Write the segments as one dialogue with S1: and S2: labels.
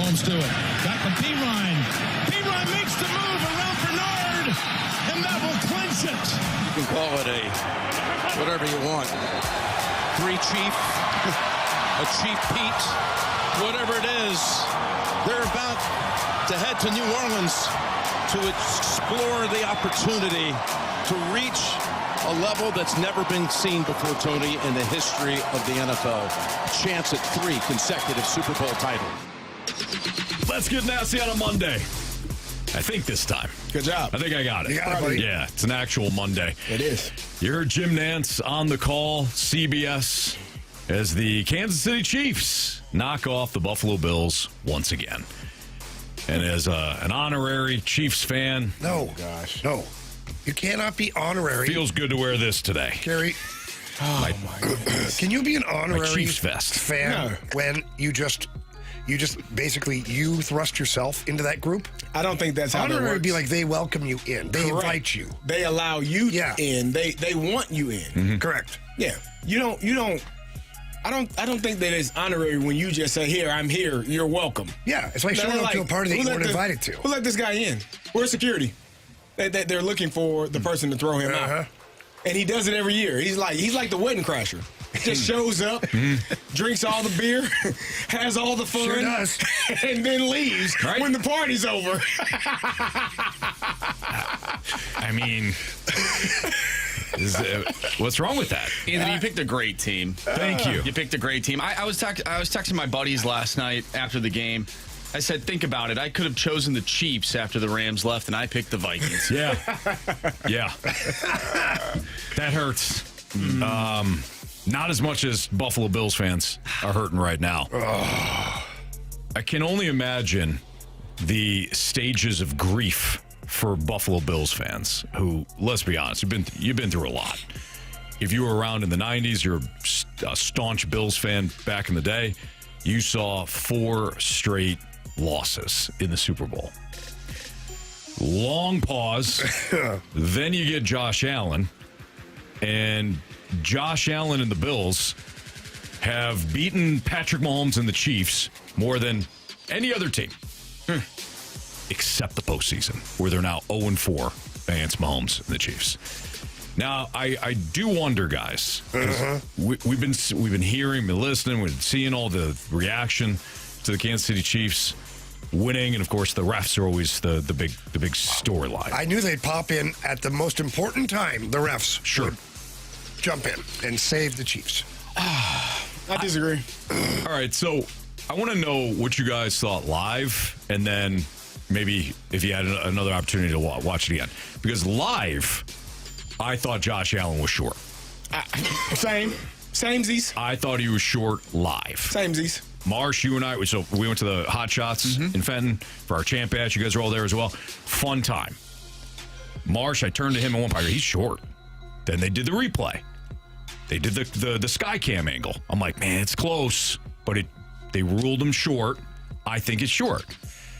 S1: Mahomes do it. Back to Perine. Perine makes the move around Bernard, and that will clinch it.
S2: You can call it whatever you want. Three Chief, a Chief Pete, whatever it is. They're about to head to New Orleans to explore the opportunity to reach a level that's never been seen before, Tony, in the history of the NFL. A chance at 3 consecutive Super Bowl titles.
S3: Let's get nasty on a Monday. I think this time.
S4: Good job.
S3: I think I got it.
S4: You got it, buddy.
S3: Yeah, it's an actual Monday.
S4: It is.
S3: You heard Jim Nantz on the call, CBS, as the Kansas City Chiefs knock off the Buffalo Bills once again. And as an honorary Chiefs fan,
S5: No. Gosh. No. You cannot be honorary.
S3: feels good to wear this today.
S5: Carey,
S4: Oh, my goodness.
S5: can you be an
S3: My
S5: honorary
S3: Chiefs vest.
S5: fan
S4: No.
S5: when you just basically you thrust yourself into that group?
S4: I don't think that's how that
S5: Honorary
S4: works.
S5: would be like they welcome you in. They
S4: Correct.
S5: invite you.
S4: They allow you
S5: Yeah.
S4: in. They want you in.
S5: Correct.
S4: Yeah. You don't. I don't think that it's honorary when you just say, "Here, I'm here. You're welcome."
S5: Yeah, it's like
S4: They're
S5: showing up to a party that
S4: who
S5: you
S4: let
S5: weren't
S4: this-
S5: invited to.
S4: Who let this guy in? Where's security? They're looking for the person to throw him out, and he does it every year. He's like the wedding crasher. Just shows up, drinks all the beer, has all the fun,
S5: Sure does.
S4: and then leaves
S3: Right.
S4: when the party's over.
S3: I mean, what's wrong with that?
S6: Anthony, you picked a great team.
S3: Thank you.
S6: You picked a great team. I was texting my buddies last night after the game. I said, think about it. I could have chosen the Chiefs after the Rams left, and I picked the Vikings.
S3: Yeah. Yeah. That hurts. Not as much as Buffalo Bills fans are hurting right now. I can only imagine the stages of grief for Buffalo Bills fans who, let's be honest, you've been through a lot. If you were around in the 90s, you're a staunch Bills fan back in the day, you saw 4 straight losses in the Super Bowl. Long pause. Then you get Josh Allen. And Josh Allen and the Bills have beaten Patrick Mahomes and the Chiefs more than any other team. Except the postseason, where they're now 0-4 against Mahomes and the Chiefs. Now, I do wonder, guys, 'cause we've been hearing, been listening, we've been seeing all the reaction to the Kansas City Chiefs winning, and of course, the refs are always the big storyline.
S5: I knew they'd pop in at the most important time. The refs would jump in and save the Chiefs.
S4: I disagree.
S3: All right, so I want to know what you guys thought live, and then maybe if you had another opportunity to watch it again. Because live, I thought Josh Allen was short.
S4: Samesies.
S3: I thought he was short live.
S4: Samesies.
S3: Marsh, you and I, so we went to the Hot Shots in Fenton for our champ match. You guys were all there as well. Fun time. Marsh, I turned to him at one point. He's short. Then they did the replay. They did the sky cam angle. I'm like, man, it's close, but they ruled him short. I think it's short.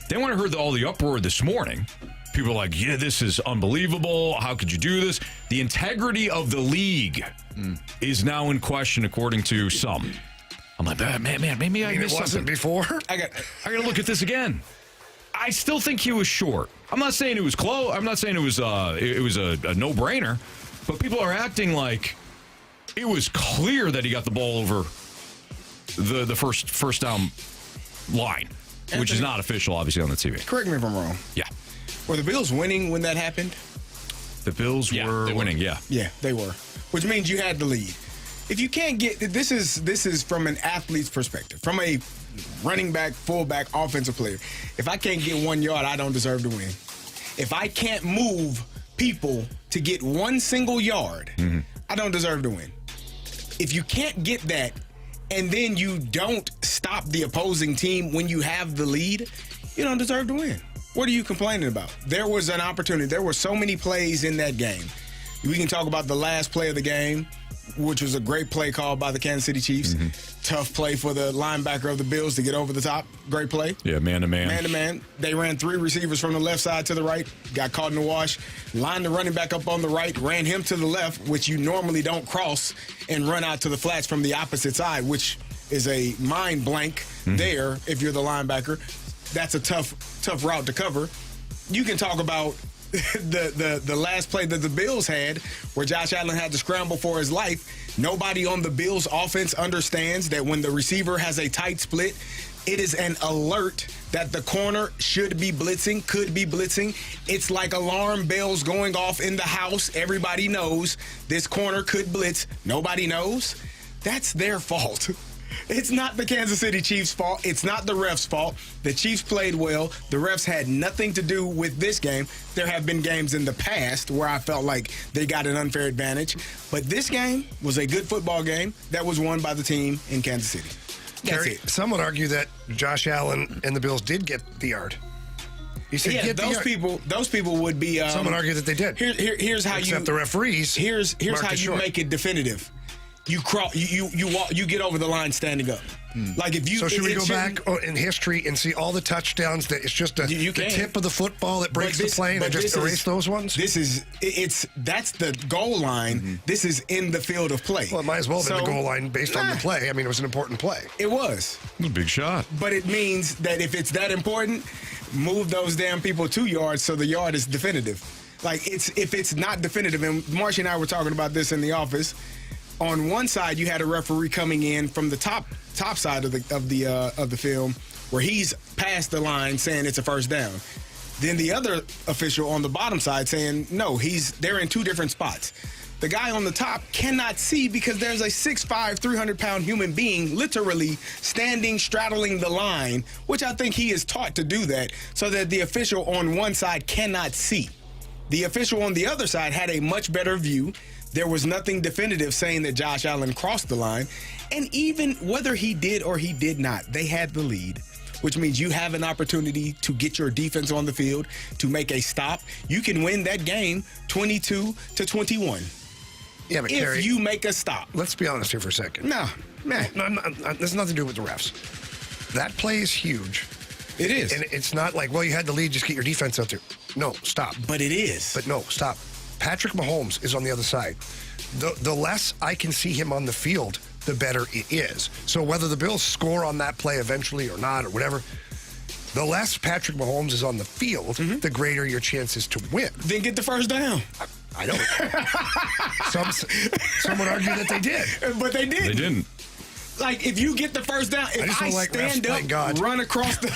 S3: Then when I heard all the uproar this morning, people are like, yeah, this is unbelievable. How could you do this? The integrity of the league is now in question, according to some. I'm like, man, maybe I missed
S5: it wasn't
S3: something.
S5: before.
S4: I got
S3: I got to look at this again. I still think he was short. I'm not saying it was close. I'm not saying it was a no-brainer. But people are acting like it was clear that he got the ball over the first down line, which is not official, obviously, on the TV.
S4: Correct me if I'm wrong.
S3: Yeah.
S4: Were the Bills winning when that happened?
S3: The Bills were winning, yeah.
S4: Yeah, they were. Which means you had the lead. If you can't get this is from an athlete's perspective, from a running back, fullback, offensive player. If I can't get 1 yard, I don't deserve to win. If I can't move people to get 1 single yard, I don't deserve to win. If you can't get that, and then you don't stop the opposing team when you have the lead, you don't deserve to win. What are you complaining about? There was an opportunity. There were so many plays in that game. We can talk about the last play of the game, which was a great play called by the Kansas City Chiefs. Tough play for the linebacker of the Bills to get over the top. Great play.
S3: Yeah, man-to-man.
S4: Man-to-man. They ran 3 receivers from the left side to the right, got caught in the wash, lined the running back up on the right, ran him to the left, which you normally don't cross, and run out to the flats from the opposite side, which is a mind blank there if you're the linebacker. that's a tough route to cover. You can talk about the last play that the Bills had where Josh Allen had to scramble for his life. Nobody on the Bills offense understands that when the receiver has a tight split, it is an alert that the corner should be blitzing, could be blitzing. It's like alarm bells going off in the house. Everybody knows this corner could blitz. Nobody knows. That's their fault. It's not the Kansas City Chiefs' fault. It's not the refs' fault. The Chiefs played well. The refs had nothing to do with this game. There have been games in the past where I felt like they got an unfair advantage. But this game was a good football game that was won by the team in Kansas City.
S5: Carey, some would argue that Josh Allen and the Bills did get the yard. He said,
S4: yeah,
S5: get the yard.
S4: Those people would be.
S5: Some would argue that they did.
S4: Here's how
S5: Except the referees.
S4: Here's how you make it definitive. You crawl. You walk. You get over the line standing up. Like if you.
S5: So should we go back in history and see all the touchdowns that it's just the tip of the football that breaks the plane and just erase those ones?
S4: That's the goal line. Mm-hmm. This is in the field of play.
S5: Well, it might as well have been the goal line based on the play. I mean, it was an important play.
S4: It was.
S3: It was a big shot.
S4: But it means that if it's that important, move those damn people 2 yards so the yard is definitive. Like if it's not definitive, and Marcia and I were talking about this in the office. On one side, you had a referee coming in from the top side of the film, where he's past the line saying it's a first down. Then the other official on the bottom side saying no, they're in two different spots. The guy on the top cannot see because there's a 6'5", 300-pound human being literally standing, straddling the line, which I think he is taught to do that, so that the official on one side cannot see. The official on the other side had a much better view. There was nothing definitive saying that Josh Allen crossed the line. And even whether he did or he did not, they had the lead, which means you have an opportunity to get your defense on the field, to make a stop. You can win that game 22-21.
S5: Yeah, but Carey,
S4: if you make a stop.
S5: Let's be honest here for a second.
S4: No, man.
S5: There's nothing to do with the refs. That play is huge.
S4: It is.
S5: And it's not like, well, you had the lead, just get your defense out there. No, stop.
S4: But it is.
S5: But no, stop. Patrick Mahomes is on the other side. The less I can see him on the field, the better it is. So whether the Bills score on that play eventually or not or whatever, the less Patrick Mahomes is on the field, the greater your chances to win.
S4: Then get the first down.
S5: I don't. Some would argue that they did.
S4: But they didn't.
S3: They didn't.
S4: Like, if you get the first down, if I stand up, run across the...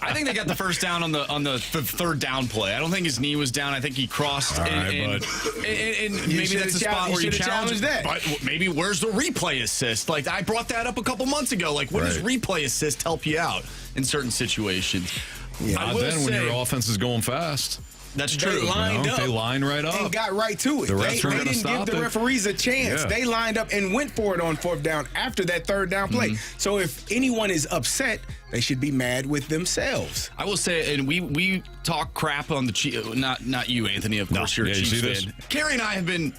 S6: I think they got the first down on the third down play. I don't think his knee was down. I think he crossed. And maybe that's the spot where you challenge that. But maybe where's the replay assist? Like, I brought that up a couple months ago. Like, when does replay assist help you out in certain situations?
S3: Not then when your offense is going fast.
S6: That's true.
S4: They lined up.
S3: They lined right up.
S4: And got right to it.
S3: The refs
S4: they
S3: were
S4: didn't give the referees a chance. Yeah. They lined up and went for it on fourth down after that third down play. So if anyone is upset, they should be mad with themselves.
S6: I will say, and we talk crap on the Chiefs. Not you, Anthony. Of course, you're a Chiefs fan. Carey and I have been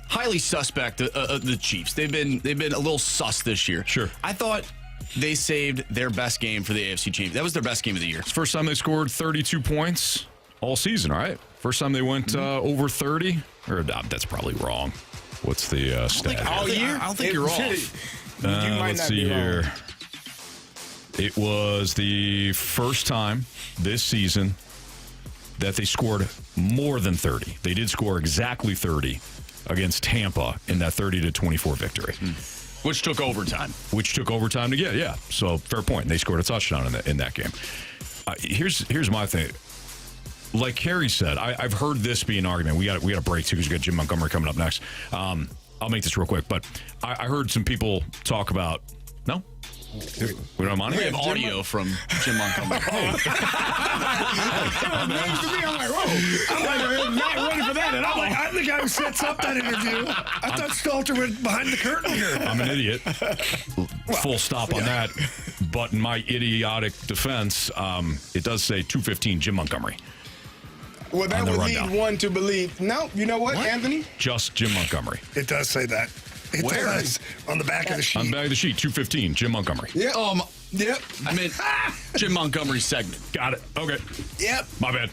S6: highly suspect of the Chiefs. They've been a little sus this year.
S3: Sure.
S6: I thought they saved their best game for the AFC Championship. That was their best game of the year.
S3: It's the first time they scored 32 points all season, right? First time they went over 30. Or that's probably wrong. What's the stat?
S4: All year?
S6: I don't think you're off.
S3: Let's see here. It was the first time this season that they scored more than 30. They did score exactly 30 against Tampa in that 30-24 victory.
S6: Which took overtime.
S3: Which took overtime to get, yeah. So, fair point. They scored a touchdown in that game. Here's my thing. Like Carey said, I've heard this be an argument. We got a break, too, because we got Jim Montgomery coming up next. I'll make this real quick. But I heard some people talk about... No? We don't have money?
S6: We have audio from Jim Montgomery.
S4: I'm not ready for that at all.
S5: I'm the guy who sets up that interview. I thought Stalter went behind the curtain here.
S3: I'm an idiot. Full stop on that. But in my idiotic defense, it does say 215 Jim Montgomery.
S4: Well, that would lead one to believe. No, you know what, Anthony?
S3: Just Jim Montgomery.
S5: It does say that. It does. On the back of the sheet.
S3: On the back of the sheet, 215, Jim Montgomery.
S4: Yeah. Yep.
S6: I meant Jim Montgomery's segment.
S3: Got it. Okay.
S4: Yep.
S3: My bad.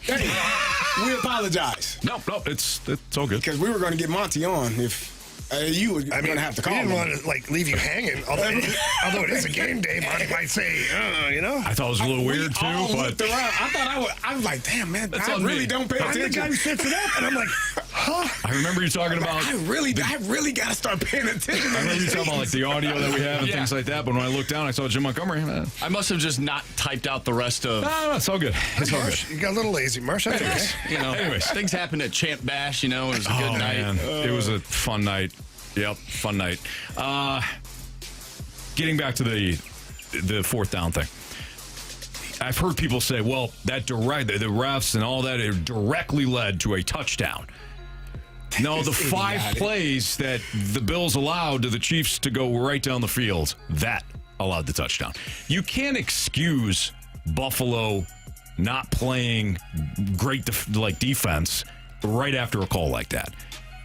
S4: We apologize.
S3: No, it's all good.
S4: Because we were going to get Monty on if You were going to have to call
S5: We didn't
S4: him.
S5: want to leave you hanging. Although it is a game day, might say,
S3: I thought it was a little weird too,
S4: all
S3: but
S4: looked around. I was like, damn, man,
S3: That's
S4: I
S3: on
S4: really
S3: me.
S4: don't pay
S5: I'm the
S4: attention.
S5: guy who sets it up, and I'm like, huh?
S3: I remember you talking about.
S4: I really got to start paying attention.
S3: I remember you talking about the audio that we have and things like that. But when I looked down, I saw Jim Montgomery.
S6: I must have just not typed out the rest of.
S3: No, it's all good. It's all good.
S5: Marsh, you got a little lazy. Marsh, that's okay.
S3: Anyways.
S6: Things happened at Champ Bash. It was a good night.
S3: Man. It was a fun night. Yep, fun night. Getting back to the fourth down thing. I've heard people say, well, the refs and all that, it directly led to a touchdown. No, the 5 plays that the Bills allowed to the Chiefs to go right down the field, that allowed the touchdown. You can't excuse Buffalo not playing great defense right after a call like that.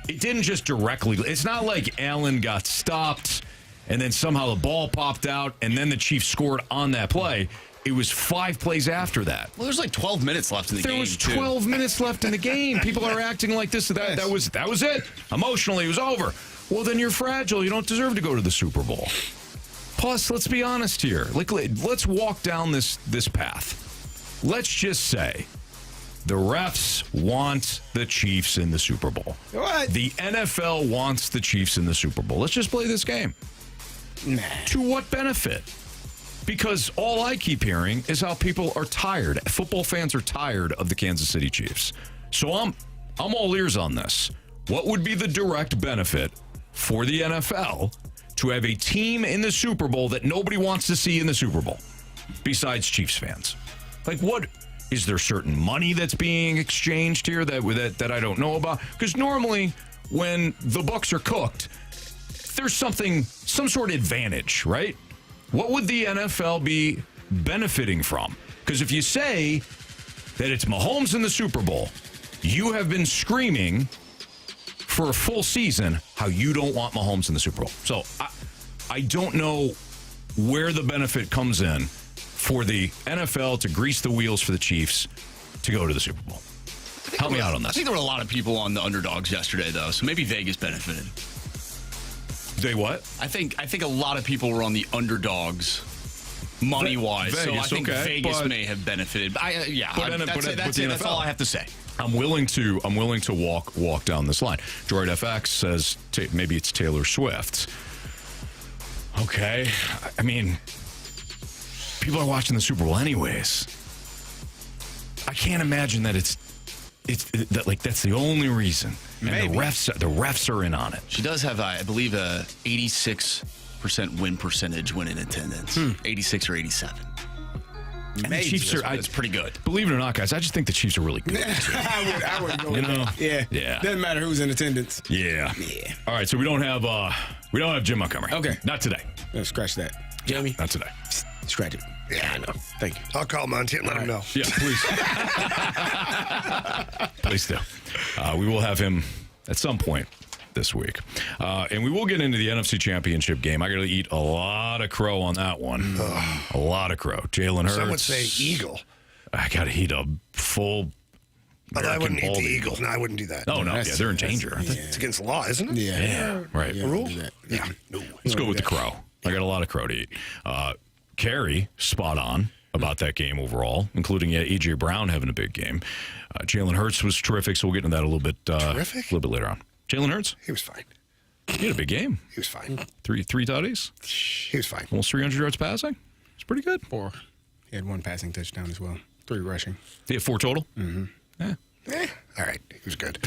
S3: It didn't just directly. It's not like Allen got stopped and then somehow the ball popped out and then the Chiefs scored on that play. It was 5 plays after that.
S6: Well, there's 12 minutes left in the game.
S3: There was 12 minutes left in the game. People are acting like this. That was it. Emotionally, it was over. Well, then you're fragile. You don't deserve to go to the Super Bowl. Plus, let's be honest here. Let's walk down this path. Let's just say the refs want the Chiefs in the Super Bowl.
S4: What?
S3: The NFL wants the Chiefs in the Super Bowl. Let's just play this game.
S4: Nah.
S3: To what benefit? Because all I keep hearing is how people are tired. Football fans are tired of the Kansas City Chiefs. So I'm all ears on this. What would be the direct benefit for the NFL to have a team in the Super Bowl that nobody wants to see in the Super Bowl besides Chiefs fans? What is there certain money that's being exchanged here that I don't know about? Because normally when the books are cooked, there's some sort of advantage, right? What would the NFL be benefiting from? Because if you say that it's Mahomes in the Super Bowl, you have been screaming for a full season how you don't want Mahomes in the Super Bowl. So I don't know where the benefit comes in for the NFL to grease the wheels for the Chiefs to go to the Super Bowl. Help me out on this.
S6: I think there were a lot of people on the underdogs yesterday, though, so maybe Vegas benefited.
S3: They what?
S6: I think a lot of people were on the underdogs money-wise,
S3: Vegas,
S6: so I think
S3: okay,
S6: Vegas may have benefited. That's all I have to say.
S3: I'm willing to walk down this line. Droid FX says maybe it's Taylor Swift. Okay, I mean, people are watching the Super Bowl anyways. I can't imagine that that's the only reason. And
S6: Maybe.
S3: the refs are in on it.
S6: She does have, I believe, a 86% win percentage when in attendance. 86 or 87.
S3: And the Chiefs are.
S6: It's pretty good.
S3: Believe it or not, guys, I just think the Chiefs are really good.
S4: I would go with that. Yeah. Doesn't matter who's in attendance.
S3: Yeah. All right, so we don't have Jim Montgomery.
S4: Okay.
S3: Not today.
S4: Scratch that. Jamie?
S3: Not today.
S4: Scratch it.
S5: Yeah,
S4: I know. Thank you.
S5: I'll call Monty and let him know.
S3: Yeah, please. Please do. We will have him at some point this week. And we will get into the NFC Championship game. I got to eat a lot of crow on that one. A lot of crow. Jalen Hurts.
S5: Some would say eagle.
S3: I got to eat a full
S5: But I wouldn't eat
S3: American
S5: the
S3: bald
S5: eagle. No, I wouldn't do that.
S3: Oh, no. Yeah, they're in danger. Aren't they?
S5: It's against the law, isn't it?
S3: Yeah, right.
S4: Yeah,
S5: rule?
S4: do that.
S5: Yeah. No.
S3: Let's go with the crow. I got a lot of crow to eat. Carey, spot on about that game overall, including A.J. Brown having a big game. Jalen Hurts was terrific, so we'll get into that a little bit later on. Jalen Hurts?
S5: He was fine.
S3: He had a big game.
S5: He was fine.
S3: Three tutties,
S5: He was fine.
S3: almost 300 yards passing. It's pretty good.
S4: 4. He had 1 passing touchdown as well. 3 rushing.
S3: He had 4 total.
S5: All right. He was good.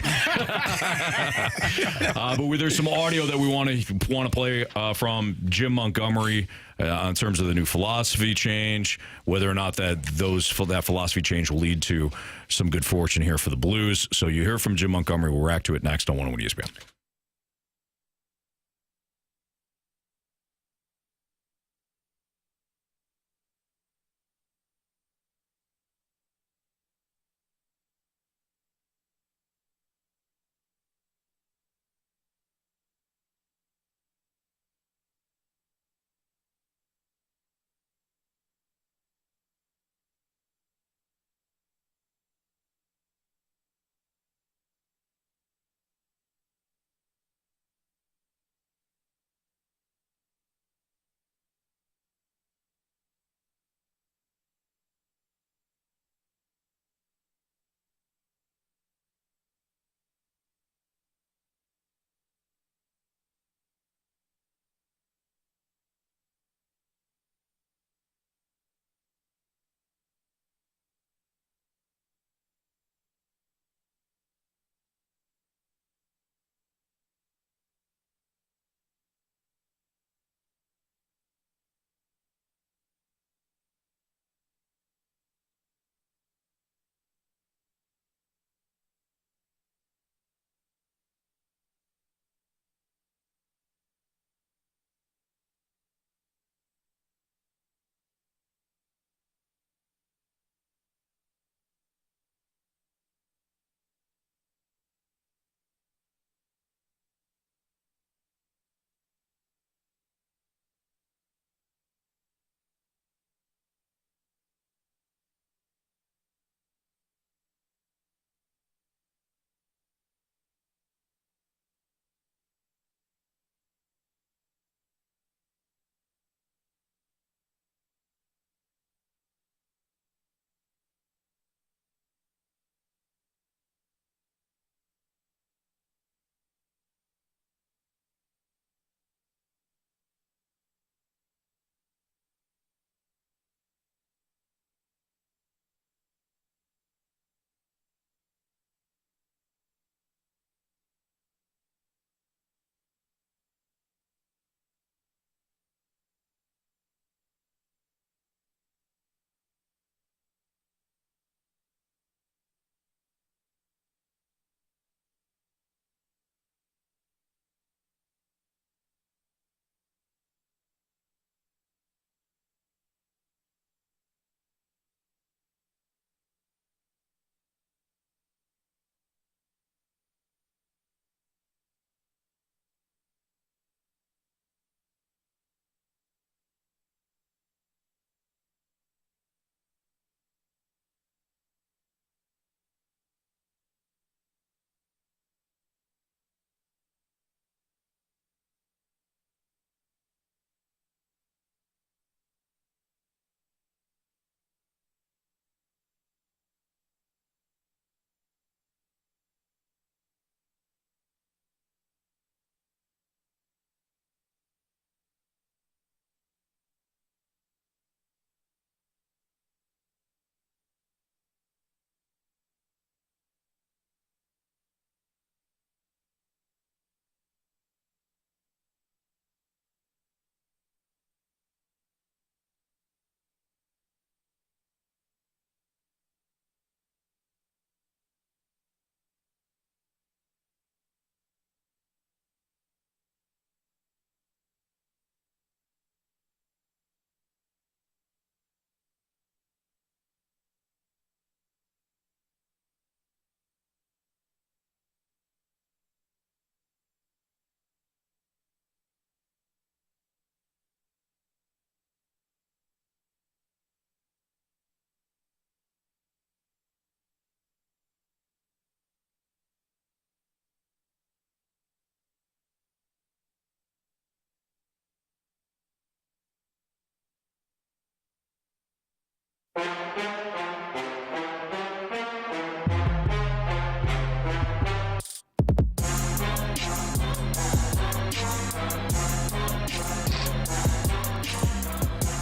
S3: But there's some audio that we want to play from Jim Montgomery in terms of the new philosophy change, whether or not that philosophy change will lead to some good fortune here for the Blues. So you hear from Jim Montgomery. We'll react to it next on 101 ESPN.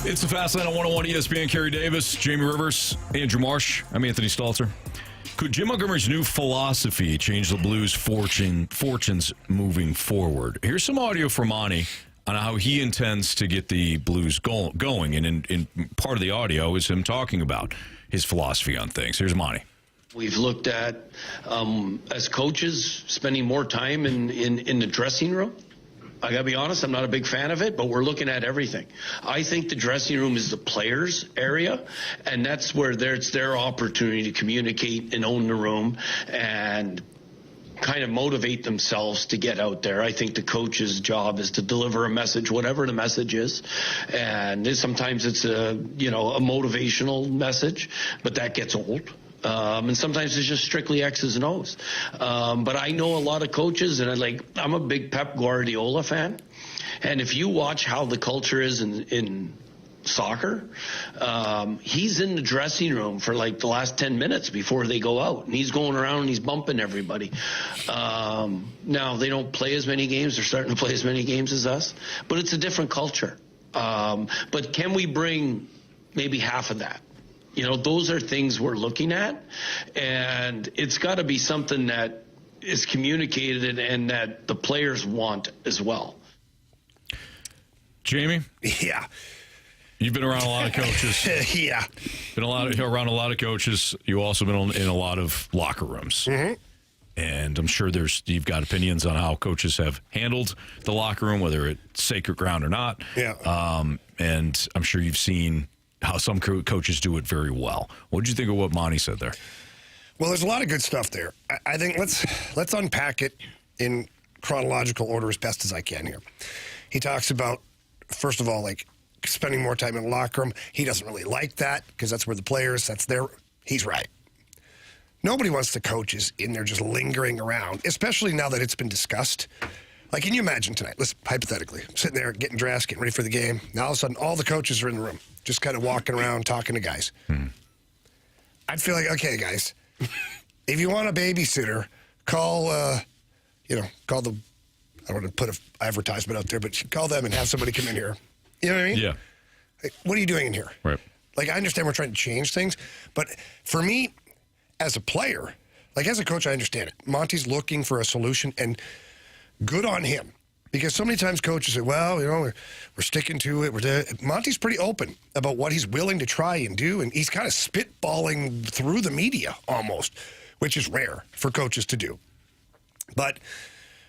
S3: It's the Fast Lane on 101 ESPN. Carey Davis, Jamie Rivers, Andrew Marsh. I'm Anthony Stalter. Could Jim Montgomery's new philosophy change the Blues' fortunes moving forward? Here's some audio from Monty on how he intends to get the Blues going. And in part of the audio is him talking about his philosophy on things. Here's Monty.
S7: We've looked at, as coaches, spending more time in the dressing room. I got to be honest, I'm not a big fan of it, but we're looking at everything. I think the dressing room is the players' area, and that's where it's their opportunity to communicate and own the room and kind of motivate themselves to get out there. I think the coach's job is to deliver a message, whatever the message is. And sometimes it's a motivational message, but that gets old. And sometimes it's just strictly X's and O's. But I know a lot of coaches, and I'm a big Pep Guardiola fan. And if you watch how the culture is in soccer, he's in the dressing room for like the last 10 minutes before they go out. And he's going around and he's bumping everybody. Now, they don't play as many games. They're starting to play as many games as us. But it's a different culture. But can we bring maybe half of that? Those are things we're looking at, and it's got to be something that is communicated and that the players want as well.
S3: Jamie?
S5: Yeah.
S3: You've been around a lot of coaches.
S5: Yeah.
S3: Been around a lot of coaches. You've also been in a lot of locker rooms. Mm-hmm. And I'm sure you've got opinions on how coaches have handled the locker room, whether it's sacred ground or not.
S5: Yeah.
S3: And I'm sure you've seen how some coaches do it very well. What did you think of what Monty said there?
S5: Well, there's a lot of good stuff there. I think let's unpack it in chronological order as best as I can here. He talks about, first of all, like spending more time in the locker room. He doesn't really like that because that's where the players, he's right. Nobody wants the coaches in there just lingering around, especially now that it's been discussed. Like, can you imagine tonight, let's hypothetically, sitting there getting dressed, getting ready for the game. Now all of a sudden, all the coaches are in the room, just kind of walking around, talking to guys. I'd feel like, okay, guys, if you want a babysitter, call the, I don't want to put an advertisement out there, but call them and have somebody come in here. You know what I mean?
S3: Yeah.
S5: Like, what are you doing in here?
S3: Right.
S5: Like, I understand we're trying to change things, but for me, as a player, like as a coach, I understand it. Monty's looking for a solution, and good on him, because so many times coaches say, well, we're sticking to it. Monty's pretty open about what he's willing to try and do, and he's kind of spitballing through the media almost, which is rare for coaches to do. But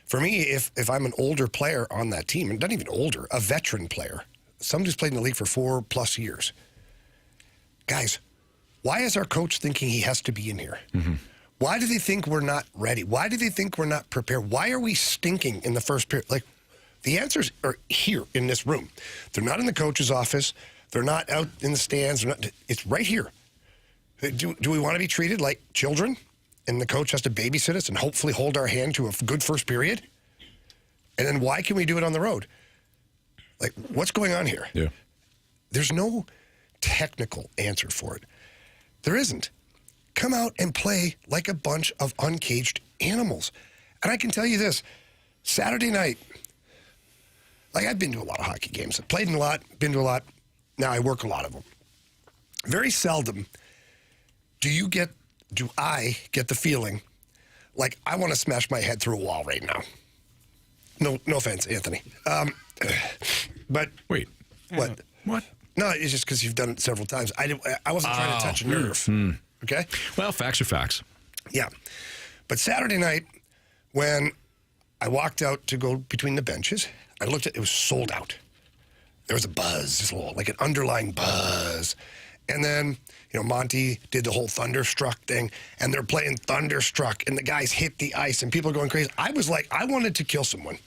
S5: for me, if I'm an older player on that team, and not even older, a veteran player, somebody who's played in the league for 4+ years, guys, why is our coach thinking he has to be in here? Mm-hmm. Why do they think we're not ready? Why do they think we're not prepared? Why are we stinking in the first period? Like, the answers are here in this room. They're not in the coach's office. They're not out in the stands. It's right here. Do we want to be treated like children, and the coach has to babysit us and hopefully hold our hand to a good first period? And then why can we do it on the road? Like, what's going on here?
S3: Yeah.
S5: There's no technical answer for it. There isn't. Come out and play like a bunch of uncaged animals. And I can tell you this, Saturday night, like, I've been to a lot of hockey games. I've played in a lot, been to a lot. Now I work a lot of them. Very seldom do I get the feeling like I want to smash my head through a wall right now. No offense, Anthony. But
S3: wait,
S5: what?
S3: What?
S5: No, it's just because you've done it several times. I wasn't trying to touch a nerve. Okay?
S3: Well, facts are facts.
S5: Yeah. But Saturday night, when I walked out to go between the benches, I looked at it was sold out. There was a buzz, just a little, like an underlying buzz. And then, Monty did the whole Thunderstruck thing, and they're playing Thunderstruck, and the guys hit the ice, and people are going crazy. I was like, I wanted to kill someone.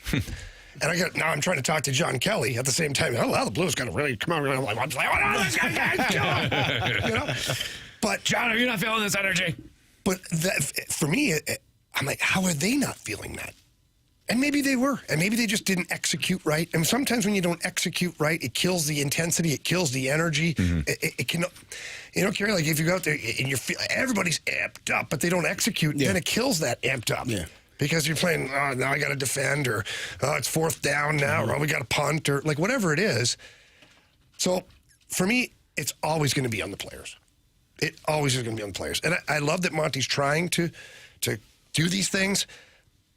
S5: And now I'm trying to talk to John Kelly at the same time. Oh, well, the Blues got to really come on. I'm like, oh, this guy, kill him. But
S3: John, are you not feeling this energy?
S5: But for me, I'm like, how are they not feeling that? And maybe they were. And maybe they just didn't execute right. And sometimes when you don't execute right, it kills the intensity. It kills the energy. It can, Carey, like if you go out there and everybody's amped up, but they don't execute, then it kills that amped up. Yeah. Because you're playing, now I got to defend, or it's fourth down now, or we got to punt, or like whatever it is. So for me, it's always going to be on the players. It always is going to be on the players. And I love that Monty's trying to do these things.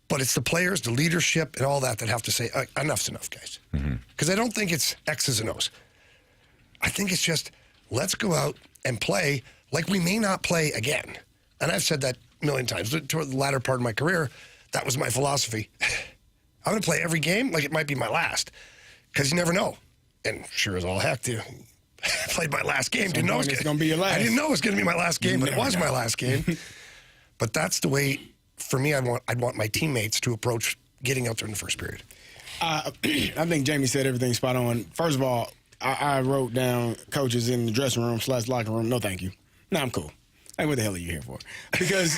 S5: But it's the players, the leadership, and all that have to say, enough's enough, guys. Because I don't think it's X's and O's. I think it's just, let's go out and play like we may not play again. And I've said that a million times. Toward the latter part of my career, that was my philosophy. I'm going to play every game like it might be my last. Because you never know. And sure as all heck, I played my last game. Didn't know it was going to be your last. I didn't know it was going to be my last game, but it was my last game. But that's the way... For me, I'd want my teammates to approach getting out there in the first period.
S4: I think Jamie said everything spot on. First of all, I wrote down coaches in the dressing room / locker room. No, thank you. No, I'm cool. Hey, what the hell are you here for? Because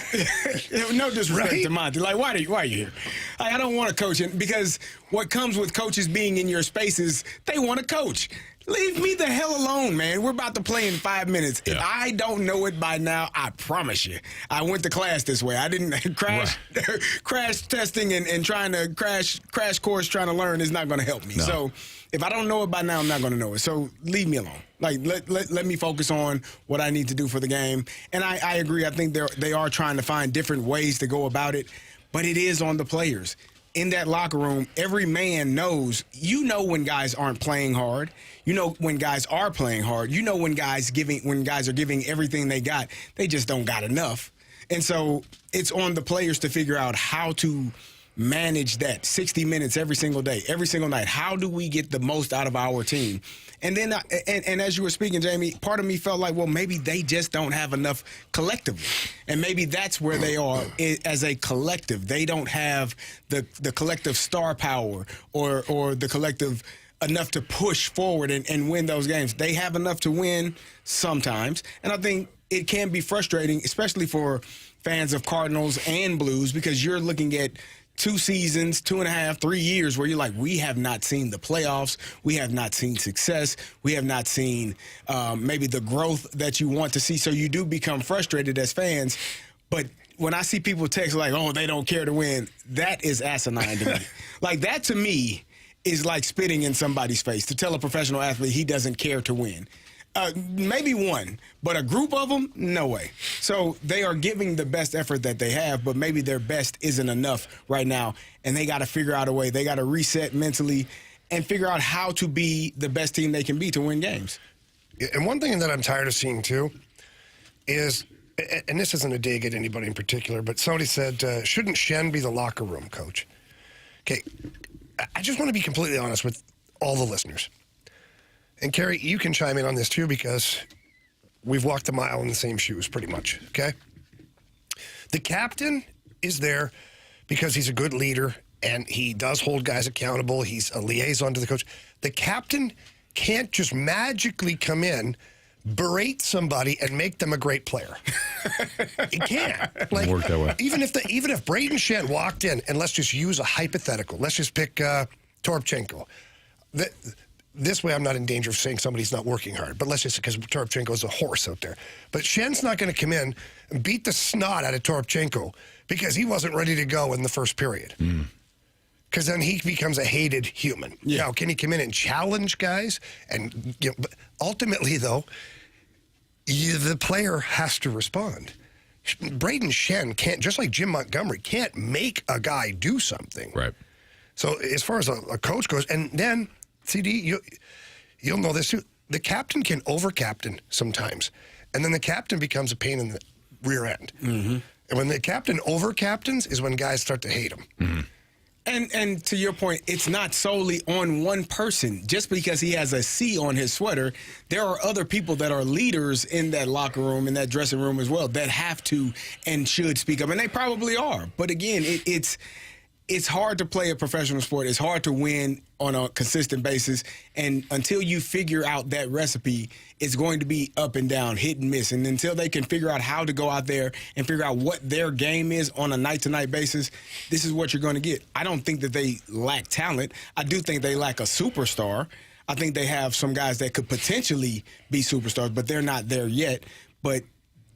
S4: no disrespect to Monty. Like, why are you here? I don't want to coach him because what comes with coaches being in your spaces, they want to coach. Leave me the hell alone, man. We're about to play in 5 minutes. Yeah. If I don't know it by now, I promise you. I went to class this way. I didn't crash testing and trying to crash course trying to learn is not going to help me. No. So if I don't know it by now, I'm not going to know it. So leave me alone. Like let me focus on what I need to do for the game. And I agree. I think they are trying to find different ways to go about it, but it is on the players. In that locker room, every man knows, when guys aren't playing hard. You know when guys are playing hard. You know when guys are giving everything they got. They just don't got enough. And so it's on the players to figure out how to manage that 60 minutes every single day, every single night. How do we get the most out of our team? And then, and as you were speaking, Jamie, part of me felt like, well, maybe they just don't have enough collectively. And maybe that's where they are as a collective. They don't have the collective star power or the collective enough to push forward and win those games. They have enough to win sometimes. And I think it can be frustrating, especially for fans of Cardinals and Blues, because you're looking at 2 seasons, 2.5, 3 years where you're like, we have not seen the playoffs. We have not seen success. We have not seen maybe the growth that you want to see. So you do become frustrated as fans. But when I see people text like, oh, they don't care to win, that is asinine to me. Like, that to me is like spitting in somebody's face to tell a professional athlete he doesn't care to win. Maybe one, but a group of them, no way. So they are giving the best effort that they have, but maybe their best isn't enough right now, and they got to figure out a way. They got to reset mentally and figure out how to be the best team they can be to win games.
S5: And one thing that I'm tired of seeing, too, is, and this isn't a dig at anybody in particular, but somebody said, shouldn't Shen be the locker room coach? Okay, I just want to be completely honest with all the listeners. And, Carey, you can chime in on this, too, because we've walked a mile in the same shoes, pretty much, okay? The captain is there because he's a good leader, and he does hold guys accountable. He's a liaison to the coach. The captain can't just magically come in, berate somebody, and make them a great player. It can't. Like,
S3: work that way.
S5: Even if Braden Shen walked in, and let's just use a hypothetical. Let's just pick Toropchenko. This way, I'm not in danger of saying somebody's not working hard, but let's just, because Toropchenko's a horse out there. But Shen's not going to come in and beat the snot out of Toropchenko because he wasn't ready to go in the first period. Because then he becomes a hated human. Yeah. Now, can he come in and challenge guys? And but ultimately, though, the player has to respond. Braden Shen can't, just like Jim Montgomery, can't make a guy do something.
S3: Right.
S5: So as far as a coach goes, and then, CD, you'll know this too. The captain can over-captain sometimes, and then the captain becomes a pain in the rear end. And when the captain over-captains is when guys start to hate him.
S4: And to your point, it's not solely on one person. Just because he has a C on his sweater, there are other people that are leaders in that locker room, in that dressing room as well, that have to and should speak up. And they probably are. But again, it's hard to play a professional sport. It's hard to win on a consistent basis. And until you figure out that recipe, it's going to be up and down, hit and miss. And until they can figure out how to go out there and figure out what their game is on a night-to-night basis, this is what you're going to get. I don't think that they lack talent. I do think they lack a superstar. I think they have some guys that could potentially be superstars, but they're not there yet. But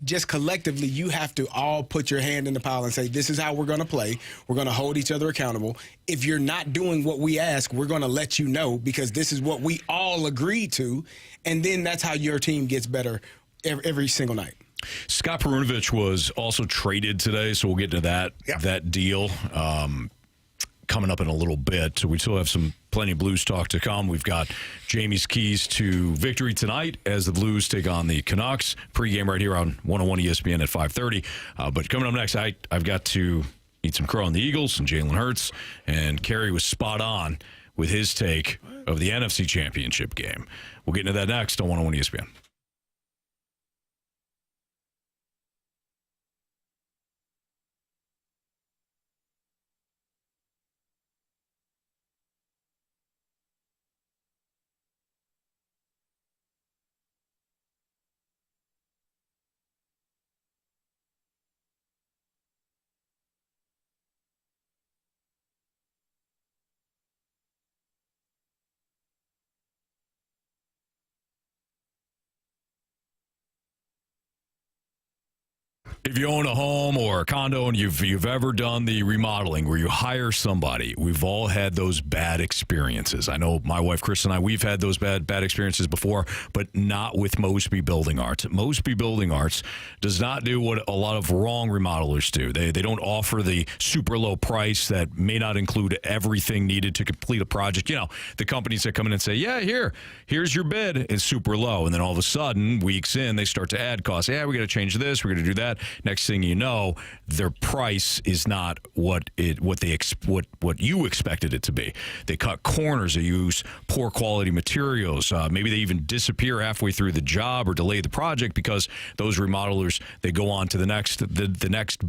S4: just collectively, you have to all put your hand in the pile and say, this is how we're going to play. We're going to hold each other accountable. If you're not doing what we ask, we're going to let you know because this is what we all agreed to. And then that's how your team gets better every single night.
S3: Scott Perunovich was also traded today, so we'll get to that deal coming up in a little bit. So we still have plenty of Blues talk to come. We've got Jamie's keys to victory tonight as the Blues take on the Canucks. Pregame right here on 101 ESPN at 5:30. But coming up next, I've got to eat some crow on the Eagles and Jalen Hurts. And Carey was spot on with his take of the NFC Championship game. We'll get into that next on 101 ESPN. If you own a home or a condo and you've ever done the remodeling where you hire somebody, we've all had those bad experiences. I know my wife, Chris, and I, we've had those bad experiences before, but not with Mosby Building Arts. Mosby Building Arts does not do what a lot of wrong remodelers do. They don't offer the super low price that may not include everything needed to complete a project. You know, the companies that come in and say, yeah, here's your bid. It's super low. And then all of a sudden, weeks in, they start to add costs. Yeah, we got to change this. We're going to do that. Next thing you know, their price is not what you expected it to be. They cut corners. They use poor quality materials. Maybe they even disappear halfway through the job or delay the project because those remodelers, they go on to the next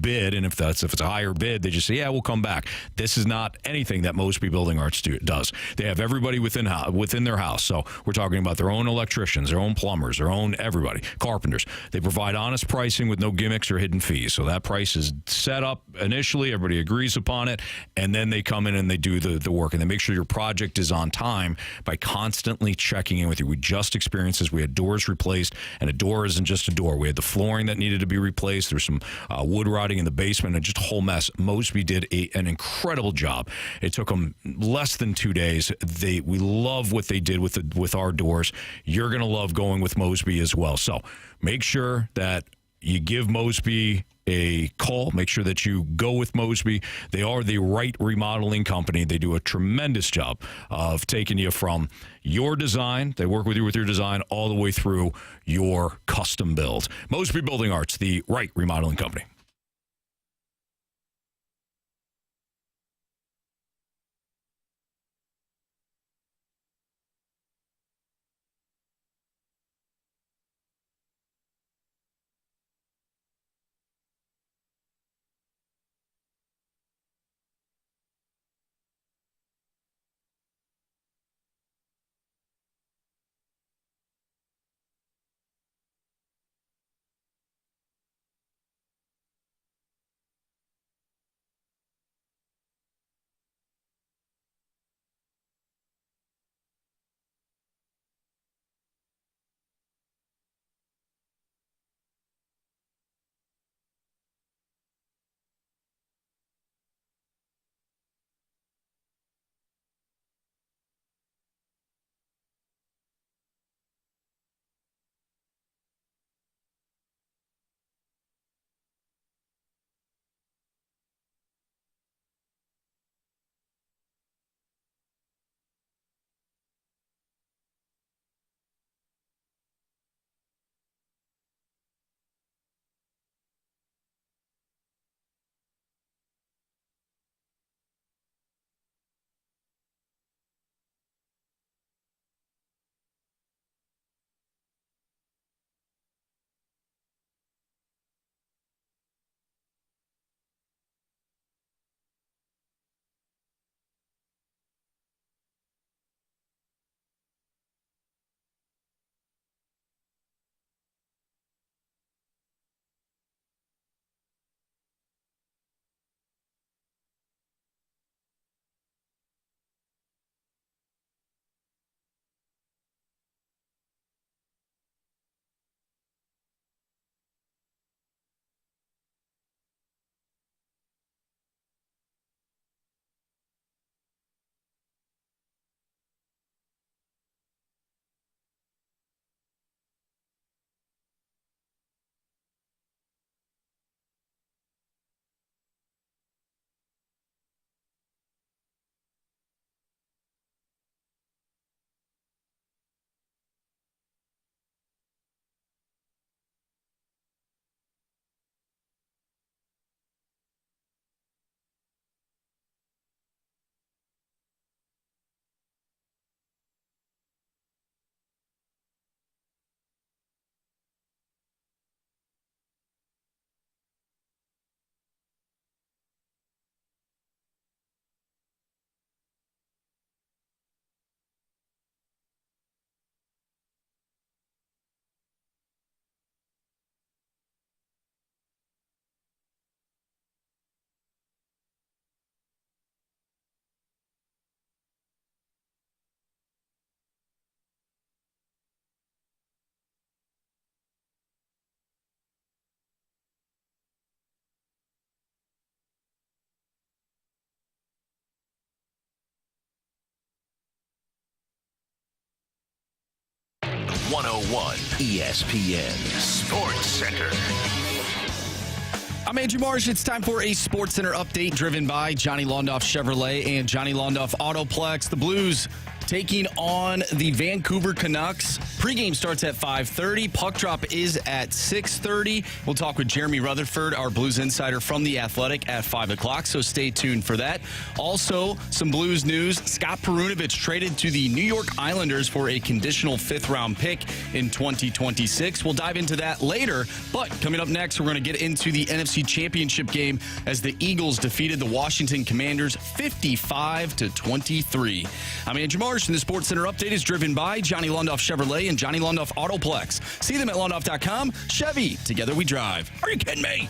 S3: bid, and if it's a higher bid, they just say, yeah, we'll come back. This is not anything that Mosby Building Arts does. They have everybody within their house. So we're talking about their own electricians, their own plumbers, their own everybody, carpenters. They provide honest pricing with no gimmicks or hidden fees. So that price is set up initially, everybody agrees upon it, and then they come in and they do the work, and they make sure your project is on time by constantly checking in with you. We just experienced this. We had doors replaced, and a door isn't just a door. We had the flooring that needed to be replaced. There was some wood rotting in the basement, and just a whole mess. Mosby did an incredible job. It took them less than 2 days. We love what they did with our doors. You're going to love going with Mosby as well. So make sure that you give Mosby a call. Make sure that you go with Mosby. They are the right remodeling company. They do a tremendous job of taking you from your design. They work with you with your design all the way through your custom build. Mosby Building Arts, the right remodeling company.
S8: 101 ESPN Sports Center.
S6: I'm Andrew Marsh. It's time for a Sports Center update driven by Johnny Londoff Chevrolet and Johnny Londoff Autoplex. The Blues taking on the Vancouver Canucks. Pregame starts at 5:30. Puck drop is at 6:30. We'll talk with Jeremy Rutherford, our Blues insider from The Athletic, at 5 o'clock, so stay tuned for that. Also, some Blues news. Scott Perunovich traded to the New York Islanders for a conditional fifth-round pick in 2026. We'll dive into that later, but coming up next, we're going to get into the NFC Championship game as the Eagles defeated the Washington Commanders 55-23. I'm Andrew Marsh, and the Sports Center update is driven by Johnny Londoff Chevrolet and Johnny Londoff Autoplex. See them at Londoff.com. Chevy, together we drive. Are you kidding me?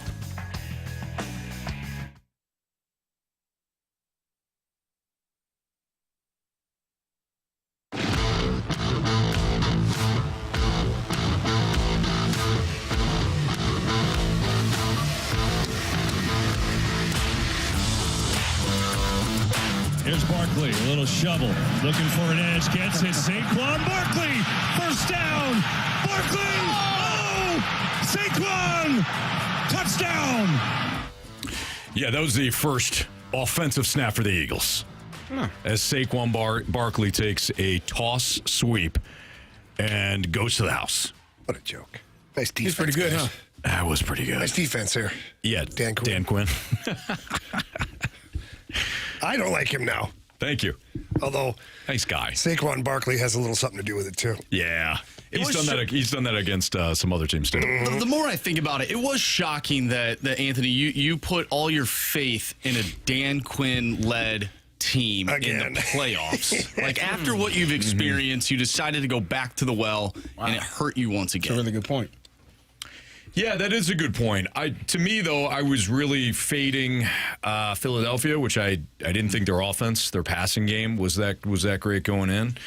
S1: Here's Barkley, a little shovel, looking for an edge, gets it, Saquon Barkley, first down, Barkley, oh, Saquon, touchdown.
S3: Yeah, that was the first offensive snap for the Eagles. As Saquon Barkley takes a toss sweep and goes to the house.
S5: What a joke. Nice defense.
S4: He's pretty good,
S5: guys.
S4: huh?
S3: That was pretty good.
S5: Nice defense here.
S3: Yeah,
S5: Dan Quinn. I don't like him now.
S3: Thank you.
S5: Although,
S3: nice guy.
S5: Saquon Barkley has a little something to do with it, too.
S3: Yeah. He's done that against some other teams, too.
S6: The more I think about it, it was shocking that Anthony, you put all your faith in a Dan Quinn-led team in the playoffs. Like, after what you've experienced, you decided to go back to the well, and it hurt you once again.
S4: That's a really good point.
S3: Yeah, that is a good point. To me, though, I was really fading Philadelphia, which I didn't think their offense, their passing game was that great going in.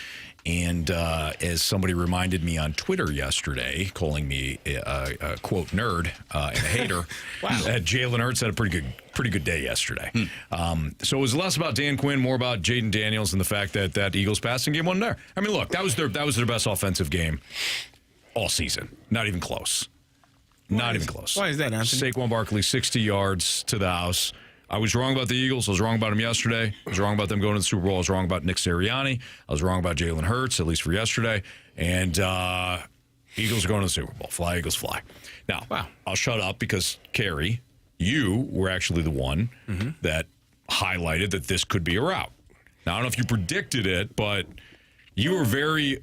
S3: And as somebody reminded me on Twitter yesterday, calling me a quote nerd and a hater, Jalen Hurts had a pretty good day yesterday. So it was less about Dan Quinn, more about Jaden Daniels and the fact that Eagles passing game wasn't there. I mean, look, that was their best offensive game all season. Not even close. Not even close.
S4: Why is that, Anthony?
S3: Saquon Barkley, 60 yards to the house. I was wrong about the Eagles. I was wrong about them yesterday. I was wrong about them going to the Super Bowl. I was wrong about Nick Sirianni. I was wrong about Jalen Hurts, at least for yesterday. And Eagles are going to the Super Bowl. Fly, Eagles, fly. Now, I'll shut up because, Carey, you were actually the one that highlighted that this could be a rout. Now, I don't know if you predicted it, but you were very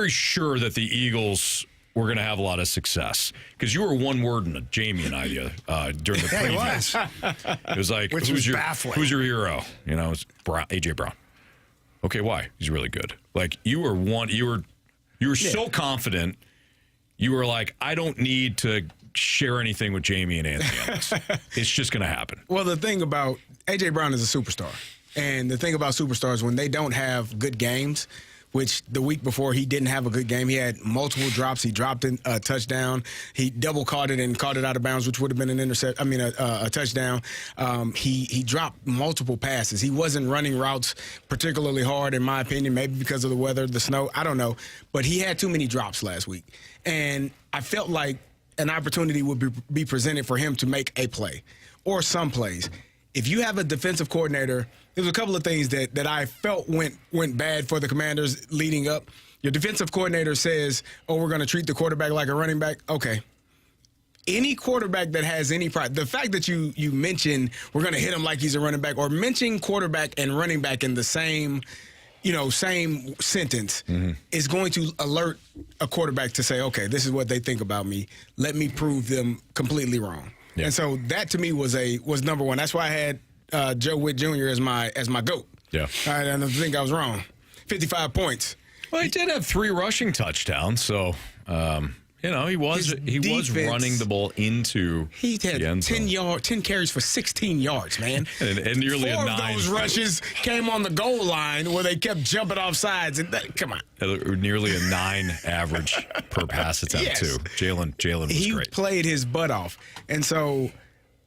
S3: sure that the Eagles were going to have a lot of success because you were one word in Jamie and I during the preview. It was like,
S5: which was baffling.
S3: Who's your hero? You know, it's A.J. Brown. Okay, why? He's really good. Like you were so confident. You were like, I don't need to share anything with Jamie and Anthony on this. It's just going to happen.
S4: Well, the thing about A.J. Brown is a superstar. And the thing about superstars, when they don't have good games, which the week before he didn't have a good game. He had multiple drops. He dropped a touchdown. He double caught it and caught it out of bounds, which would have been a touchdown. He dropped multiple passes. He wasn't running routes particularly hard, in my opinion, maybe because of the weather, the snow. I don't know. But he had too many drops last week. And I felt like an opportunity would be presented for him to make a play or some plays. If you have a defensive coordinator, there's a couple of things that I felt went bad for the Commanders leading up. Your defensive coordinator says, we're going to treat the quarterback like a running back. Okay. Any quarterback that has any pride, the fact that you mention we're going to hit him like he's a running back, or mention quarterback and running back in the same sentence is going to alert a quarterback to say, okay, this is what they think about me. Let me prove them completely wrong. Yeah. And so that to me was number one. That's why I had Joe Witt Jr. as my GOAT.
S3: Yeah.
S4: And I think I was wrong. 55 points.
S3: Well, he did have 3 rushing touchdowns, so he was running the ball into the end zone. 10
S4: carries for 16 yards, man.
S3: and nearly
S4: 4
S3: a 9.
S4: of those rushes came on the goal line where they kept jumping off sides. And come on.
S3: Nearly a 9 average per pass attempt, too. Jalen was great.
S4: He played his butt off. And so,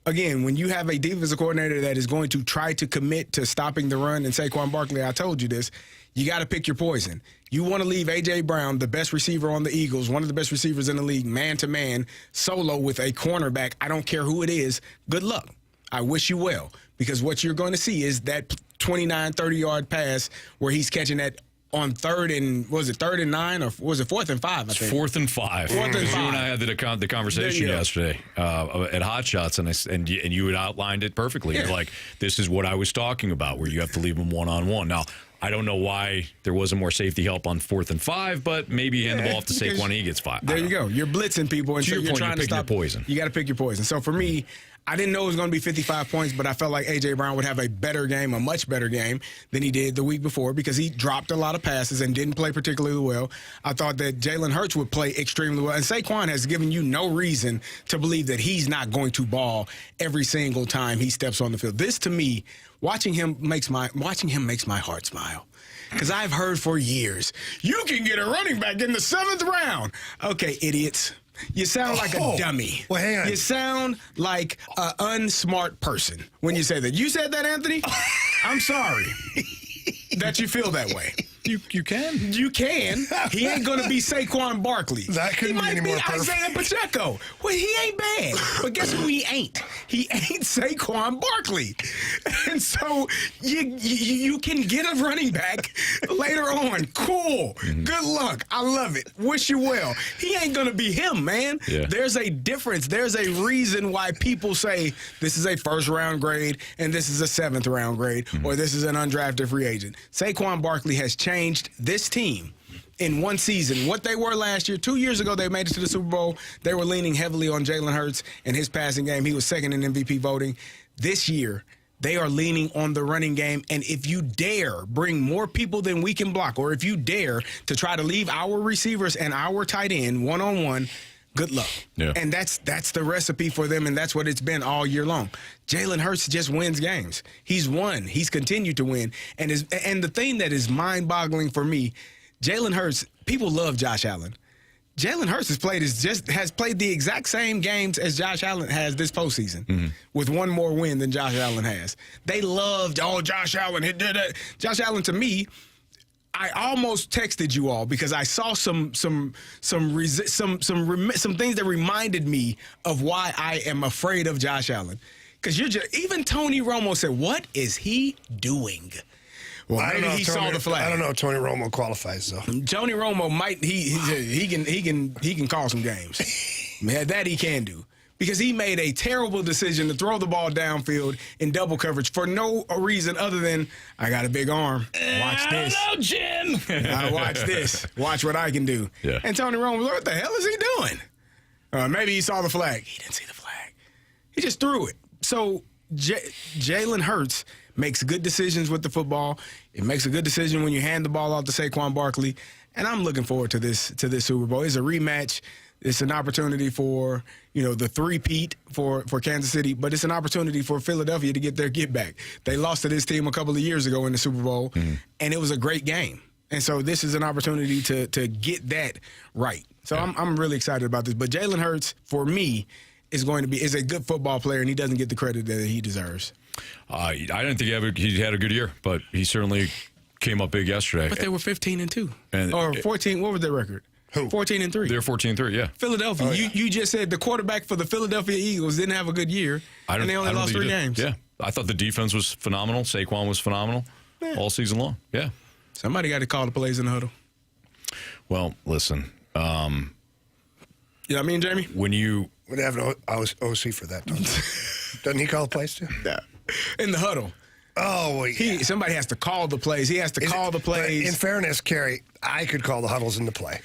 S4: again, when you have a defensive coordinator that is going to try to commit to stopping the run, and Saquon Barkley, I told you this, you got to pick your poison. You want to leave A.J. Brown, the best receiver on the Eagles, one of the best receivers in the league, man-to-man, solo with a cornerback. I don't care who it is. Good luck. I wish you well, because what you're going to see is that 29, 30-yard pass where he's catching that on third and 9, or was it 4th and 5? I think
S3: 4th and 5.
S4: 4th and 5.
S3: You and I had the conversation yesterday at Hot Shots, and you had outlined it perfectly. You're like, this is what I was talking about, where you have to leave them one-on-one. Now, I don't know why there wasn't more safety help on 4th and 5, but maybe you hand the ball off to Saquon, he gets 5.
S4: There you go. You're blitzing people, and
S3: to
S4: so
S3: your
S4: you're
S3: point,
S4: trying to stop
S3: your poison.
S4: You got to pick your poison. So for me, I didn't know it was going to be 55 points, but I felt like A.J. Brown would have a better game, a much better game than he did the week before, because he dropped a lot of passes and didn't play particularly well. I thought that Jalen Hurts would play extremely well, and Saquon has given you no reason to believe that he's not going to ball every single time he steps on the field. This, to me, watching him makes my heart smile. Because I've heard for years, you can get a running back in the 7th round. Okay, idiots. You sound like a dummy.
S5: Well, hang on.
S4: You sound like an unsmart person when you say that. You said that, Anthony? I'm sorry that you feel that way.
S3: You can.
S4: You can. He ain't going to be Saquon Barkley.
S5: That couldn't be any more perfect.
S4: Isaiah Pacheco. Well, he ain't bad. But guess who he ain't? He ain't Saquon Barkley. And so you can get a running back later on. Cool. Mm-hmm. Good luck. I love it. Wish you well. He ain't going to be him, man.
S3: Yeah.
S4: There's a difference. There's a reason why people say this is a 1st-round grade and this is a 7th-round grade, or this is an undrafted free agent. Saquon Barkley has changed this team in one season. What they were last year, 2 years ago, they made it to the Super Bowl. They were leaning heavily on Jalen Hurts and his passing game. He was 2nd in MVP voting. This year, they are leaning on the running game. And if you dare bring more people than we can block, or if you dare to try to leave our receivers and our tight end one-on-one, good luck.
S3: Yeah.
S4: And that's the recipe for them, and that's what it's been all year long. Jalen Hurts just wins games. He's won. He's continued to win. And the thing that is mind-boggling for me, Jalen Hurts, people love Josh Allen. Jalen Hurts has played the exact same games as Josh Allen has this postseason, with one more win than Josh Allen has. They loved, Josh Allen, he did it. Josh Allen, to me, I almost texted you all because I saw some things that reminded me of why I am afraid of Josh Allen. Because even Tony Romo said, "What is he doing?" Well,
S5: I don't know.
S4: He saw the flag.
S5: I don't know if Tony Romo qualifies though.
S4: Tony Romo might. He can call some games. Man, that he can do. Because he made a terrible decision to throw the ball downfield in double coverage for no reason other than, I got a big arm. Watch this.
S6: I don't know, Jim.
S4: Now watch this. Watch what I can do.
S3: Yeah.
S4: And Tony Romo, what the hell is he doing? Maybe he saw the flag. He didn't see the flag. He just threw it. So Jalen Hurts makes good decisions with the football. It makes a good decision when you hand the ball off to Saquon Barkley. And I'm looking forward to this Super Bowl. It's a rematch. It's an opportunity for, the three-peat for Kansas City, but it's an opportunity for Philadelphia to get their get back. They lost to this team a couple of years ago in the Super Bowl, and it was a great game. And so this is an opportunity to get that right. So I'm really excited about this. But Jalen Hurts, for me, is a good football player, and he doesn't get the credit that he deserves.
S3: I didn't think he had a good year, but he certainly came up big yesterday.
S4: But they were 15-2.
S3: And
S4: or 14. What was their record?
S5: Who?
S4: 14-3.
S3: They're 14-3, yeah.
S4: Philadelphia. Oh, yeah. You just said the quarterback for the Philadelphia Eagles didn't have a good year, and they only lost 3 games.
S3: Yeah. I thought the defense was phenomenal. Saquon was phenomenal all season long. Yeah.
S4: Somebody got to call the plays in the huddle.
S3: Well, listen.
S4: You know what I mean, Jamie?
S3: When you...
S5: Would have an OC for that, don't you? Doesn't he call the plays too?
S4: Yeah. In the huddle.
S5: Oh, well, yeah.
S4: Somebody has to call the plays. He has to call the plays.
S5: In fairness, Carey, I could call the huddles into play.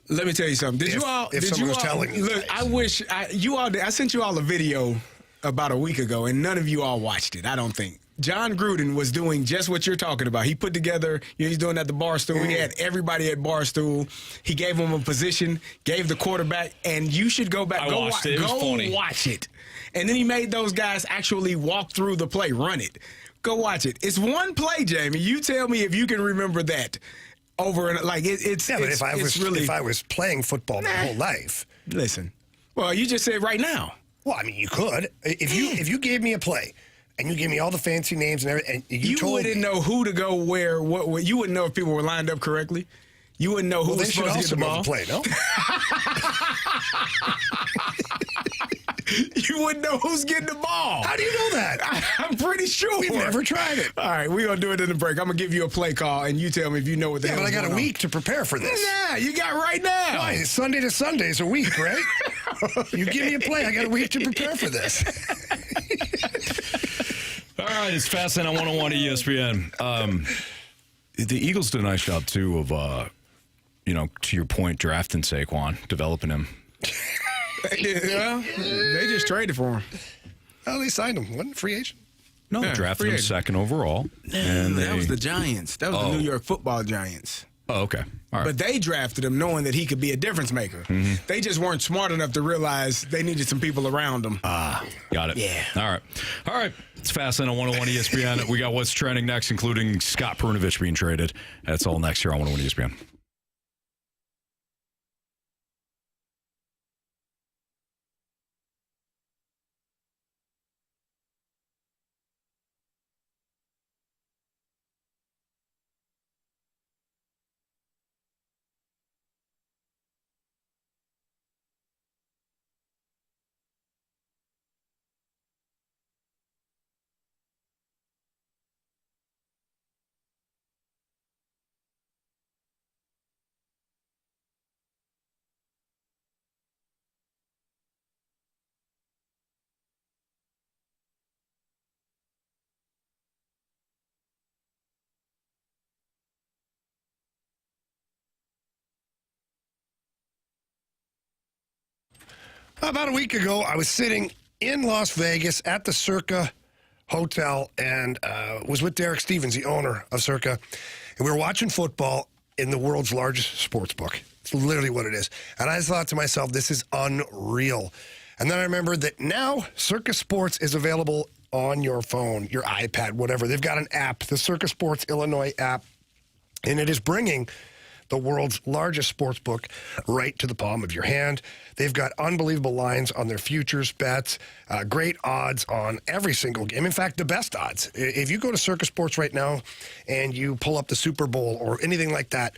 S4: Let me tell you something.
S5: If someone was telling you.
S4: Look, I sent you all a video about a week ago, and none of you all watched it, I don't think. John Gruden was doing just what you're talking about. He put together, he's doing at the Barstool. He had everybody at Barstool. He gave them a position, gave the quarterback, and you should go back.
S6: I watched it. It was funny.
S4: Watch it. And then he made those guys actually walk through the play, run it. Go watch it. It's one play, Jamie. You tell me if you can remember that.
S5: If I was playing football my whole life.
S4: Listen. Well, you just said right now.
S5: Well, I mean, you could. If you gave me a play and you gave me all the fancy names and everything, and you told
S4: wouldn't
S5: me,
S4: know who to go where. What you wouldn't know if people were lined up correctly. You wouldn't know who was supposed to get the ball.
S5: Play, no?
S4: You wouldn't know who's getting the ball.
S5: How do you know that?
S4: I'm pretty sure.
S5: We've never tried it.
S4: All right, we're going to do it in the break. I'm going to give you a play call, and you tell me if you know what the hell
S5: but I got a
S4: on.
S5: week to prepare for this.
S4: Yeah, you got right now.
S5: Why? It's Sunday to Sunday is a week, right? You give me a play. I got a week to prepare for this.
S3: All right, it's Fastlane on 101 ESPN. The Eagles did a nice job, too, of, to your point, drafting Saquon, developing him.
S4: Yeah, they just traded for him.
S5: Oh, they signed him. Wasn't free agent?
S3: No, they drafted him second overall. And
S4: that was the Giants. That was the New York Football Giants.
S3: Oh, okay. All right.
S4: But they drafted him knowing that he could be a difference maker. Mm-hmm. They just weren't smart enough to realize they needed some people around him.
S3: Got it.
S4: Yeah.
S3: All right. It's Fastlane on 101 ESPN. We got what's trending next, including Scott Perunovich being traded. That's all next here on 101 ESPN.
S5: About a week ago, I was sitting in Las Vegas at the Circa Hotel and was with Derek Stevens, the owner of Circa, and we were watching football in the world's largest sports book. It's literally what it is. And I just thought to myself, this is unreal. And then I remembered that now Circa Sports is available on your phone, your iPad, whatever. They've got an app, the Circa Sports Illinois app, and it is bringing the world's largest sports book right to the palm of your hand. They've got unbelievable lines on their futures bets, great odds on every single game. In fact, the best odds. If you go to Circa Sports right now and you pull up the Super Bowl or anything like that,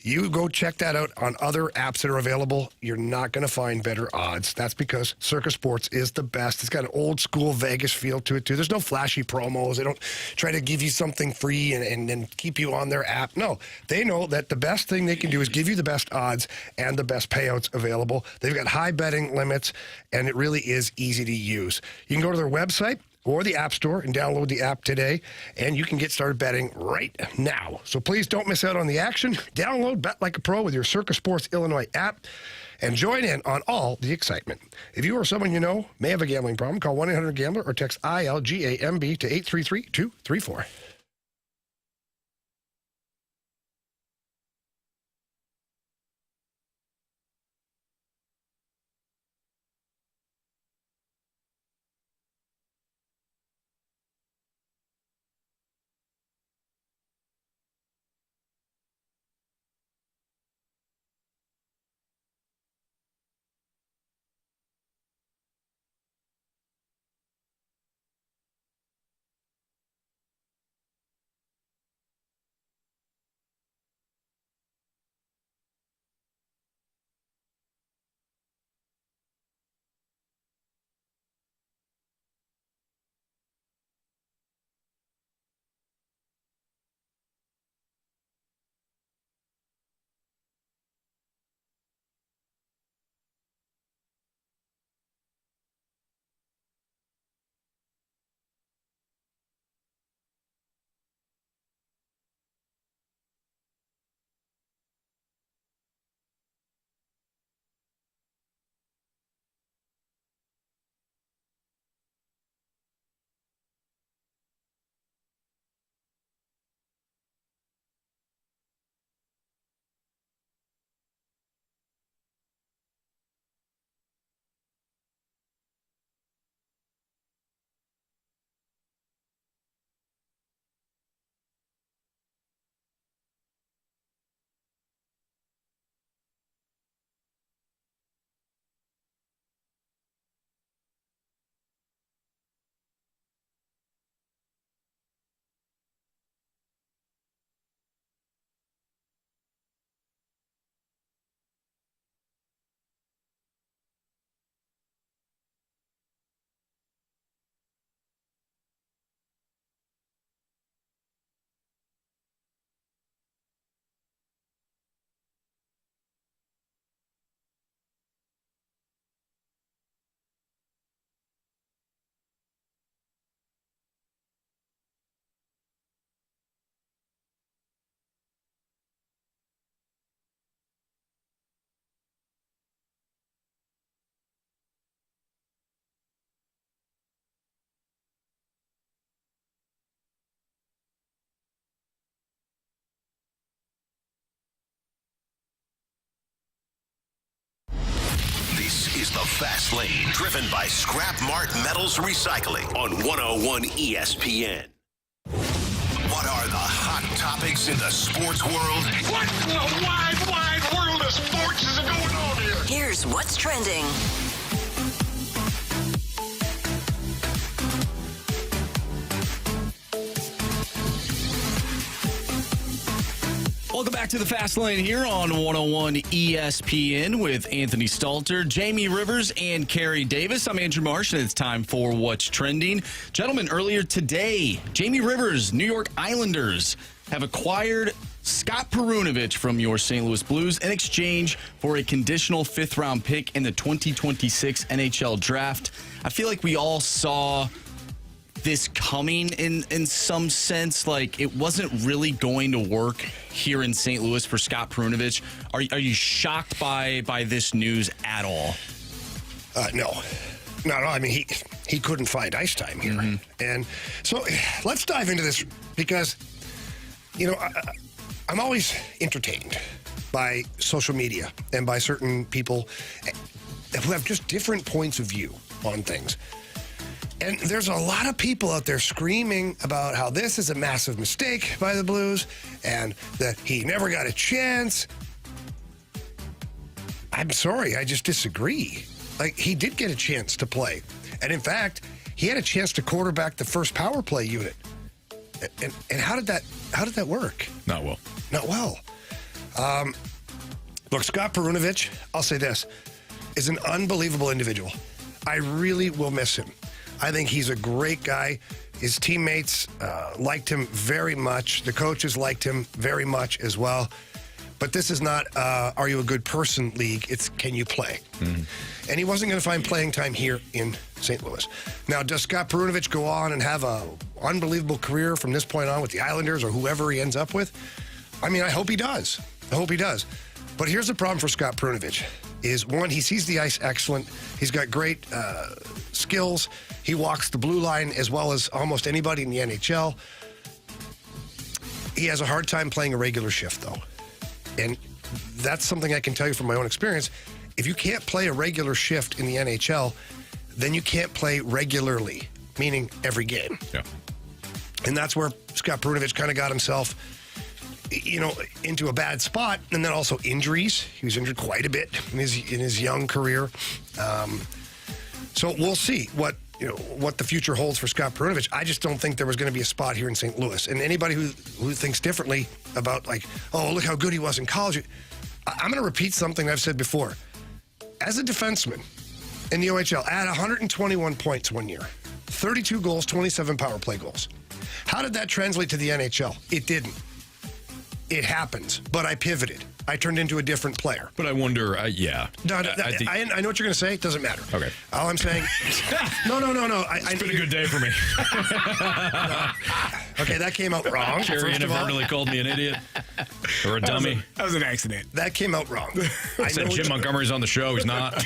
S5: you go check that out on other apps that are available. You're not going to find better odds. That's because Circa Sports is the best. It's got an old school Vegas feel to it, too. There's no flashy promos. They don't try to give you something free and keep you on their app. No, they know that the best thing they can do is give you the best odds and the best payouts available. They've got high betting limits, and it really is easy to use. You can go to their website or the App Store and download the app today, and you can get started betting right now. So please don't miss out on the action. Download Bet Like a Pro with your Circa Sports Illinois app and join in on all the excitement. If you or someone you know may have a gambling problem, call 1-800-GAMBLER or text ILGAMB to 833-234.
S8: The Fast Lane, driven by Scrap Mart Metals Recycling on 101 ESPN. What are the hot topics in the sports world?
S9: What in the wide world of sports is going on here?
S10: Here's what's trending.
S6: Welcome back to the Fast Lane here on 101 ESPN with Anthony Stalter, Jamie Rivers, and Carey Davis. I'm Andrew Marsh, and it's time for What's Trending. Gentlemen, earlier today, Jamie Rivers, New York Islanders, have acquired Scott Perunovich from your St. Louis Blues in exchange for a conditional fifth-round pick in the 2026 NHL Draft. I feel like we all saw this coming in some sense. Like, it wasn't really going to work here in St. Louis for Scott Perunovich. Are you shocked by this news at all?
S5: No. Not at all. I mean, he couldn't find ice time here. Mm-hmm. And so let's dive into this because, you know, I'm always entertained by social media and by certain people who have just different points of view on things. And there's a lot of people out there screaming about how this is a massive mistake by the Blues and that he never got a chance. I'm sorry, I just disagree. Like, he did get a chance to play. And in fact, he had a chance to quarterback the first power play unit. And how did that work?
S3: Not well.
S5: Not well. Look, Scott Perunovich, I'll say this, is an unbelievable individual. I really will miss him. I think he's a great guy. His teammates liked him very much. The coaches liked him very much as well. But this is not are you a good person league. It's can you play? Mm-hmm. And he wasn't going to find playing time here in St. Louis. Now, does Scott Perunovich go on and have an unbelievable career from this point on with the Islanders or whoever he ends up with? I mean, I hope he does. I hope he does. But here's the problem for Scott Perunovich is, one, he sees the ice excellent. He's got great skills. He walks the blue line as well as almost anybody in the NHL. He has a hard time playing a regular shift, though. And that's something I can tell you from my own experience. If you can't play a regular shift in the NHL, then you can't play regularly, meaning every game. Yeah. And that's where Scott Perunovich kind of got himself, you know, into a bad spot, and then also injuries. He was injured quite a bit in his young career. So we'll see what the future holds for Scott Perunovich. I just don't think there was going to be a spot here in St. Louis. And anybody who thinks differently about, like, oh, look how good he was in college, I'm going to repeat something I've said before. As a defenseman in the OHL, at 121 points one year, 32 goals, 27 power play goals. How did that translate to the NHL? It didn't. It happens, but I pivoted. I turned into a different player.
S3: But I wonder, yeah.
S5: No, I know what you're going to say. It doesn't matter.
S3: Okay.
S5: All I'm saying, no.
S3: It's been a good day for me.
S5: No. Okay, that came out wrong.
S3: Carey inadvertently called me an idiot or a dummy.
S4: That was an accident.
S5: That came out wrong.
S3: I said Jim Montgomery's on the show. He's not.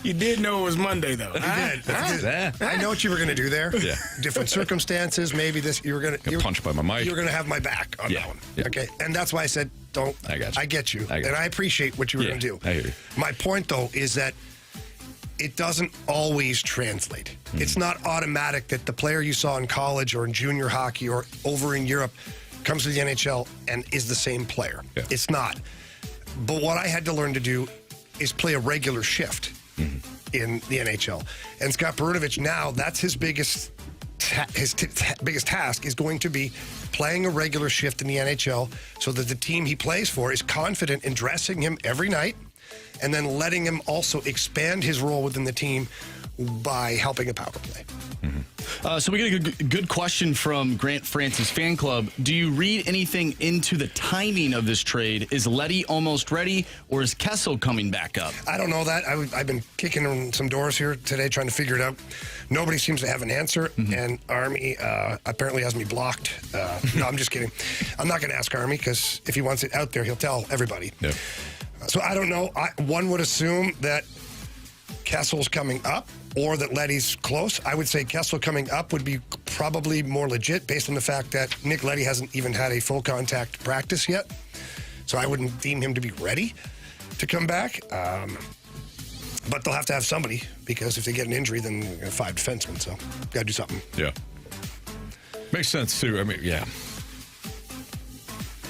S4: You did know it was Monday, though.
S5: You did. I know what you were going to do there.
S3: Yeah.
S5: Different circumstances. Maybe this. You were going to
S3: punched by my mic.
S5: You were going to have my back on that one.
S3: Yeah.
S5: Okay, and that's why I said don't.
S3: I got you.
S5: I get you, and I appreciate what you were going to do.
S3: I hear you.
S5: My point, though, is that it doesn't always translate. Mm-hmm. It's not automatic that the player you saw in college or in junior hockey or over in Europe comes to the NHL and is the same player. Yeah. It's not. But what I had to learn to do is play a regular shift in the NHL. And Scott Perunovich now, that's his biggest biggest task is going to be playing a regular shift in the NHL so that the team he plays for is confident in dressing him every night and then letting him also expand his role within the team by helping a power play.
S6: So we get a good question from Grant Francis Fan Club. Do you read anything into the timing of this trade? Is Leddy almost ready, or is Kessel coming back up?
S5: I don't know that. I've been kicking on some doors here today trying to figure it out. Nobody seems to have an answer, and Army apparently has me blocked. No, I'm just kidding. I'm not going to ask Army because if he wants it out there, he'll tell everybody. Yeah. So I don't know. One would assume that Kessel's coming up or that Leddy's close. I would say Kessel coming up would be probably more legit based on the fact that Nick Leddy hasn't even had a full contact practice yet. So I wouldn't deem him to be ready to come back. But they'll have to have somebody, because if they get an injury, then they're gonna 5 defensemen. So got to do something.
S3: Yeah. Makes sense, too. I mean, yeah.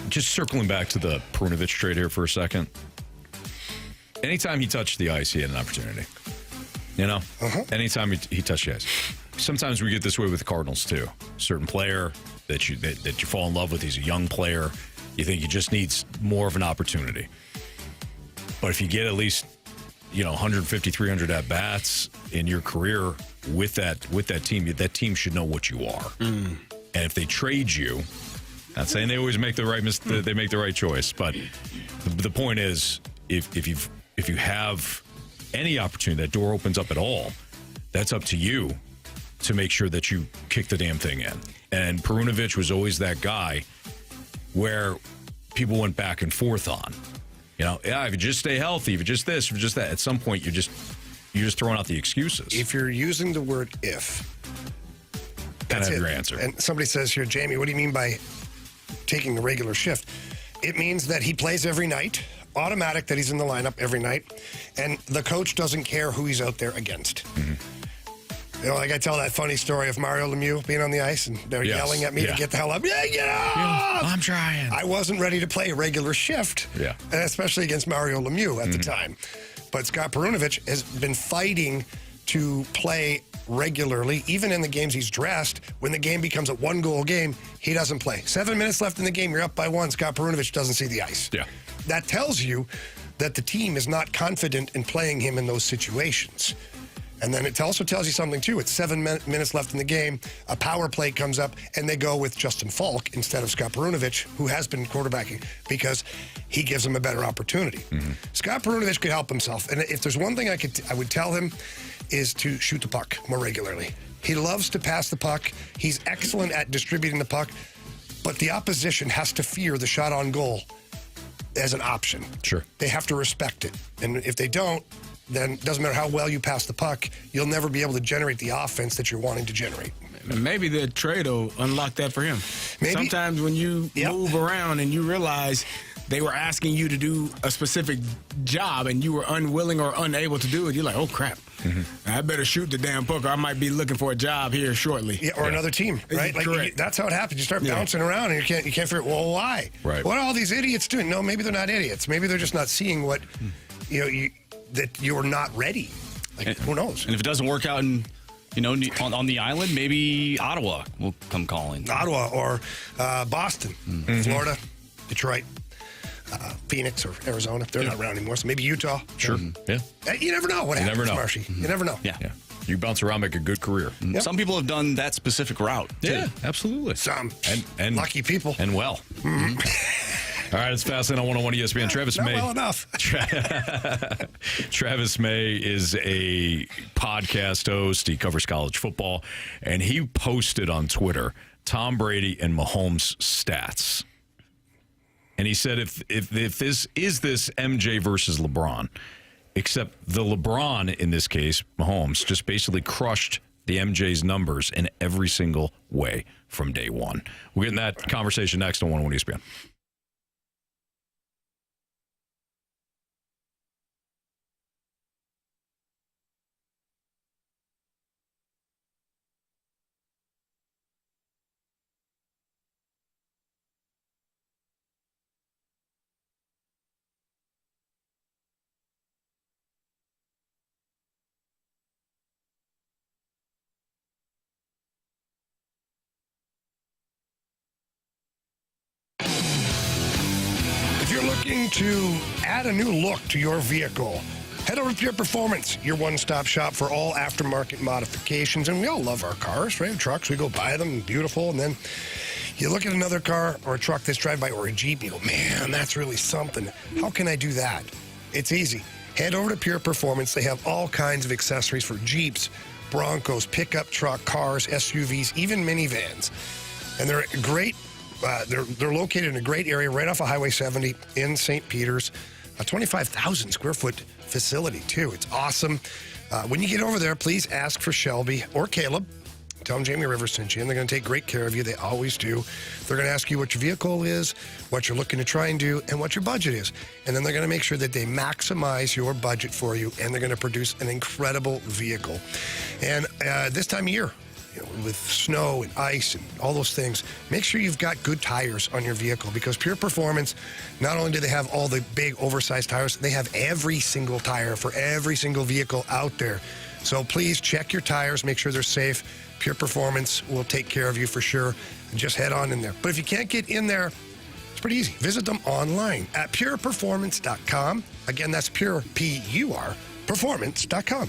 S3: Just circling back to the Perunovich trade here for a second. Anytime he touched the ice, he had an opportunity. You know? Anytime he touched the ice. Sometimes we get this way with the Cardinals, too. A certain player that you fall in love with, he's a young player. You think he just needs more of an opportunity. But if you get at least, 150, 300 at-bats in your career with that team should know what you are. And if they trade you, not saying they always make the right choice, but the point is, if you have any opportunity, that door opens up at all, that's up to you to make sure that you kick the damn thing in. And Perunovich was always that guy where people went back and forth on. If you just stay healthy, if you just this, if you just that, at some point you're just throwing out the excuses.
S5: If you're using the word if, that's
S3: your answer.
S5: And somebody says here, Jamie, what do you mean by taking the regular shift? It means that he plays every night, automatic that he's in the lineup every night, and the coach doesn't care who he's out there against. Like I tell that funny story of Mario Lemieux being on the ice and they're yelling at me to get the hell up. Yeah, get up!
S3: I'm trying.
S5: I wasn't ready to play a regular shift, and especially against Mario Lemieux at the time. But Scott Perunovich has been fighting to play regularly, even in the games he's dressed. When the game becomes a 1-goal game, he doesn't play. 7 minutes left in the game, you're up by 1. Scott Perunovich doesn't see the ice.
S3: Yeah.
S5: That tells you that the team is not confident in playing him in those situations. And then it also tells you something, too. It's 7 minutes left in the game. A power play comes up, and they go with Justin Falk instead of Scott Perunovich, who has been quarterbacking, because he gives them a better opportunity. Scott Perunovich could help himself. And if there's one thing I would tell him is to shoot the puck more regularly. He loves to pass the puck. He's excellent at distributing the puck. But the opposition has to fear the shot on goal as an option.
S3: Sure.
S5: They have to respect it. And if they don't, then it doesn't matter how well you pass the puck, you'll never be able to generate the offense that you're wanting to generate.
S4: Maybe the trade will unlock that for him. Maybe. Sometimes when you move around and you realize they were asking you to do a specific job and you were unwilling or unable to do it, you're like, oh, crap. I better shoot the damn puck or I might be looking for a job here shortly.
S5: Yeah, or another team, right? That's how it happens. You start bouncing around and you can't figure out, well, why?
S3: Right.
S5: What are all these idiots doing? No, maybe they're not idiots. Maybe they're just not seeing what, that you're not ready. Who knows?
S6: And if it doesn't work out on the island, maybe Ottawa will come calling.
S5: Ottawa or Boston, Florida, Detroit, Phoenix or Arizona. They're not around anymore. So maybe Utah.
S3: Sure. Yeah.
S5: You never know what happens, Marshy. You never know.
S3: Yeah. You bounce around, make a good career.
S6: Yep. Some people have done that specific route, too.
S3: Yeah, absolutely.
S5: Some.
S3: And
S5: lucky people.
S3: And well. All right, it's Fastlane on 101 ESPN. Travis May.
S5: Well enough.
S3: Travis May is a podcast host. He covers college football, and he posted on Twitter Tom Brady and Mahomes stats. And he said, if this is this MJ versus LeBron, except the LeBron in this case, Mahomes, just basically crushed the MJ's numbers in every single way from day one. We'll get in that conversation next on 101 ESPN.
S5: Looking to add a new look to your vehicle? Head over to Pure Performance, your one-stop shop for all aftermarket modifications. And we all love our cars, right? Trucks, we go buy them, beautiful. And then you look at another car or a truck that's drive by or a Jeep, you go, man, that's really something. How can I do that? It's easy. Head over to Pure Performance. They have all kinds of accessories for Jeeps, Broncos, pickup truck, cars, SUVs, even minivans. And they're great. They're located in a great area right off of Highway 70 in St. Peter's. A 25,000 square foot facility, too. It's awesome. When you get over there, please ask for Shelby or Caleb Tell them Jamie Rivers sent you, and they're going to take great care of you. They always do. They're going to ask you what your vehicle is, what you're looking to try and do, and what your budget is. And then they're going to make sure that they maximize your budget for you, and they're going to produce an incredible vehicle. And this time of year, with snow and ice and all those things, make sure you've got good tires on your vehicle, because Pure Performance, not only do they have all the big oversized tires, they have every single tire for every single vehicle out there. So please check your tires, make sure they're safe. Pure Performance will take care of you for sure. Just head on in there. But if you can't get in there, it's pretty easy. Visit them online at pureperformance.com. Again, that's pure, P-U-R, performance.com.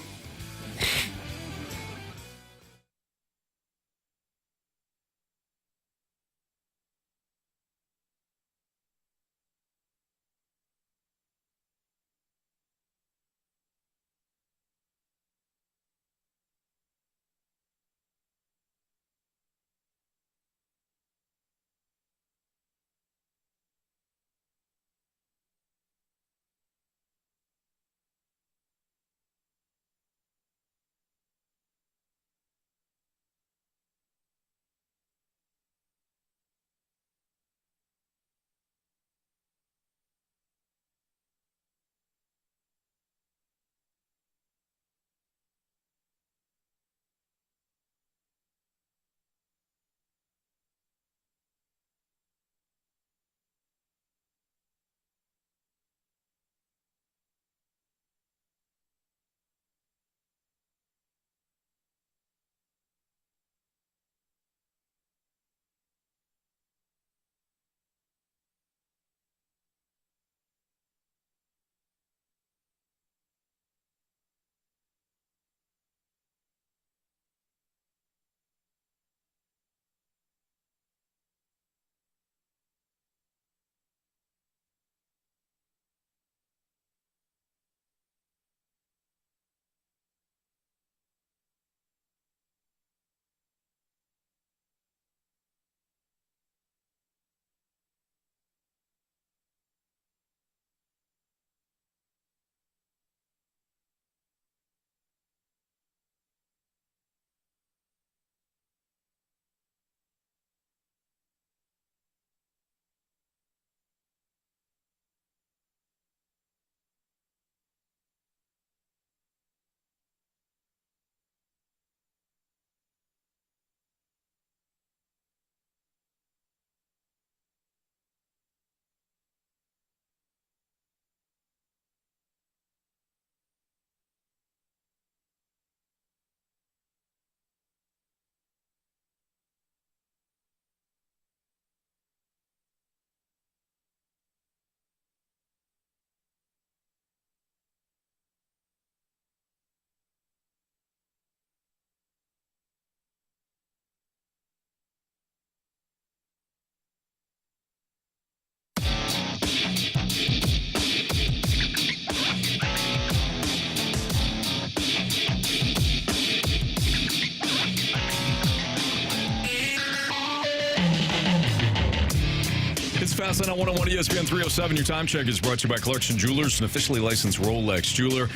S3: Fast on 101 ESPN 307. Your time check is brought to you by Clarkson Jewelers, an officially licensed Rolex jeweler.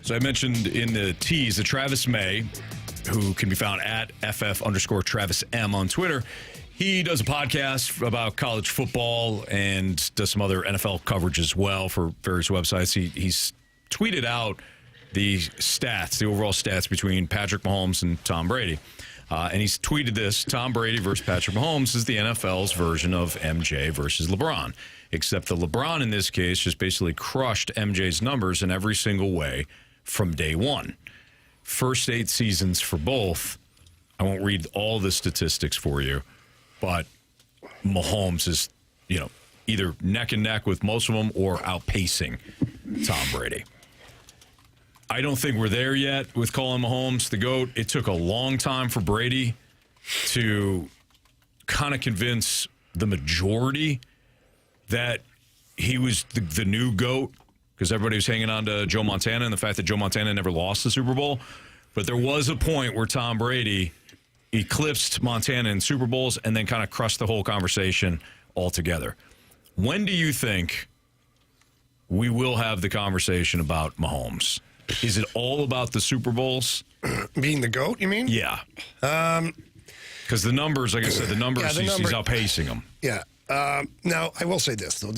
S3: So I mentioned in the tease that Travis May, who can be found at FF_Travis M on Twitter, he does a podcast about college football and does some other NFL coverage as well for various websites. He's tweeted out the stats, the overall stats between Patrick Mahomes and Tom Brady. And he's tweeted this: Tom Brady versus Patrick Mahomes is the NFL's version of MJ versus LeBron, except that LeBron in this case just basically crushed MJ's numbers in every single way from day one. First 8 seasons for both. I won't read all the statistics for you, but Mahomes is, either neck and neck with most of them or outpacing Tom Brady. I don't think we're there yet with calling Mahomes the GOAT. It took a long time for Brady to kind of convince the majority that he was the new GOAT, because everybody was hanging on to Joe Montana and the fact that Joe Montana never lost the Super Bowl. But there was a point where Tom Brady eclipsed Montana in Super Bowls and then kind of crushed the whole conversation altogether. When do you think we will have the conversation about Mahomes? Is it all about the Super Bowls?
S5: Being the GOAT, you mean?
S3: Yeah. Because the numbers, like I said, he's outpacing them.
S5: Yeah. Now, I will say this, though.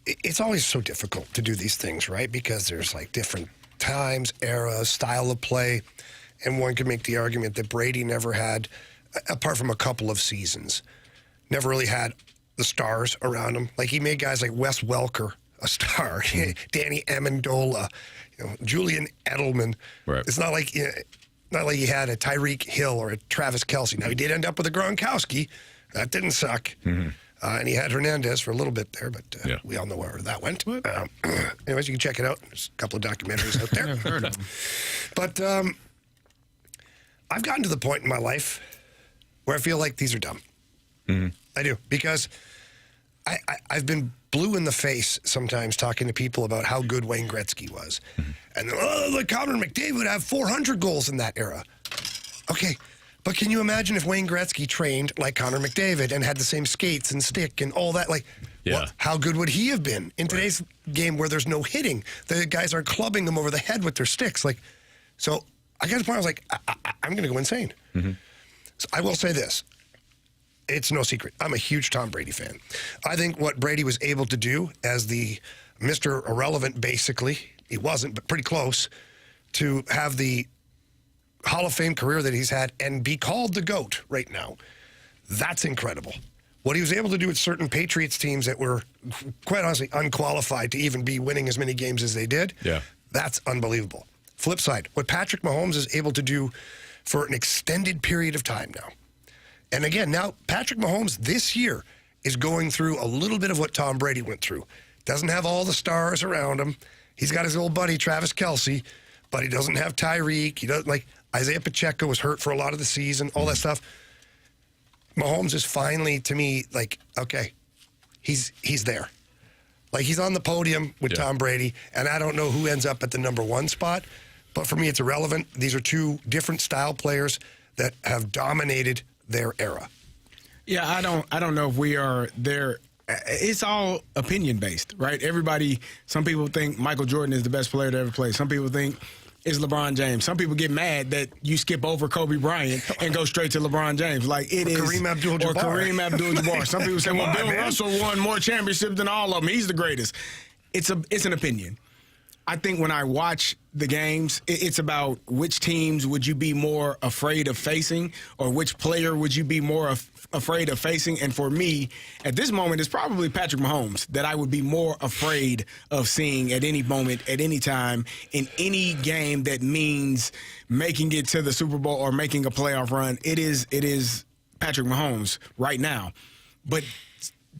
S5: It's always so difficult to do these things, right? Because there's like different times, eras, style of play. And one could make the argument that Brady never had, apart from a couple of seasons, never really had the stars around him. Like he made guys like Wes Welker a star, Danny Amendola, Julian Edelman.
S3: Right.
S5: It's not like he had a Tyreek Hill or a Travis Kelce. Now he did end up with a Gronkowski. That didn't suck. Mm-hmm. And he had Hernandez for a little bit there, but we all know where that went. Anyways, you can check it out. There's a couple of documentaries out there.
S6: I've heard of them.
S5: But I've gotten to the point in my life where I feel like these are dumb.
S3: Mm-hmm.
S5: I do, because I've been blue in the face sometimes talking to people about how good Wayne Gretzky was. Mm-hmm. And like Connor McDavid would have 400 goals in that era. Okay, but can you imagine if Wayne Gretzky trained like Connor McDavid and had the same skates and stick and all that? Like, how good would he have been in today's game where there's no hitting? The guys aren't clubbing them over the head with their sticks. Like, so I got to the point I was like, I'm going to go insane. Mm-hmm. So I will say this. It's no secret. I'm a huge Tom Brady fan. I think what Brady was able to do as the Mr. Irrelevant, basically, he wasn't, but pretty close, to have the Hall of Fame career that he's had and be called the GOAT right now, that's incredible. What he was able to do with certain Patriots teams that were, quite honestly, unqualified to even be winning as many games as they did, that's unbelievable. Flip side, what Patrick Mahomes is able to do for an extended period of time now. And again, now Patrick Mahomes this year is going through a little bit of what Tom Brady went through. Doesn't have all the stars around him. He's got his old buddy, Travis Kelce, but he doesn't have Tyreek. He doesn't, like, Isaiah Pacheco was hurt for a lot of the season, all that stuff. Mahomes is finally, to me, like, okay, he's there. Like, he's on the podium with Tom Brady, and I don't know who ends up at the number one spot, but for me, it's irrelevant. These are two different style players that have dominated their era.
S4: Yeah, I don't know if we are there. It's all opinion based, right? Everybody, some people think Michael Jordan is the best player to ever play. Some people think it's LeBron James. Some people get mad that you skip over Kobe Bryant and go straight to LeBron James. Like it is
S5: Kareem Abdul-Jabbar.
S4: Or Kareem Abdul-Jabbar. Some people say, well, Bill Russell won more championships than all of them. He's the greatest. It's an opinion. I think when I watch the games, it's about which teams would you be more afraid of facing, or which player would you be more afraid of facing. And for me, at this moment, it's probably Patrick Mahomes that I would be more afraid of seeing at any moment, at any time, in any game that means making it to the Super Bowl or making a playoff run. It is Patrick Mahomes right now. But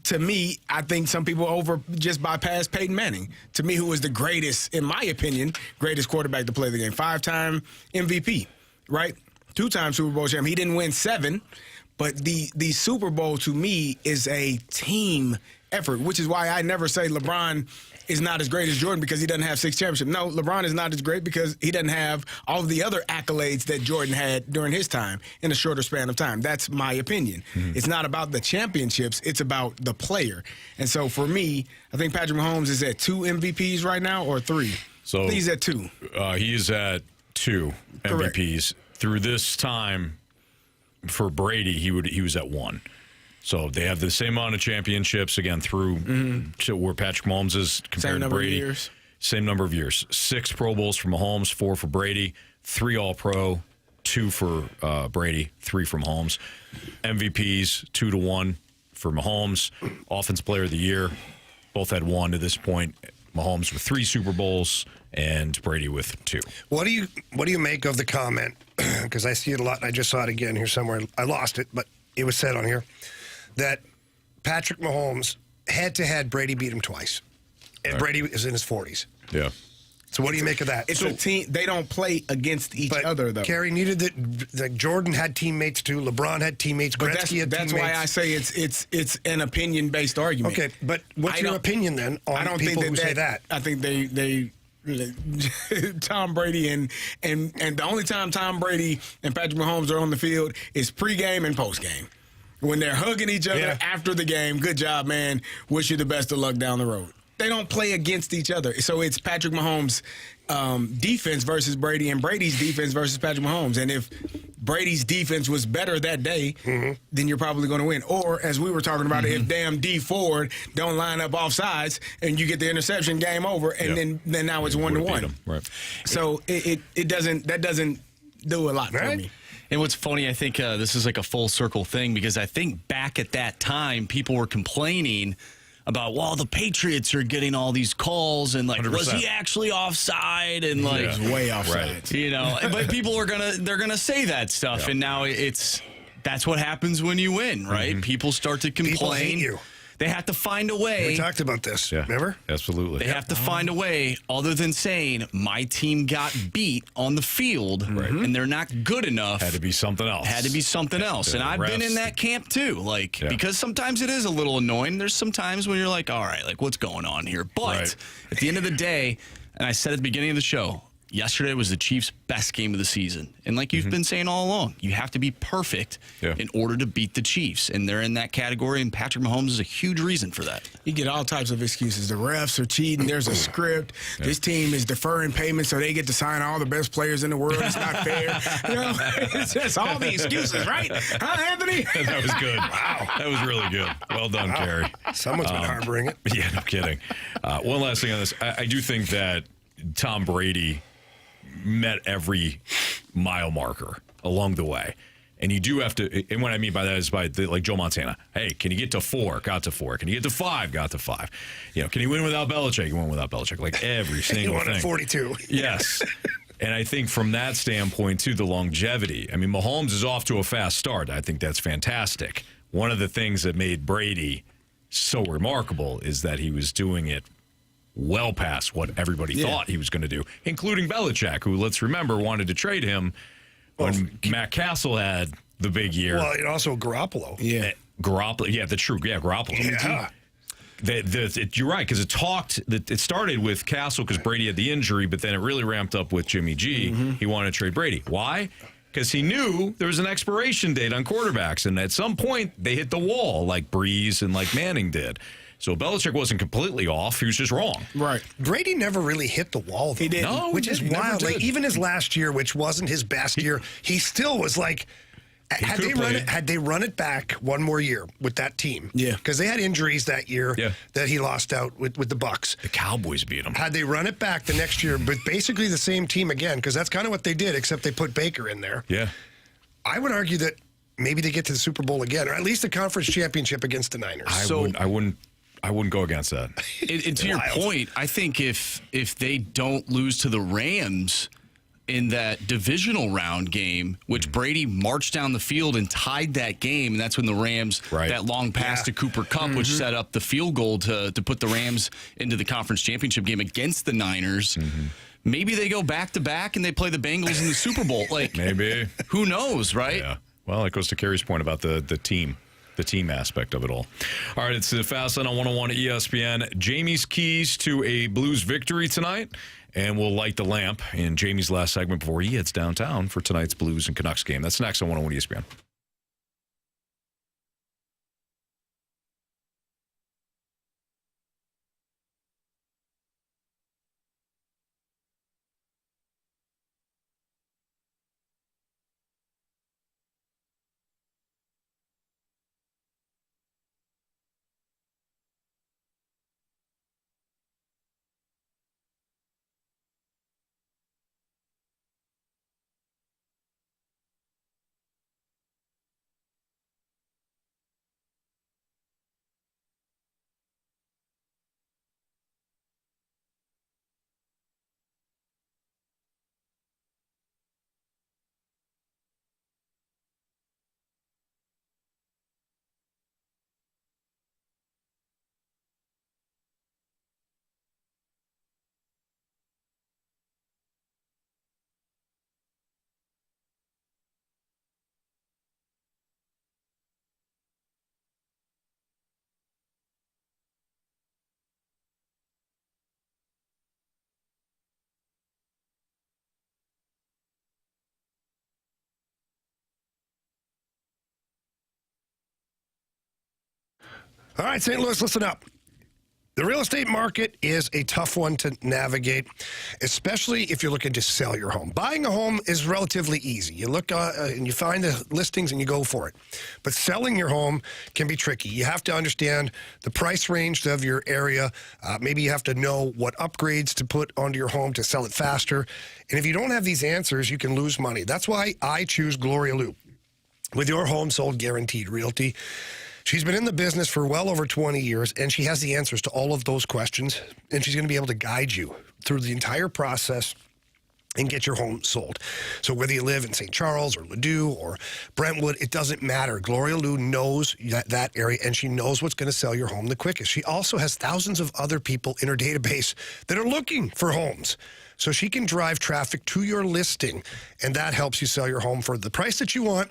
S4: to me, I think some people just bypass Peyton Manning. To me, who is the greatest, in my opinion, greatest quarterback to play the game. 5-time MVP, right? 2-time Super Bowl champion. He didn't win 7, but the Super Bowl to me is a team effort, which is why I never say LeBron is not as great as Jordan because he doesn't have 6 championships. No, LeBron is not as great because he doesn't have all of the other accolades that Jordan had during his time in a shorter span of time. That's my opinion. Mm-hmm. It's not about the championships. It's about the player. And so for me, I think Patrick Mahomes is at 2 MVPs right now or 3.
S3: So
S4: I think he's at 2.
S3: He is at 2
S4: Correct.
S3: MVPs. Through this time for Brady, he was at 1. So they have the same amount of championships, again, through to where Patrick Mahomes is compared to Brady. Same number of years. 6 Pro Bowls for Mahomes, 4 for Brady, 3 All-Pro, 2 for Brady, 3 for Mahomes. MVPs, 2-1 for Mahomes. Offensive Player of the Year, both had 1 to this point. Mahomes with 3 Super Bowls and Brady with 2.
S5: What do you make of the comment? Because I see it a lot, and I just saw it again here somewhere. I lost it, but it was said on here that Patrick Mahomes, head-to-head, Brady beat him twice. And Brady is in his 40s.
S3: Yeah.
S5: So what do you make of that?
S4: It's a team. They don't play against each other, though.
S5: Carey needed that. Jordan had teammates, too. LeBron had teammates. Gretzky had teammates.
S4: That's why I say it's an opinion-based argument.
S5: Okay, but what's your opinion, then, on people who say that?
S4: I think they Tom Brady and the only time Tom Brady and Patrick Mahomes are on the field is pregame and postgame. When they're hugging each other after the game, good job, man. Wish you the best of luck down the road. they don't play against each other. So it's Patrick Mahomes' defense versus Brady and Brady's defense versus Patrick Mahomes. And if Brady's defense was better that day, then you're probably going to win. Or, as we were talking about, if damn D Ford don't line up off sides and you get the interception, game over, and then now it's 1-1.
S3: Right.
S4: So it doesn't do a lot for me.
S6: And what's funny, I think this is like a full circle thing, because I think back at that time, people were complaining about, well, the Patriots are getting all these calls, and like, 100%. Was he actually offside? And like,
S4: he was way offside.
S6: You know, but people are they're gonna say that stuff, and now that's what happens when you win, right? People start to complain.
S5: People hate you.
S6: They have to find a way.
S5: We talked about this. Yeah. Remember?
S3: Absolutely.
S6: They have to find a way other than saying, my team got beat on the field, and they're not good enough.
S3: Had to be something else.
S6: And I've been in that camp too. Like, because sometimes it is a little annoying. There's some times when you're like, all right, like, what's going on here? But at the end of the day, and I said at the beginning of the show, yesterday was the Chiefs' best game of the season. And like you've been saying all along, you have to be perfect in order to beat the Chiefs. And they're in that category, and Patrick Mahomes is a huge reason for that.
S4: You get all types of excuses. The refs are cheating. There's a script. This team is deferring payments so they get to sign all the best players in the world. It's not fair. You know, it's just all the excuses, right? Huh, Anthony?
S3: That was good. Wow. That was really good. Well done, Carey.
S5: Someone's been harboring it.
S3: Yeah, no kidding. One last thing on this. I do think that Tom Brady met every mile marker along the way. And you do have to, and what I mean by that is like Joe Montana. Hey, can you get to 4? Got to 4. Can you get to 5? Got to 5. You know, can you win without Belichick? You win without Belichick. Like every single thing.
S5: He won at 42.
S3: Yes. And I think from that standpoint, too, the longevity. I mean, Mahomes is off to a fast start. I think that's fantastic. One of the things that made Brady so remarkable is that he was doing it well past what everybody thought he was going to do, including Belichick, who, let's remember, wanted to trade him when Matt Castle had the big year.
S5: Well, and also Garoppolo.
S3: Garoppolo. Yeah, Garoppolo. Yeah. You're right, because it started with Castle because Brady had the injury, but then it really ramped up with Jimmy G. He wanted to trade Brady. Why? Because he knew there was an expiration date on quarterbacks, and at some point they hit the wall like Breeze and like Manning did. So Belichick wasn't completely off. He was just wrong.
S4: Right.
S5: Brady never really hit the wall, though.
S4: He didn't.
S5: No, which is wild. Like, even his last year, which wasn't his best year, he still was like, had they run it back one more year with that team. Yeah. Because they had injuries that year that he lost out with the Bucs.
S3: The Cowboys beat him.
S5: Had they run it back the next year, but basically the same team again, because that's kind of what they did, except they put Baker in there.
S3: Yeah.
S5: I would argue that maybe they get to the Super Bowl again, or at least the conference championship against the Niners.
S3: I wouldn't go against that.
S6: And to your point, I think if they don't lose to the Rams in that divisional round game, which Brady marched down the field and tied that game, and that's when the Rams, that long pass to Cooper Kupp, which set up the field goal to put the Rams into the conference championship game against the Niners. Maybe they go back-to-back and they play the Bengals in the Super Bowl. Like,
S3: maybe.
S6: Who knows, right?
S3: Yeah. Well, that goes to Carey's point about the team. The team aspect of it all. All right, it's the Fast Line on 101 ESPN. Jamie's keys to a Blues victory tonight, and we'll light the lamp in Jamie's last segment before he heads downtown for tonight's Blues and Canucks game. That's next on 101 ESPN.
S5: All right, St. Louis, listen up. The real estate market is a tough one to navigate, especially if you're looking to sell your home. Buying a home is relatively easy. You look and you find the listings and you go for it. But selling your home can be tricky. You have to understand the price range of your area. Maybe you have to know what upgrades to put onto your home to sell it faster. And if you don't have these answers, you can lose money. That's why I choose Gloria Loop. With your home sold guaranteed realty. She's been in the business for well over 20 years, and she has the answers to all of those questions, and she's going to be able to guide you through the entire process and get your home sold. So whether you live in St. Charles or Ladue or Brentwood, it doesn't matter. Gloria Lou knows that area, and she knows what's going to sell your home the quickest. She also has thousands of other people in her database that are looking for homes. So she can drive traffic to your listing, and that helps you sell your home for the price that you want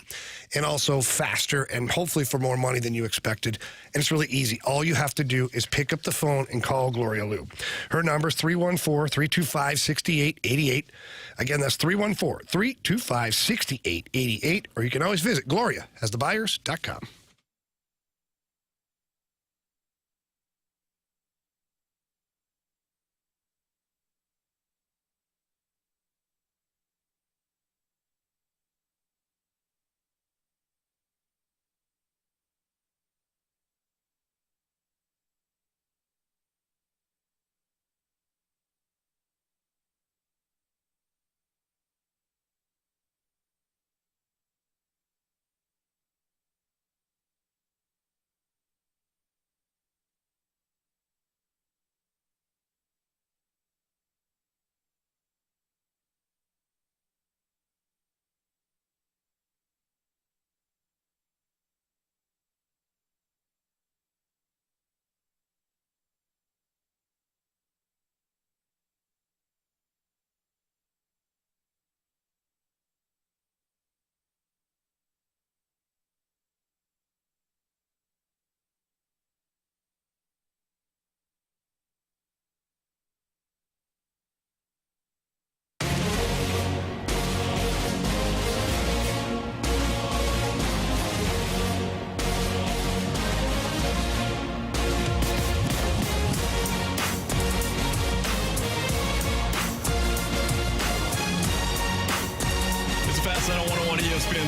S5: and also faster and hopefully for more money than you expected. And it's really easy. All you have to do is pick up the phone and call Gloria Lou. Her number is 314-325-6888. Again, that's 314-325-6888. Or you can always visit gloriahasthebuyers.com.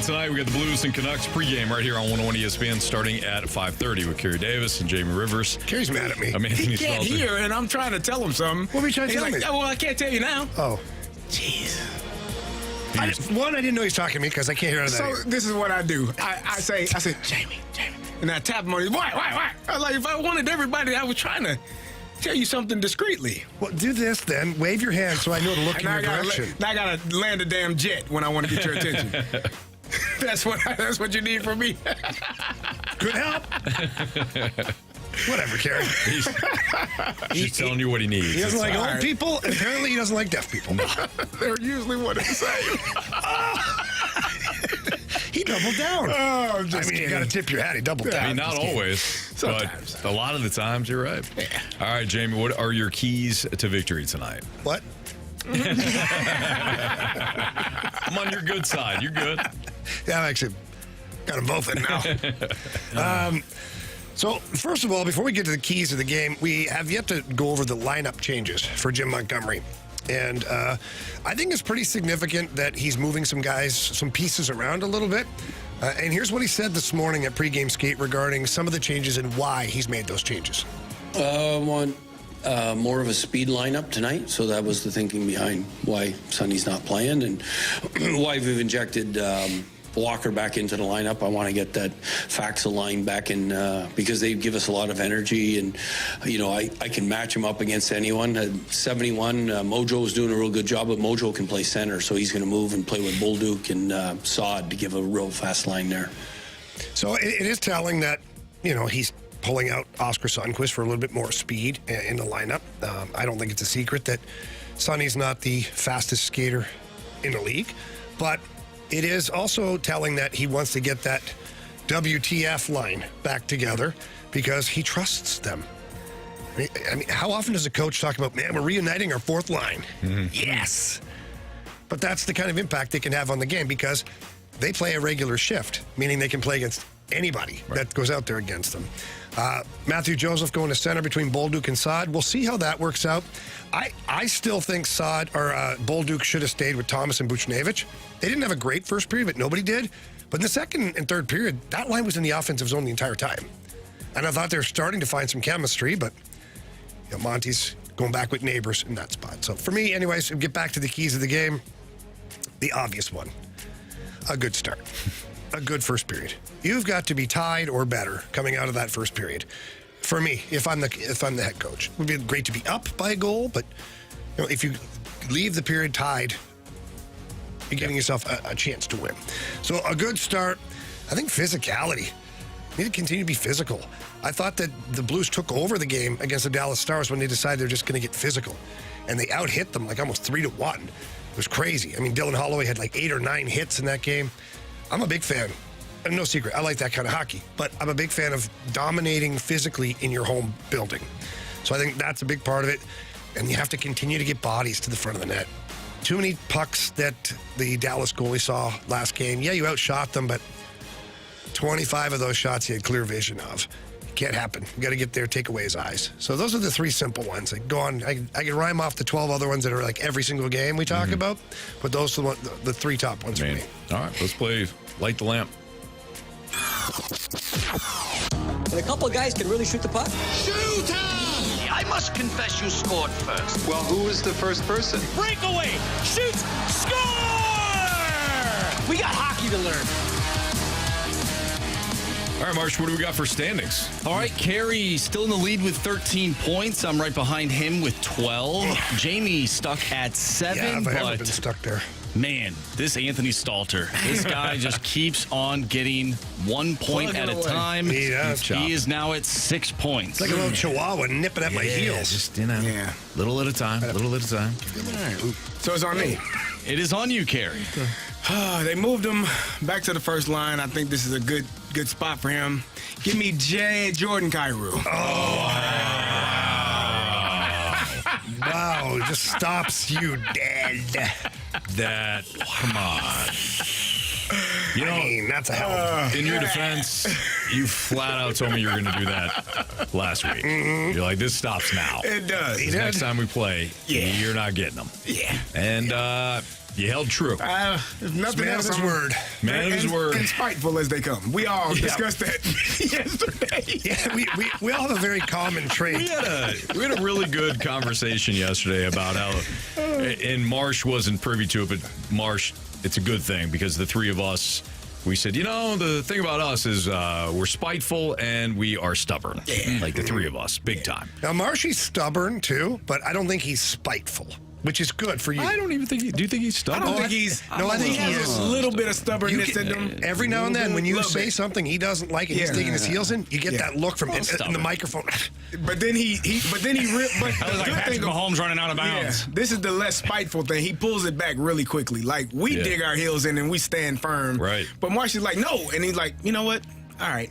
S3: Tonight we got the Blues and Canucks pregame right here on 101 ESPN starting at 5:30 with Carey Davis and Jamie Rivers.
S5: Carey's mad at me.
S4: He can't hear, and I'm trying to tell him something.
S5: What are you trying to tell me?
S4: Well, I can't tell you now.
S5: Oh.
S4: Jeez.
S5: I didn't know he's talking to me because I can't hear anything.
S4: So this is what I do. I say, Jamie. And I tap him on his, why? I was like, if I wanted everybody, I was trying to tell you something discreetly.
S5: Well, do this then. Wave your hand so I know to look in your direction.
S4: Now I got to land a damn jet when I want to get your attention. That's what you need from me.
S5: Good help. Whatever, Carey.
S3: He's telling you what he needs.
S5: He doesn't like old people, and apparently he doesn't like deaf people.
S4: They're usually what it's saying.
S5: He doubled down.
S4: Oh, I'm just kidding.
S5: You got to tip your hat. He doubled down.
S3: I mean, not always.
S4: Sometimes.
S3: But a lot of the times, you're right.
S4: Yeah.
S3: All right, Jamie, what are your keys to victory tonight?
S5: What?
S3: I'm on your good side. You're good.
S5: Yeah, I actually got them both in now. So, first of all, before we get to the keys of the game, we have yet to go over the lineup changes for Jim Montgomery. And I think it's pretty significant that he's moving some pieces around a little bit. And here's what he said this morning at pregame skate regarding some of the changes and why he's made those changes.
S7: Want more of a speed lineup tonight, so that was the thinking behind why Sonny's not playing and why we've injected Walker back into the lineup. I want to get that Faxa line back in because they give us a lot of energy, and I can match him up against anyone. 71, Mojo's doing a real good job, but Mojo can play center, so he's going to move and play with Bolduc and Saad to give a real fast line there.
S5: So it is telling that he's pulling out Oscar Sundqvist for a little bit more speed in the lineup. I don't think it's a secret that Sonny's not the fastest skater in the league, but it is also telling that he wants to get that WTF line back together because he trusts them. I mean, how often does a coach talk about, man, we're reuniting our fourth line? Mm-hmm. Yes. But that's the kind of impact they can have on the game because they play a regular shift, meaning they can play against anybody that goes out there against them. Matthew Joseph going to center between Bolduc and Saad. We'll see how that works out. I still think Bolduc should have stayed with Thomas and Buchnevich. They didn't have a great first period, but nobody did. But in the second and third period, that line was in the offensive zone the entire time. And I thought they were starting to find some chemistry, but Monty's going back with Neighbors in that spot. So for me, anyways, get back to the keys of the game. The obvious one. A good start. A good first period. You've got to be tied or better coming out of that first period. For me, if I'm the head coach, it would be great to be up by a goal, but if you leave the period tied, you're giving yourself a chance to win. So a good start. I think physicality. You need to continue to be physical. I thought that the Blues took over the game against the Dallas Stars when they decided they're just going to get physical. And they out-hit them like almost 3-1. It was crazy. I mean, Dylan Holloway had like 8 or 9 hits in that game. I'm a big fan. And no secret, I like that kind of hockey. But I'm a big fan of dominating physically in your home building. So I think that's a big part of it. And you have to continue to get bodies to the front of the net. Too many pucks that the Dallas goalie saw last game. Yeah, you outshot them, but 25 of those shots he had clear vision of. Can't happen. You got to get there, take away his eyes. So those are the 3 simple ones. I go on. I can rhyme off the 12 other ones that are like every single game we talk about, but those are the 3 top ones for me.
S3: All right, let's play Light the Lamp.
S10: And a couple of guys can really shoot the puck.
S9: Shooter!
S11: I must confess you scored first.
S12: Well, who was the first person?
S11: Breakaway! Shoots! Score! We got hockey to learn.
S3: All right, Marsh, what do we got for standings?
S6: All right, Carey still in the lead with 13 points. I'm right behind him with 12. Jamie stuck at 7.
S5: Yeah,
S6: but
S5: I've been stuck there.
S6: Man, this Anthony Stalter, this guy just keeps on getting 1 point at a time.
S5: He
S6: is now at 6 points.
S5: It's like a little chihuahua nipping at my heels.
S3: Just, little at a time, little at a time.
S4: So it's on me.
S6: It is on you, Carey.
S4: They moved him back to the first line. I think this is a good spot for him. Give me Jordan Kyrou.
S5: Wow, it just stops you dead.
S3: Come on.
S5: I mean, that's a hell of
S3: in your defense, you flat out told me you were going to do that last week. You're like, this stops now.
S4: It does.
S3: Next time we play, you're not getting them.
S4: Yeah.
S3: And you held true.
S4: Nothing
S5: man
S4: else.
S5: of his word.
S3: Man of his word.
S4: And spiteful as they come. We all discussed that yesterday.
S5: Yeah, we all have a very common trait.
S3: We had a really good conversation yesterday about how, and Marsh wasn't privy to it, but Marsh, it's a good thing because the 3 of us, we said, the thing about us is we're spiteful and we are stubborn. Yeah. Like the 3 of us, big time.
S5: Now, Marshy's stubborn too, but I don't think he's spiteful, which is good for you.
S3: I don't even think do you think he's stubborn?
S4: I don't think he's.
S5: No, I think
S4: he has a little bit of stubbornness in him.
S5: Every now and then, when you say something he doesn't like and he's digging his heels in, you get that look from in the microphone.
S4: But then he but the good thing of
S6: Mahomes running out of bounds.
S4: This is the less spiteful thing. He pulls it back really quickly. Like we dig our heels in and we stand firm.
S3: Right.
S4: But Marsh is like, no, and he's like, you know what? All right.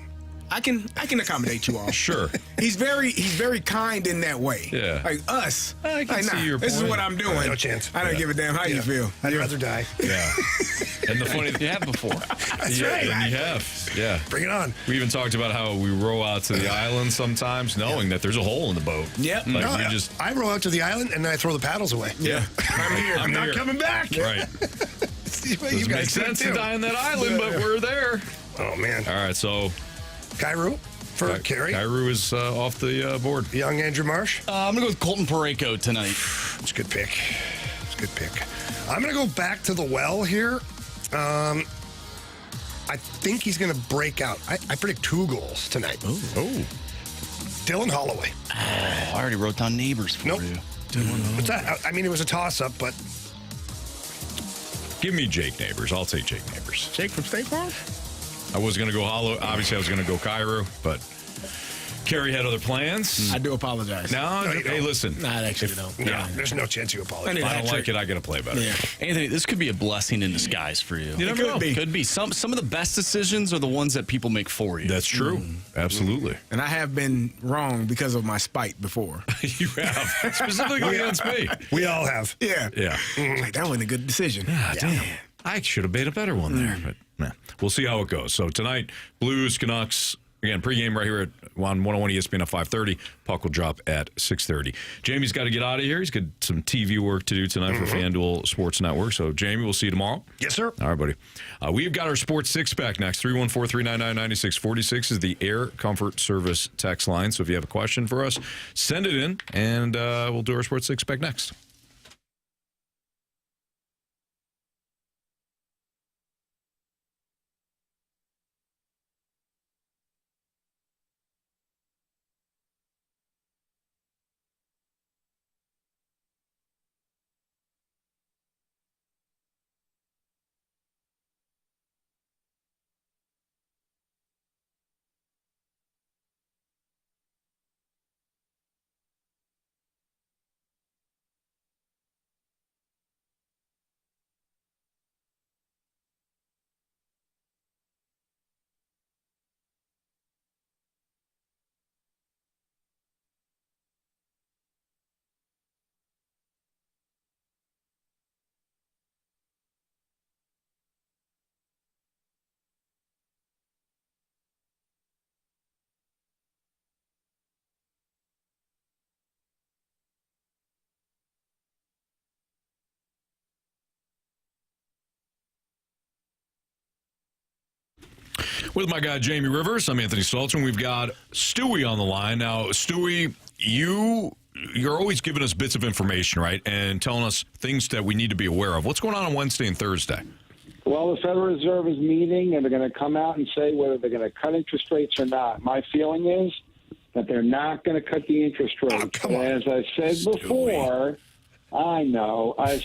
S4: I can accommodate you all.
S3: Sure.
S4: He's very kind in that way.
S3: Yeah.
S4: Like us.
S3: I can see your point.
S4: This is what I'm doing.
S5: No chance.
S4: I don't give a damn how you feel.
S5: I'd rather die.
S3: Yeah. And the funny
S6: You have before.
S5: That's right.
S3: And you have. Yeah.
S5: Bring it on.
S3: We even talked about how we row out to the island sometimes knowing that there's a hole in the boat.
S4: Yep.
S3: Like
S5: I row out to the island and then I throw the paddles away.
S3: Yeah.
S4: I'm here.
S5: I'm not coming back.
S3: Right.
S5: You
S3: Makes sense to die on that island, but we're there.
S5: Oh, man.
S3: All right, so
S5: Kyrou for Carey.
S3: Kyrou is off the board.
S5: Young Andrew Marsh.
S6: I'm going to go with Colton Parayko tonight.
S5: It's a good pick. I'm going to go back to the well here. I think he's going to break out. I predict 2 goals tonight.
S3: Oh.
S5: Dylan Holloway.
S6: I already wrote down Neighbors for you.
S5: What's that? I mean, it was a toss-up, but...
S3: Give me Jake Neighbors. I'll take Jake Neighbors.
S4: Jake from State Farm?
S3: I was going to go Hollow. Obviously, I was going to go Kyrou, but Carey had other plans.
S4: I do apologize.
S3: No, hey, listen.
S4: No, I actually don't.
S5: No, there's no chance you apologize.
S3: If I don't like it, I got to play better.
S4: Yeah.
S6: Anthony, this could be a blessing in disguise for you.
S3: You never know.
S6: Could be. Some of the best decisions are the ones that people make for you.
S3: That's true. Absolutely.
S4: And I have been wrong because of my spite before.
S3: You have. Specifically against me.
S5: We all have.
S4: Yeah.
S3: Yeah.
S4: Like, that wasn't a good decision.
S3: Damn. I should have made a better one there, but we'll see how it goes. So tonight, Blues, Canucks, Again, pregame right here on 101 ESPN at 5:30. Puck will drop at 6:30. Jamie's got to get out of here. He's got some TV work to do tonight for FanDuel Sports Network. So, Jamie, we'll see you tomorrow.
S5: Yes, sir.
S3: All right, buddy. We've got our Sports Six-Pack next. 314-399-9646 is the Air Comfort Service text line. So if you have a question for us, send it in, and we'll do our Sports Six-Pack next. With my guy, Jamie Rivers, I'm Anthony Stalter, and we've got Stewie on the line. Now, Stewie, you're always giving us bits of information, right, and telling us things that we need to be aware of. What's going on Wednesday and Thursday?
S12: Well, the Federal Reserve is meeting, and they're going to come out and say whether they're going to cut interest rates or not. My feeling is that they're not going to cut the interest rates.
S5: Oh,
S12: as I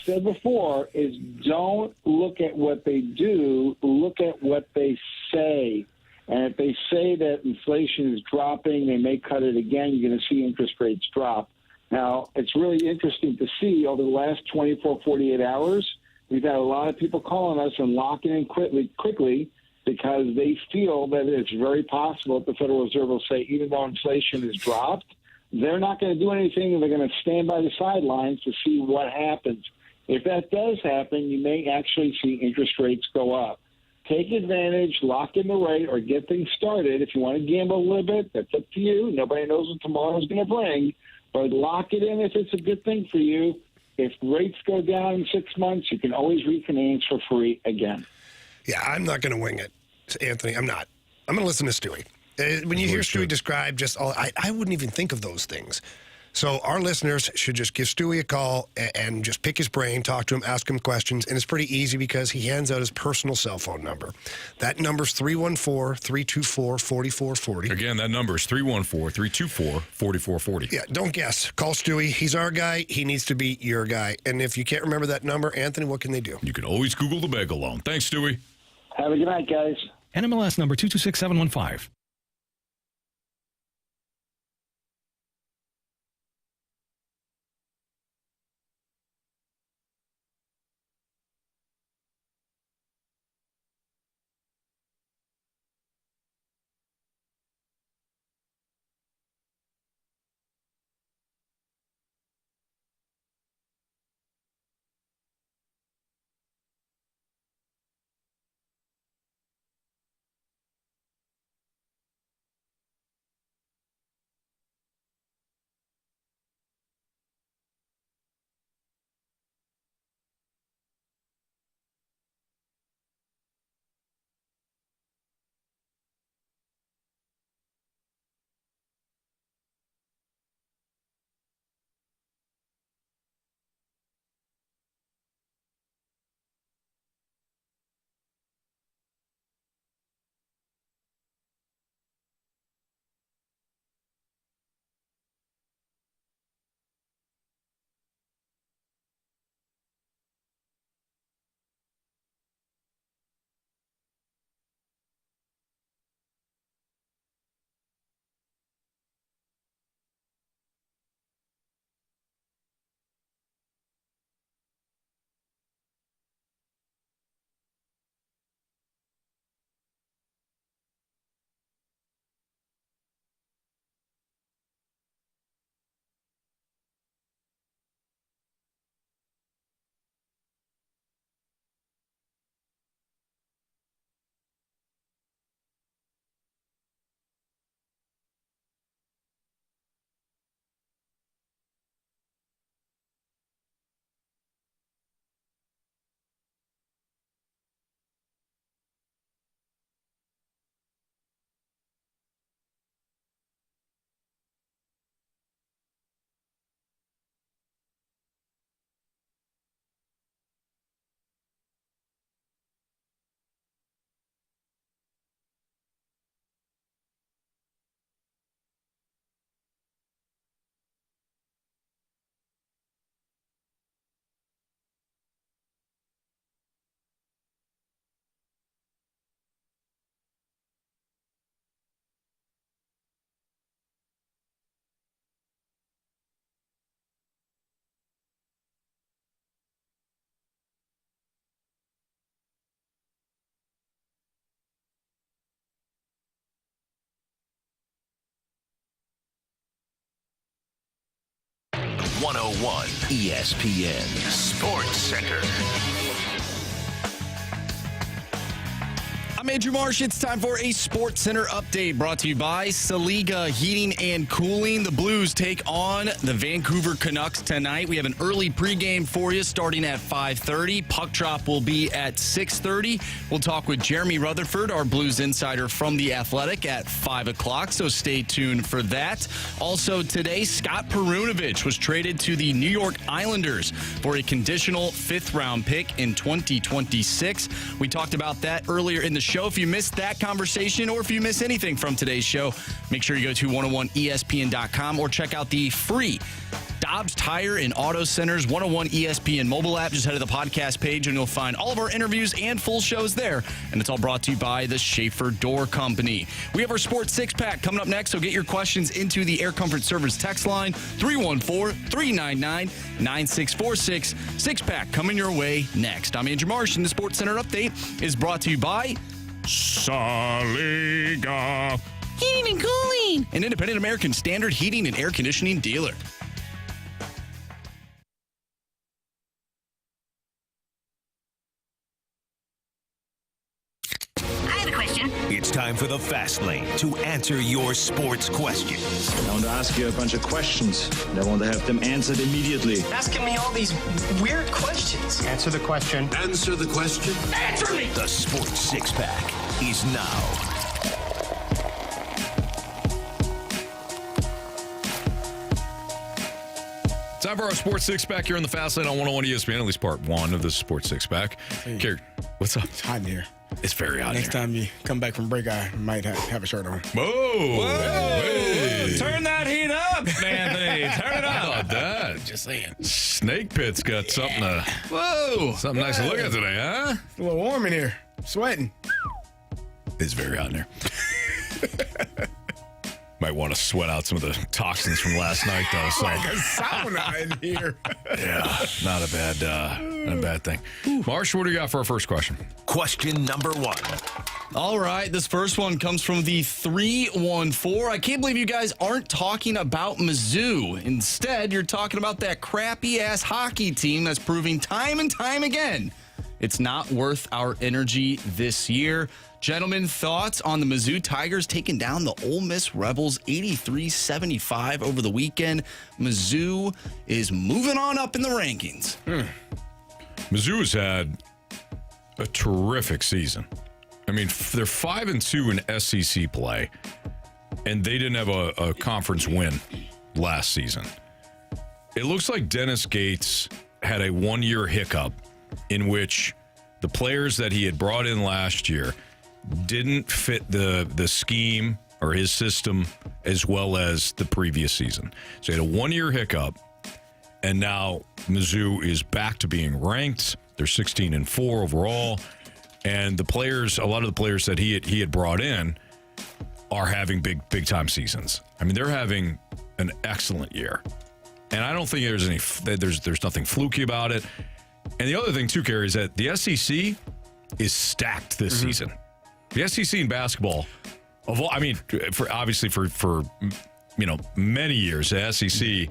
S12: said before, is don't look at what they do, look at what they say. And if they say that inflation is dropping, they may cut it again. You're going to see interest rates drop. Now, it's really interesting to see over the last 24, 48 hours, we've had a lot of people calling us and locking in quickly because they feel that it's very possible that the Federal Reserve will say, even though inflation has dropped, they're not going to do anything, and they're going to stand by the sidelines to see what happens. If that does happen, you may actually see interest rates go up. Take advantage, lock in the rate, or get things started. If you want to gamble a little bit, that's up to you. Nobody knows what tomorrow's going to bring, but lock it in if it's a good thing for you. If rates go down in 6 months, you can always refinance for free again.
S5: Yeah, I'm not going to wing it, Anthony. I'm not. I'm going to listen to Stewie. When you hear Stewie describe I wouldn't even think of those things. So our listeners should just give Stewie a call and just pick his brain, talk to him, ask him questions. And it's pretty easy because he hands out his personal cell phone number. That number's 314-324-4440.
S3: Again, that number is 314-324-4440.
S5: Yeah, don't guess. Call Stewie. He's our guy. He needs to be your guy. And if you can't remember that number, Anthony, what can they do?
S3: You can always Google the bagel loan. Thanks, Stewie.
S12: Have a good night, guys.
S13: NMLS number 226715.
S8: 101 ESPN Sports Center.
S6: I'm Andrew Marsh. It's time for a Sports Center update brought to you by Saliga Heating and Cooling. The Blues take on the Vancouver Canucks tonight. We have an early pregame for you starting at 5:30. Puck drop will be at 6:30. We'll talk with Jeremy Rutherford, our Blues insider from The Athletic, at 5 o'clock, so stay tuned for that. Also today, Scott Perunovich was traded to the New York Islanders for a conditional 5th-round pick in 2026. We talked about that earlier in the show. If you missed that conversation or if you miss anything from today's show, make sure you go to 101ESPN.com or check out the free Dobbs Tire and Auto Center's 101 ESPN mobile app. Just head to the podcast page and you'll find all of our interviews and full shows there. And it's all brought to you by the Schaefer Door Company. We have our Sports Six-Pack coming up next, so get your questions into the Air Comfort Service text line, 314-399-9646. Six-Pack coming your way next. I'm Andrew Marsh, and the Sports Center update is brought to you by
S3: Saliga
S6: Heating and Cooling, an independent American Standard heating and air conditioning dealer.
S8: It's time for the Fast Lane to answer your sports questions.
S14: I want to ask you a bunch of questions, and I want to have them answered immediately.
S11: Asking me all these weird questions.
S14: Answer the question.
S8: Answer the question.
S11: Answer me!
S8: The Sports Six-Pack is now.
S3: Time for our Sports Six-Pack here on the Fast Lane on 101 ESPN, at least part one of the Sports Six-Pack.
S4: Hey.
S3: Carey, what's up?
S4: It's hot in here.
S3: It's very hot
S4: Next time you come back from break, I might have a shirt on.
S3: Whoa!
S6: Hey. Turn that heat up, Anthony. Turn it up.
S3: How about that?
S4: Just saying.
S3: Snake Pit's got something
S6: Whoa!
S3: nice to look at today, huh?
S4: It's a little warm in here. Sweating.
S3: It's very hot in here. Might want to sweat out some of the toxins from last night, though. So.
S4: Like a sauna in here.
S3: Yeah, not a bad thing. Marsh, what do you got for our first question?
S8: Question number 1.
S6: All right, this first one comes from the 314. I can't believe you guys aren't talking about Mizzou. Instead, you're talking about that crappy-ass hockey team that's proving time and time again it's not worth our energy this year. Gentlemen, thoughts on the Mizzou Tigers taking down the Ole Miss Rebels 83-75 over the weekend? Mizzou is moving on up in the rankings.
S3: Mizzou has had a terrific season. I mean, they're 5-2 in SEC play, and they didn't have a conference win last season. It looks like Dennis Gates had a one-year hiccup in which the players that he had brought in last year didn't fit the scheme or his system as well as the previous season. So he had a one-year hiccup, and now Mizzou is back to being ranked. They're 16-4 overall, and the players, a lot of the players that he had brought in, are having big time seasons. I mean, they're having an excellent year, and I don't think there's nothing fluky about it. And the other thing too, Carey, is that the SEC is stacked this season. The SEC in basketball, for many years, the SEC,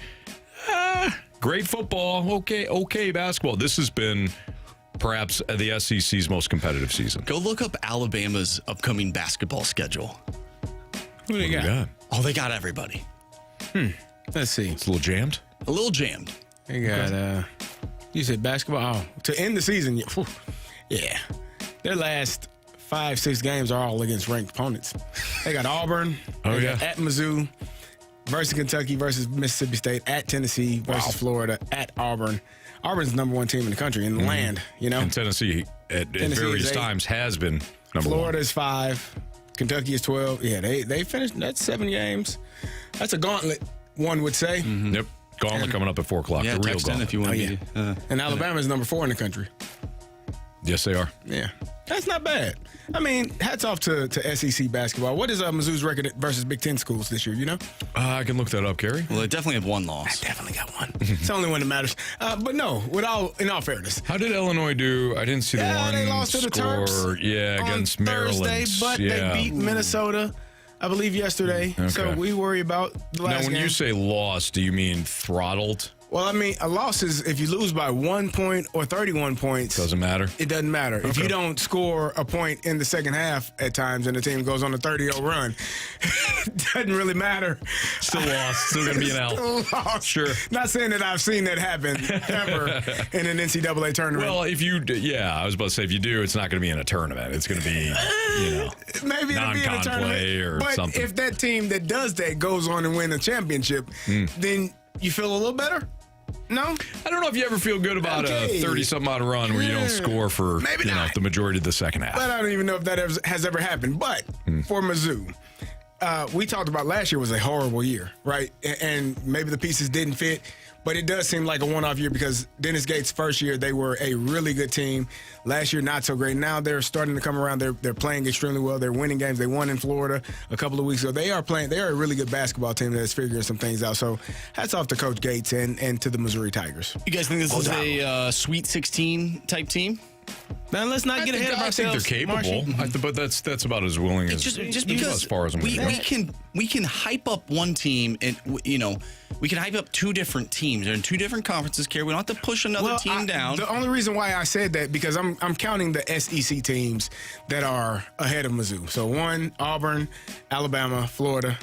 S3: great football, okay basketball. This has been perhaps the SEC's most competitive season.
S6: Go look up Alabama's upcoming basketball schedule.
S4: Who do they got?
S6: Oh, they got everybody.
S4: Let's see.
S3: It's a little jammed.
S6: A little jammed.
S4: They got, you said basketball? Oh, to end the season, yeah. Their last 5-6 games are all against ranked opponents. They got Auburn. Got at Mizzou versus Kentucky versus Mississippi State, at Tennessee versus Florida, at Auburn. Auburn's the number one team in the country, in the land, you know?
S3: And Tennessee, at various times, has been number one.
S4: Florida is 5. Kentucky is 12. Yeah, they finished. That's 7 games. That's a gauntlet, one would say.
S3: Yep. Gauntlet coming up at 4 o'clock.
S6: Yeah,
S3: the real
S6: text in
S3: gauntlet.
S6: if you want to.
S4: And Alabama is number 4 in the country.
S3: Yes, they are.
S4: Yeah. That's not bad. I mean, hats off to SEC basketball. What is Mizzou's record versus Big Ten schools this year, you know?
S3: I can look that up, Carey.
S6: Well, they definitely have one loss.
S4: I definitely got one. It's the only one that matters. But no, in all fairness.
S3: How did Illinois do? I didn't see the one
S4: they lost to the Terps.
S3: Yeah, against Maryland.
S4: Thursday, but they beat Minnesota, I believe, yesterday. Okay. So we worry about the last game.
S3: Now, when you say lost, do you mean throttled?
S4: Well, I mean, a loss is if you lose by 1 point or 31 points.
S3: Doesn't matter.
S4: It doesn't matter.
S3: Okay.
S4: If you don't score a point in the second half at times and the team goes on a 30-0 run, it doesn't really matter.
S3: Still lost. Still going to be an L.
S4: Still lost.
S3: Sure.
S4: Not saying that I've seen that happen ever in an NCAA tournament.
S3: Well, if you, I was about to say, if you do, it's not going to be in a tournament. It's going to be,
S4: maybe it'll be in a tournament
S3: play or
S4: but
S3: something.
S4: If that team that does that goes on and win a championship, then you feel a little better? No?
S3: I don't know if you ever feel good about a 30-something odd run where you don't score for the majority of the second half.
S4: But I don't even know if that has ever happened. But for Mizzou, we talked about last year was a horrible year, right? And maybe the pieces didn't fit. But it does seem like a one-off year because Dennis Gates' first year, they were a really good team. Last year, not so great. Now they're starting to come around. They're playing extremely well. They're winning games. They won in Florida a couple of weeks ago. They are a really good basketball team that's figuring some things out. So hats off to Coach Gates and to the Missouri Tigers.
S6: You guys think this is a Sweet 16 type team?
S4: Now let's not get ahead of ourselves.
S3: I think they're capable, but that's about as willing as
S6: just because
S3: as far as I'm concerned.
S6: we can hype up one team and we can hype up two different teams. They're in two different conferences. Carey, we don't have to push another team down.
S4: The only reason why I said that because I'm counting the SEC teams that are ahead of Mizzou. So one, Auburn, Alabama, Florida,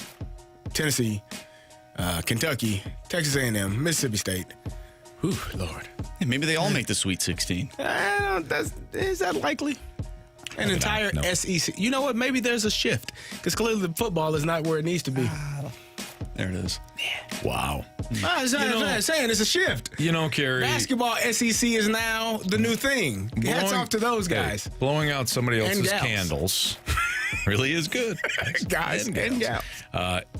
S4: Tennessee, Kentucky, Texas A&M, Mississippi State. Whew, Lord.
S6: Yeah, maybe they all make the Sweet 16.
S4: Is that likely? An entire SEC. You know what? Maybe there's a shift because clearly the football is not where it needs to be.
S6: There it is.
S3: Wow.
S4: I'm saying it's a shift.
S3: Carey.
S4: Basketball SEC is now the new thing. Hats off to those guys.
S3: Blowing out somebody else's candles really is good.
S4: Guys and gals.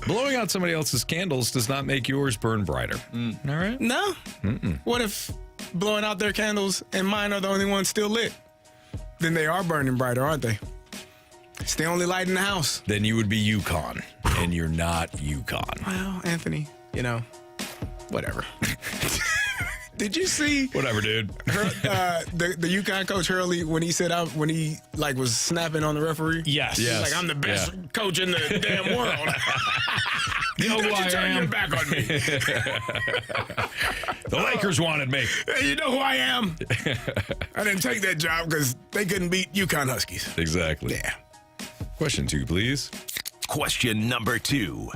S3: Blowing out somebody else's candles does not make yours burn brighter. All right?
S4: No. What if blowing out their candles and mine are the only ones still lit? Then they are burning brighter, aren't they? It's the only light in the house.
S3: Then you would be UConn, and you're not UConn.
S4: Well, Anthony, whatever. Did you see?
S3: Whatever, dude.
S4: The UConn coach Hurley when he said when he was snapping on the referee.
S3: Yes.
S4: He's like, I'm the best coach in the damn world.
S3: You know who I
S4: turn
S3: am?
S4: your back on me.
S3: The Lakers wanted me.
S4: Hey, you know who I am? I didn't take that job because they couldn't beat UConn Huskies.
S3: Exactly.
S4: Yeah.
S3: Question 2, please.
S8: Question number 2.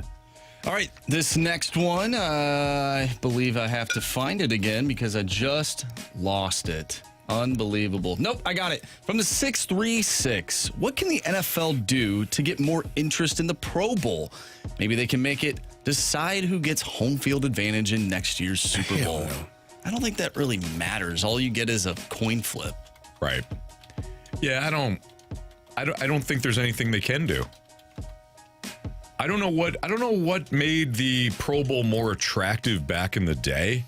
S6: All right, this next one, I believe I have to find it again because I just lost it. Unbelievable. Nope, I got it. From the 636, what can the NFL do to get more interest in the Pro Bowl? Maybe they can make it decide who gets home field advantage in next year's Super Bowl. I don't think that really matters. All you get is a coin flip.
S3: Right. Yeah, I don't think there's anything they can do. I don't know what made the Pro Bowl more attractive back in the day.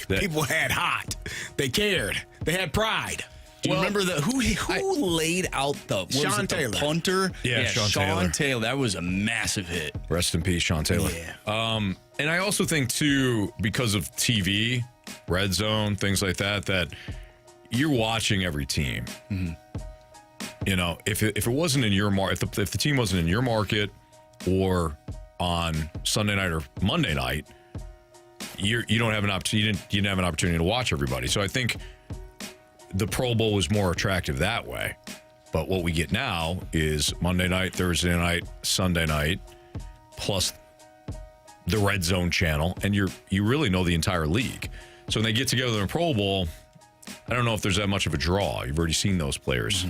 S4: People had hot. They cared. They had pride.
S6: Do you remember who laid out the
S4: Sean Taylor
S6: punter?
S3: Yeah, Sean
S6: Taylor. That was a massive hit.
S3: Rest in peace, Sean Taylor.
S6: Yeah.
S3: And I also think too, because of TV, Red Zone, things like that you're watching every team.
S6: Mm-hmm.
S3: If it wasn't in your market, if the team wasn't in your market or on Sunday night or Monday night, you don't have an opportunity. You didn't have an opportunity to watch everybody. So I think the Pro Bowl was more attractive that way. But what we get now is Monday night, Thursday night, Sunday night, plus the Red Zone channel, and you really know the entire league. So when they get together in a Pro Bowl, I don't know if there's that much of a draw. You've already seen those players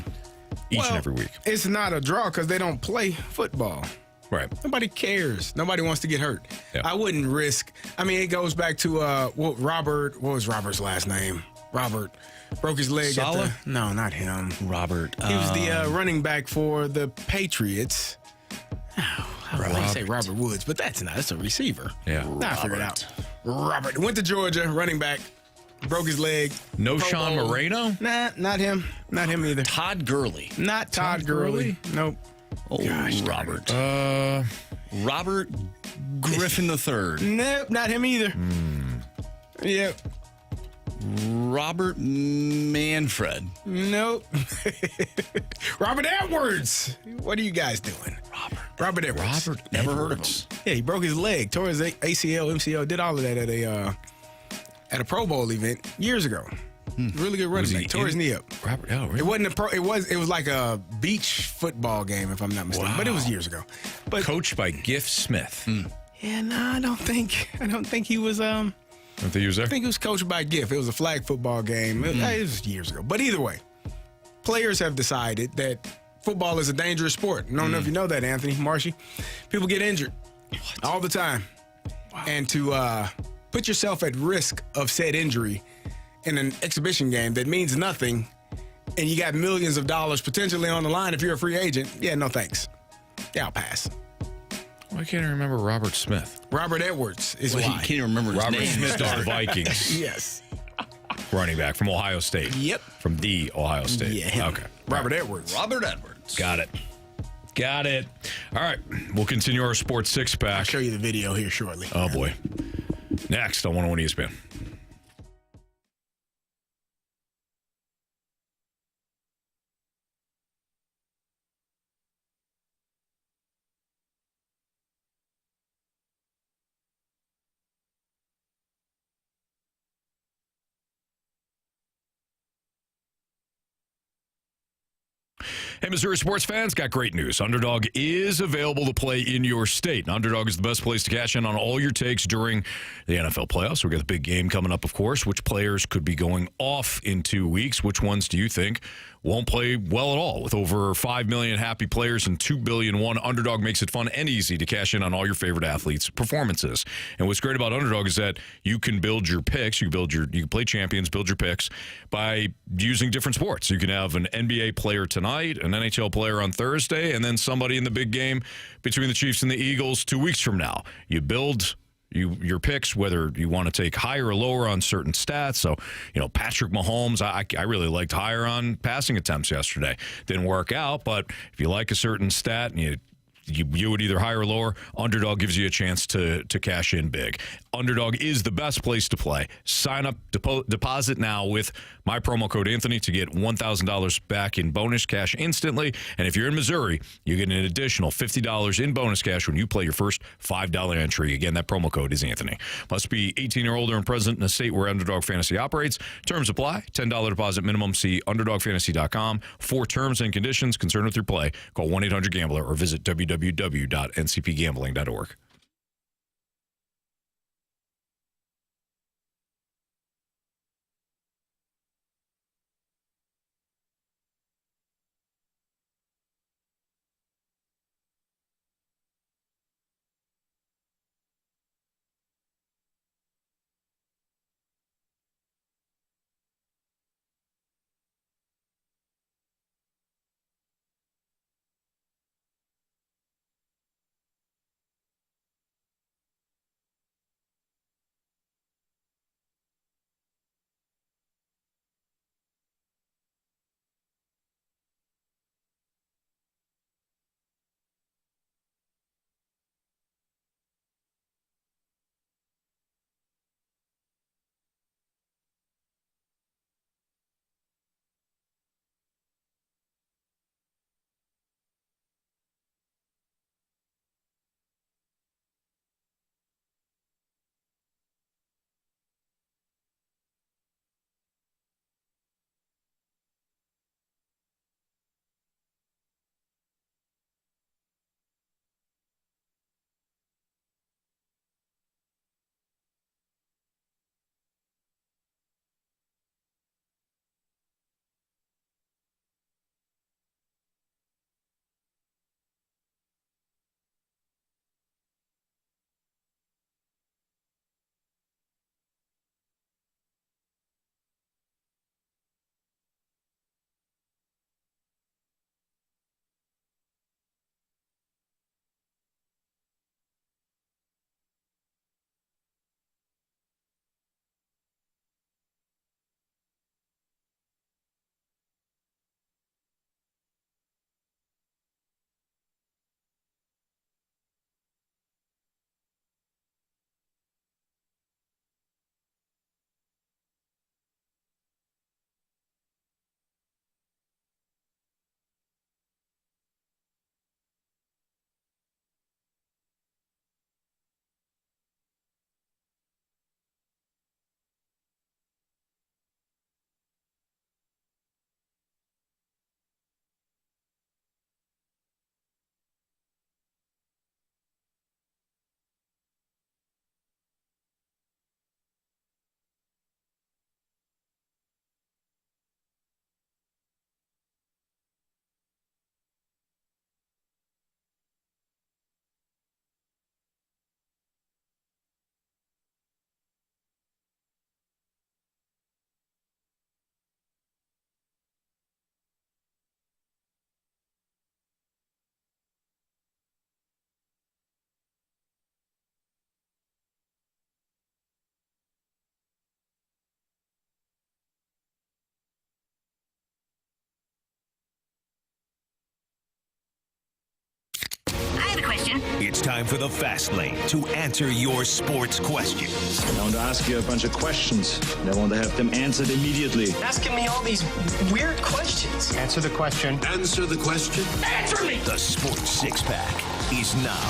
S3: each and every week.
S4: It's not a draw because they don't play football.
S3: Right.
S4: Nobody cares. Nobody wants to get hurt.
S3: Yeah.
S4: I wouldn't risk. I mean, it goes back to Robert. What was Robert's last name? Robert broke his leg.
S6: Saleh?
S4: No, not him.
S6: Robert.
S4: He was the running back for the Patriots. I say Robert Woods, but that's a receiver.
S3: Yeah.
S4: I figured it out. Robert went to Georgia, running back, broke his leg.
S3: No Sean Moreno?
S4: Nah, not him. Not him either.
S6: Todd Gurley.
S4: Not Todd Gurley. Nope.
S6: Oh,
S4: gosh,
S6: Robert. Robert Griffin III.
S4: Nope, not him either. Yep.
S6: Robert Manfred.
S4: Nope. Robert Edwards. What are you guys doing? Robert Edwards.
S6: Never heard of him.
S4: Yeah, he broke his leg, tore his ACL, MCL, did all of that at at a Pro Bowl event years ago. Really good running back. Tore his knee up.
S3: Robert, oh, really?
S4: It wasn't a pro. It was like a beach football game, if I'm not mistaken.
S3: Wow.
S4: But it was years ago. But
S3: coached by Giff Smith.
S4: Yeah, no, I don't think he was.
S3: Don't think he was there?
S4: I think he was coached by Giff. It was a flag football game. It was years ago. But either way, players have decided that football is a dangerous sport. I don't know if you know that, Anthony, Marshy. People get injured all the time. Wow. And to put yourself at risk of said injury in an exhibition game that means nothing, and you got millions of dollars potentially on the line if you're a free agent, yeah, no thanks. Yeah, I'll pass.
S3: Why can't I remember Robert Smith?
S4: Robert Edwards is why.
S6: He can't even remember his
S3: Robert
S6: name.
S3: Smith of the Vikings.
S4: Yes.
S3: Running back from Ohio State.
S4: Yep.
S3: From the Ohio State.
S4: Yeah. Him.
S3: Okay.
S4: Robert Edwards.
S6: Robert Edwards.
S3: Got it. All right. We'll continue our sports six-pack.
S4: I'll show you the video here shortly.
S3: Oh, boy. Next on 101 ESPN. Hey, Missouri sports fans, got great news. Underdog is available to play in your state. And Underdog is the best place to cash in on all your takes during the NFL playoffs. We've got the big game coming up, of course. Which players could be going off in 2 weeks? Which ones do you think won't play well at all? With over 5 million happy players and $2 billion won, Underdog makes it fun and easy to cash in on all your favorite athletes' performances. And what's great about Underdog is that you can build your picks. You can play champions, build your picks by using different sports. You can have an NBA player tonight, an NHL player on Thursday, and then somebody in the big game between the Chiefs and the Eagles 2 weeks from now. You build your picks, whether you want to take higher or lower on certain stats. So, Patrick Mahomes, I really liked higher on passing attempts yesterday. Didn't work out, but if you like a certain stat and you would either higher or lower, Underdog gives you a chance to cash in big. Underdog is the best place to play. Sign up, deposit now with my promo code Anthony to get $1,000 back in bonus cash instantly. And if you're in Missouri, you get an additional $50 in bonus cash when you play your first $5 entry. Again, that promo code is Anthony. Must be 18 or older and present in a state where Underdog Fantasy operates. Terms apply. $10 deposit minimum. See UnderdogFantasy.com for terms and conditions. Concerned with your play, call 1-800-GAMBLER or visit www.ncpgambling.org.
S15: time for the Fast Lane to answer your sports questions.
S14: I want to ask you a bunch of questions, and I want to have them answered immediately.
S11: Asking me all these weird questions.
S16: Answer the question.
S8: Answer the question.
S11: Answer me!
S15: The Sports Six-Pack is now.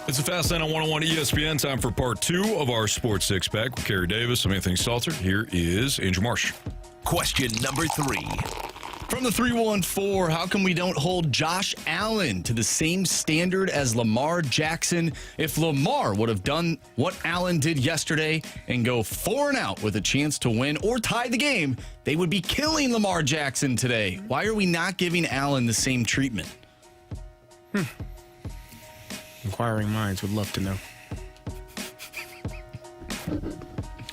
S3: It's a Fast Lane on 101 ESPN. Time for part 2 of our Sports Six-Pack with Carey Davis. I'm Anthony Stalter. Here is Andrew Marsh.
S15: Question number 3.
S6: From the 314, how come we don't hold Josh Allen to the same standard as Lamar Jackson? If Lamar would have done what Allen did yesterday and go 4-out with a chance to win or tie the game, they would be killing Lamar Jackson today. Why are we not giving Allen the same treatment?
S4: Inquiring minds would love to know.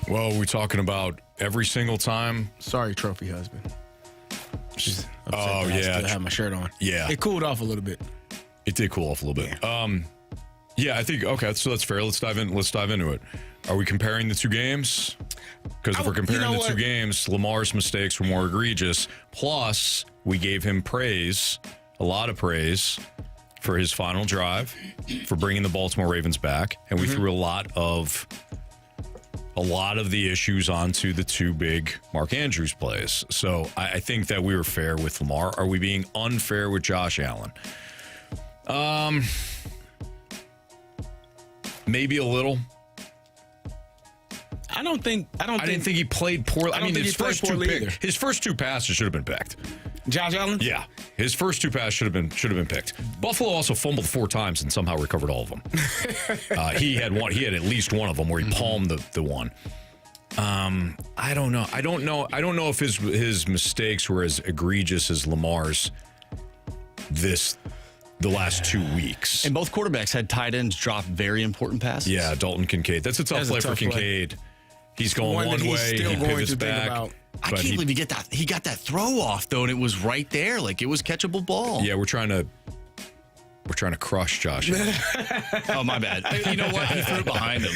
S3: Well, are we talking about every single time?
S4: Sorry, trophy husband.
S3: Oh, yeah.
S4: I have my shirt on.
S3: Yeah.
S4: It cooled off a little bit.
S3: It did cool off a little bit. Yeah, I think, okay, so that's fair. Let's dive into it. Are we comparing the two games? Because if we're comparing the two games, Lamar's mistakes were more egregious. Plus, we gave him praise, a lot of praise, for his final drive, for bringing the Baltimore Ravens back. And we threw a lot of the issues onto the two big Mark Andrews plays. So I think that we were fair with Lamar. Are we being unfair with Josh Allen? Maybe a little.
S4: I didn't
S3: think he played poorly. I mean, his first two passes should have been picked.
S4: Josh Allen?
S3: Yeah. His first two passes should have been picked. Buffalo also fumbled 4 times and somehow recovered all of them. He had at least one of them where he palmed the one. I don't know. I don't know if his mistakes were as egregious as Lamar's the last 2 weeks.
S6: And both quarterbacks had tight ends drop very important passes.
S3: Yeah, Dalton Kincaid. That's a tough play for Kincaid. He's going one way, he pivots back.
S6: I can't believe he got that throw off though, and it was right there, like it was catchable ball.
S3: Yeah, we're trying to crush Josh.
S6: Oh, my bad. You know what? He threw it behind him.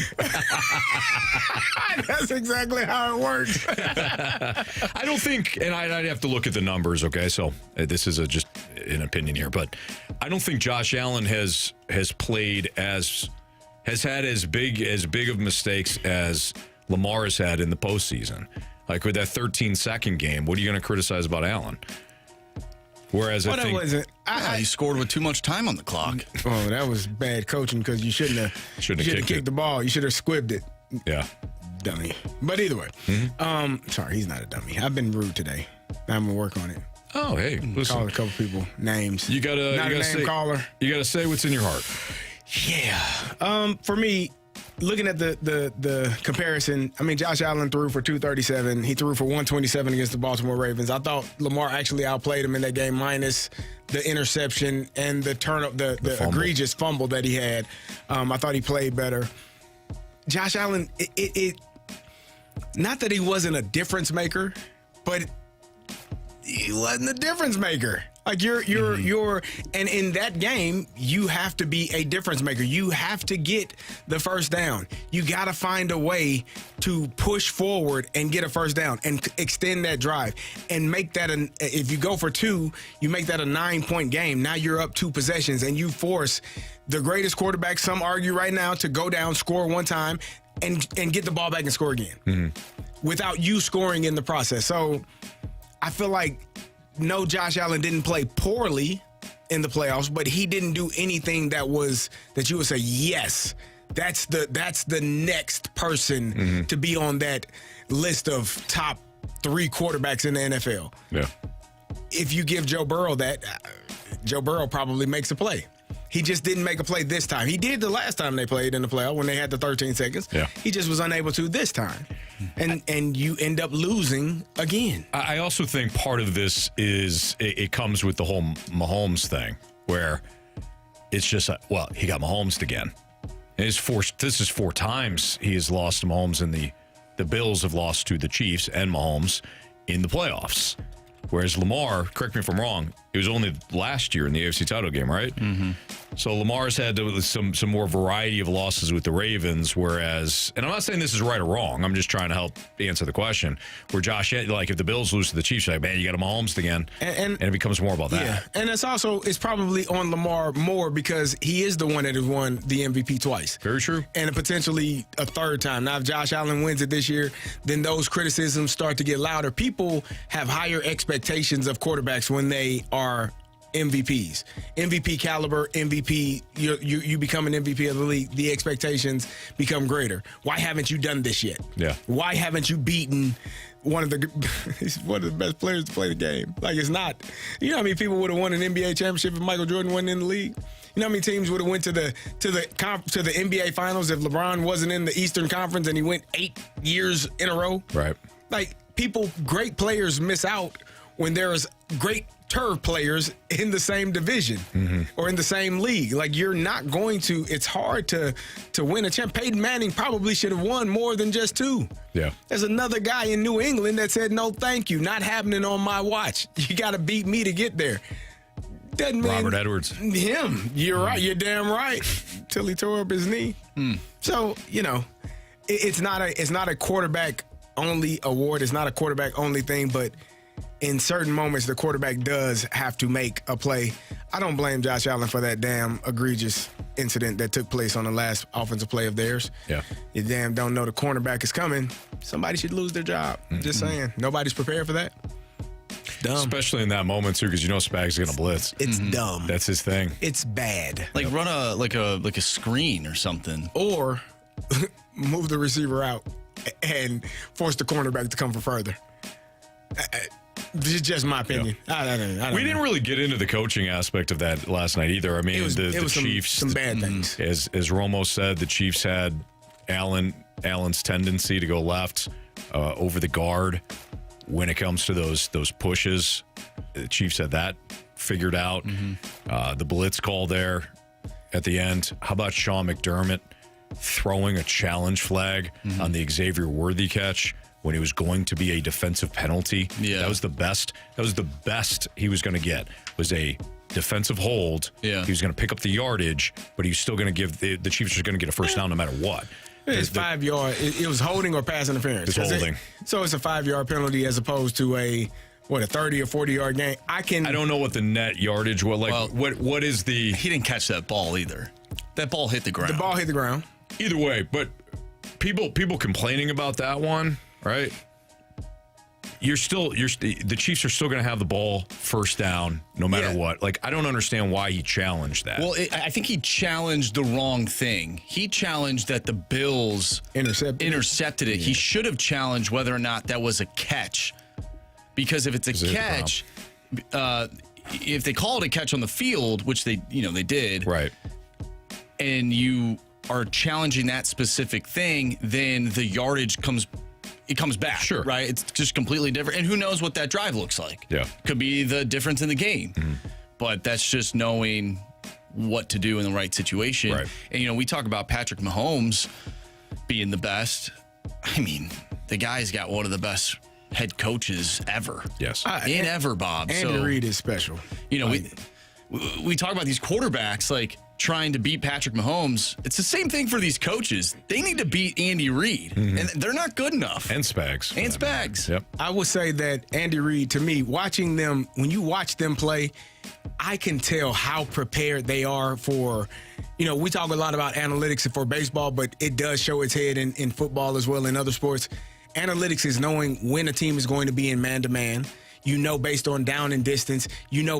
S4: That's exactly how it works.
S3: I don't think, and I'd have to look at the numbers. Okay, so this is just an opinion here, but I don't think Josh Allen has had as big of mistakes as Lamar has had in the postseason. Like with that 13-second game, what are you going to criticize about Allen? Whereas I think
S6: he scored with too much time on the clock.
S4: Oh, that was bad coaching because you shouldn't have kicked the ball. You should have squibbed it.
S3: Yeah,
S4: dummy. But either way, sorry, he's not a dummy. I've been rude today. I'm gonna work on it.
S3: Oh, hey, listen.
S4: Call a couple people names.
S3: You gotta say, caller. You gotta say what's in your heart.
S4: Yeah. For me, looking at the comparison, I mean, Josh Allen threw for 237. He threw for 127 against the Baltimore Ravens. I thought Lamar actually outplayed him in that game, minus the interception and the the egregious fumble that he had. I thought he played better. Josh Allen, it not that he wasn't a difference maker, but he wasn't a difference maker. Like you're, and in that game, you have to be a difference maker. You have to get the first down. You got to find a way to push forward and get a first down and extend that drive and make that if you go for 2, you make that a 9-point game. Now you're up 2 possessions and you force the greatest quarterback, some argue right now, to go down, score one time and get the ball back and score again without you scoring in the process. So I feel like, no, Josh Allen didn't play poorly in the playoffs, but he didn't do anything that you would say, yes, that's the next person to be on that list of top 3 quarterbacks in the NFL.
S3: Yeah.
S4: If you give Joe Burrow that, Joe Burrow probably makes a play. He just didn't make a play this time. He did the last time they played in the playoff when they had the 13 seconds.
S3: Yeah.
S4: He just was unable to this time. And you end up losing again.
S3: I also think part of this is it comes with the whole Mahomes thing, where it's just, he got Mahomes again. And this is 4 times he has lost to Mahomes, and the Bills have lost to the Chiefs and Mahomes in the playoffs. Whereas Lamar, correct me if I'm wrong, It was only last year in the AFC title game, right? Mm-hmm. So Lamar's had some more variety of losses with the Ravens, whereas, and I'm not saying this is right or wrong, I'm just trying to help answer the question, where Josh, like if the Bills lose to the Chiefs, like, man, you got Mahomes again, and it becomes more about that.
S4: Yeah, and it's probably on Lamar more because he is the one that has won the MVP twice.
S3: Very true.
S4: And potentially a third time. Now, if Josh Allen wins it this year, then those criticisms start to get louder. People have higher expectations of quarterbacks when they are MVPs, MVP caliber, MVP. You become an MVP of the league. The expectations become greater. Why haven't you done this yet?
S3: Yeah.
S4: Why haven't you beaten one of the best players to play the game? Like, it's not. You know how many people would have won an NBA championship if Michael Jordan wasn't in the league? You know how many teams would have went to the NBA finals if LeBron wasn't in the Eastern Conference and he went 8 years in a row?
S3: Right.
S4: Like, great players miss out when there's great turf players in the same division or in the same league. Like, you're not going to, it's hard to win a champ. Peyton Manning probably should have won more than just 2.
S3: Yeah.
S4: There's another guy in New England that said, no, thank you. Not happening on my watch. You got to beat me to get there. Doesn't mean
S3: Robert Edwards.
S4: Him. You're right. You're damn right. Till he tore up his knee. So, it's not a quarterback only award. It's not a quarterback only thing, but in certain moments, the quarterback does have to make a play. I don't blame Josh Allen for that damn egregious incident that took place on the last offensive play of theirs.
S3: Yeah.
S4: You damn don't know the cornerback is coming. Somebody should lose their job. Just saying. Nobody's prepared for that. Dumb.
S3: Especially in that moment, too, because Spags is going to blitz.
S4: It's dumb.
S3: That's his thing.
S4: It's bad.
S6: Like, run a screen or something.
S4: Or move the receiver out and force the cornerback to come for further. This is just my opinion. Yeah. I don't
S3: we didn't really get into the coaching aspect of that last night either. I mean, the Chiefs,
S4: some bad things.
S3: As Romo said, the Chiefs had Allen's tendency to go left over the guard when it comes to those pushes. The Chiefs had that figured out. The blitz call there at the end. How about Sean McDermott throwing a challenge flag on the Xavier Worthy catch when it was going to be a defensive penalty?
S6: Yeah.
S3: That was the best. That was the best he was going to get, was a defensive hold.
S6: Yeah.
S3: He was going to pick up the yardage, but he was still going to give the Chiefs are going to get a first down no matter what.
S4: It's 5 yard. It was holding or pass interference.
S3: It's holding.
S4: So it's a 5 yard penalty as opposed to a 30 or 40 yard gain. I don't
S3: know what the net yardage was. Like, what is the?
S6: He didn't catch that ball either. That ball hit the ground.
S4: The ball hit the ground.
S3: Either way, but people complaining about that one, right? The Chiefs are still going to have the ball first down no matter what. Like, I don't understand why he challenged that.
S6: Well, I think he challenged the wrong thing. He challenged that the Bills intercepted it. Yeah. He should have challenged whether or not that was a catch. Because if it's a catch, if they call it a catch on the field, which they did,
S3: right,
S6: and you are challenging that specific thing, then the yardage comes back.
S3: Sure.
S6: Right? It's just completely different. And who knows what that drive looks like?
S3: Yeah.
S6: Could be the difference in the game. But that's just knowing what to do in the right situation.
S3: Right.
S6: And, we talk about Patrick Mahomes being the best. I mean, the guy's got one of the best head coaches ever.
S3: Yes.
S6: Ever, Bob.
S4: Andy Reid is special.
S6: We talk about these quarterbacks, like, trying to beat Patrick Mahomes. It's the same thing for these coaches. They need to beat Andy Reid, and they're not good enough.
S3: And Spags.
S4: Yep. I would say that Andy Reid, to me, watching them, when you watch them play, I can tell how prepared they are for, we talk a lot about analytics for baseball, but it does show its head in football as well, in other sports. Analytics is knowing when a team is going to be in man-to-man. Based on down and distance,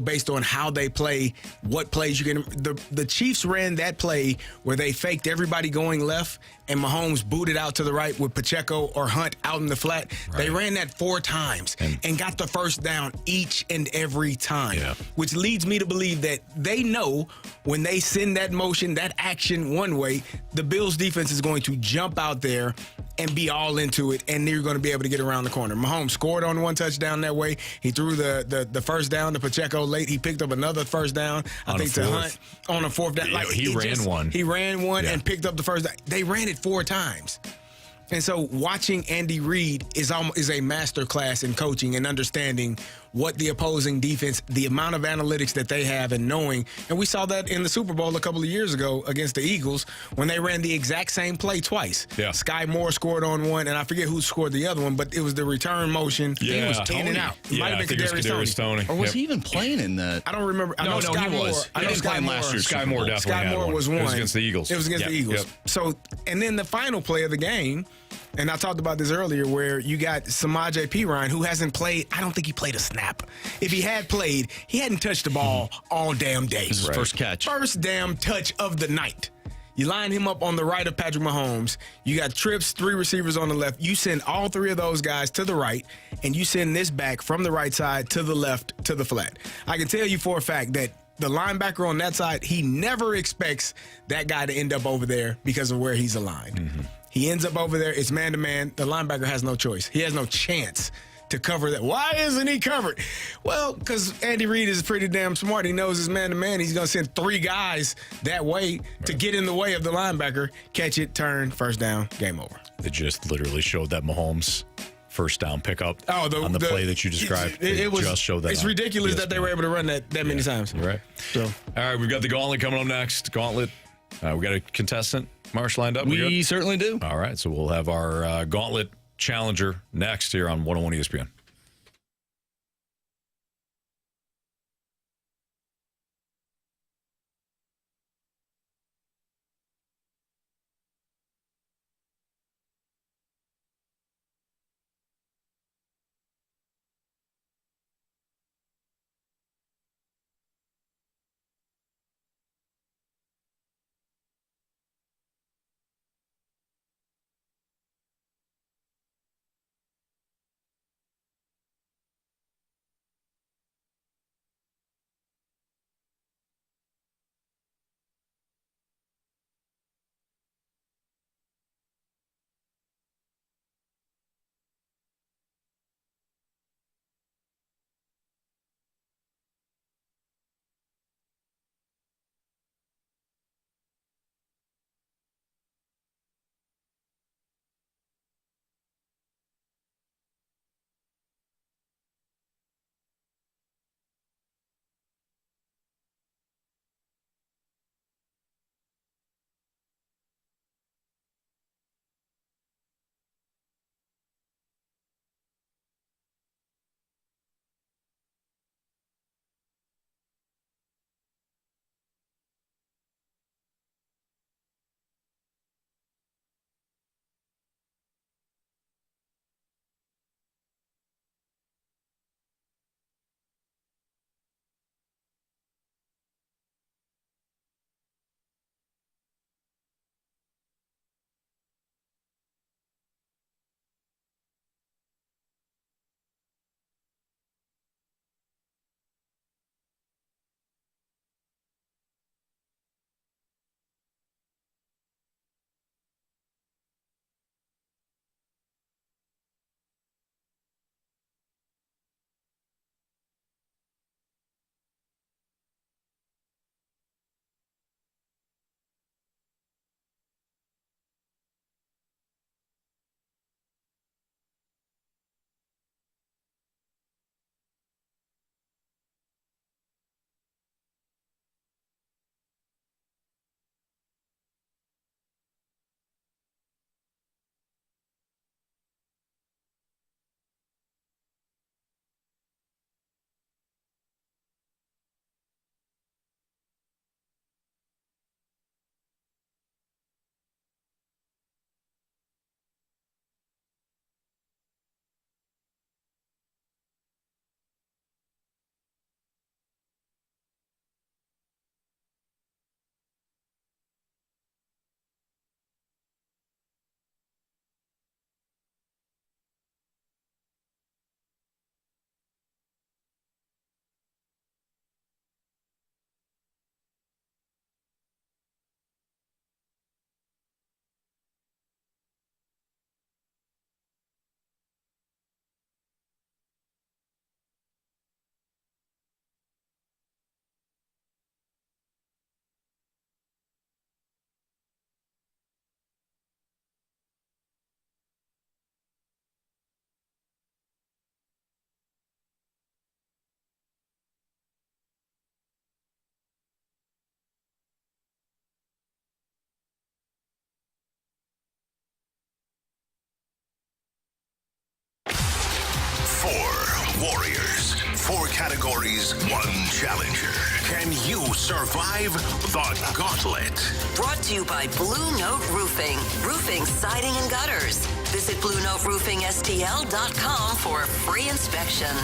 S4: based on how they play, what plays you can. The Chiefs ran that play where they faked everybody going left and Mahomes booted out to the right with Pacheco or Hunt out in the flat. Right. They ran that 4 times and got the first down each and every time, which leads me to believe that they know when they send that motion, that action one way, the Bills defense is going to jump out there and be all into it, and they're going to be able to get around the corner. Mahomes scored on 1 touchdown that way. He threw the first down to Pacheco late. He picked up another first down, I think, to Hunt on a 4th down.
S3: Like, he ran one
S4: and picked up the first down. They ran it 4 times. And so watching Andy Reid is a master class in coaching and understanding what the opposing defense, the amount of analytics that they have and knowing. And we saw that in the Super Bowl a couple of years ago against the Eagles when they ran the exact same play twice.
S3: Yeah.
S4: Sky Moore scored on one, and I forget who scored the other one, but it was the return motion.
S3: Yeah.
S4: He was in and out. It might have been Kadarius Toney.
S6: Or was he even playing in that?
S4: I don't remember. I know Sky
S6: he
S4: Moore.
S6: was.
S4: I know
S6: Sky Moore. Last year.
S3: Sky Moore definitely
S4: Sky
S3: had
S4: Moore
S3: one.
S4: was one.
S3: It was against the Eagles.
S4: It was against the Eagles.
S3: Yep.
S4: So, and then the final play of the game, and I talked about this earlier, where you got Samaje Perine, who hasn't played. I don't think he played a snap. If he had played, he hadn't touched the ball all damn day.
S6: This is his first catch.
S4: First damn touch of the night. You line him up on the right of Patrick Mahomes. You got trips, 3 receivers on the left. You send all 3 of those guys to the right, and you send this back from the right side to the left to the flat. I can tell you for a fact that the linebacker on that side, he never expects that guy to end up over there because of where he's aligned.
S3: Mm-hmm.
S4: He ends up over there. It's man-to-man. The linebacker has no choice. He has no chance to cover that. Why isn't he covered? Well, because Andy Reid is pretty damn smart. He knows his man-to-man. He's going to send 3 guys that way to get in the way of the linebacker, catch it, turn, first down, game over.
S3: They just literally showed that Mahomes first down pickup on the play that you described.
S4: It was
S3: just showed that.
S4: It's ridiculous that they were able to run that many times.
S3: You're right.
S4: So,
S3: all right, we've got the Gauntlet coming up next. Gauntlet. We got a contestant, Marsh, lined up.
S6: We certainly do.
S3: All right, so we'll have our Gauntlet challenger next here on 101 ESPN.
S8: warriors. 4 categories, 1 challenger. Can you survive the gauntlet?
S16: Brought to you by Blue Note Roofing. Roofing, siding, and gutters. Visit BlueNoteRoofingSTL.com for a free inspection.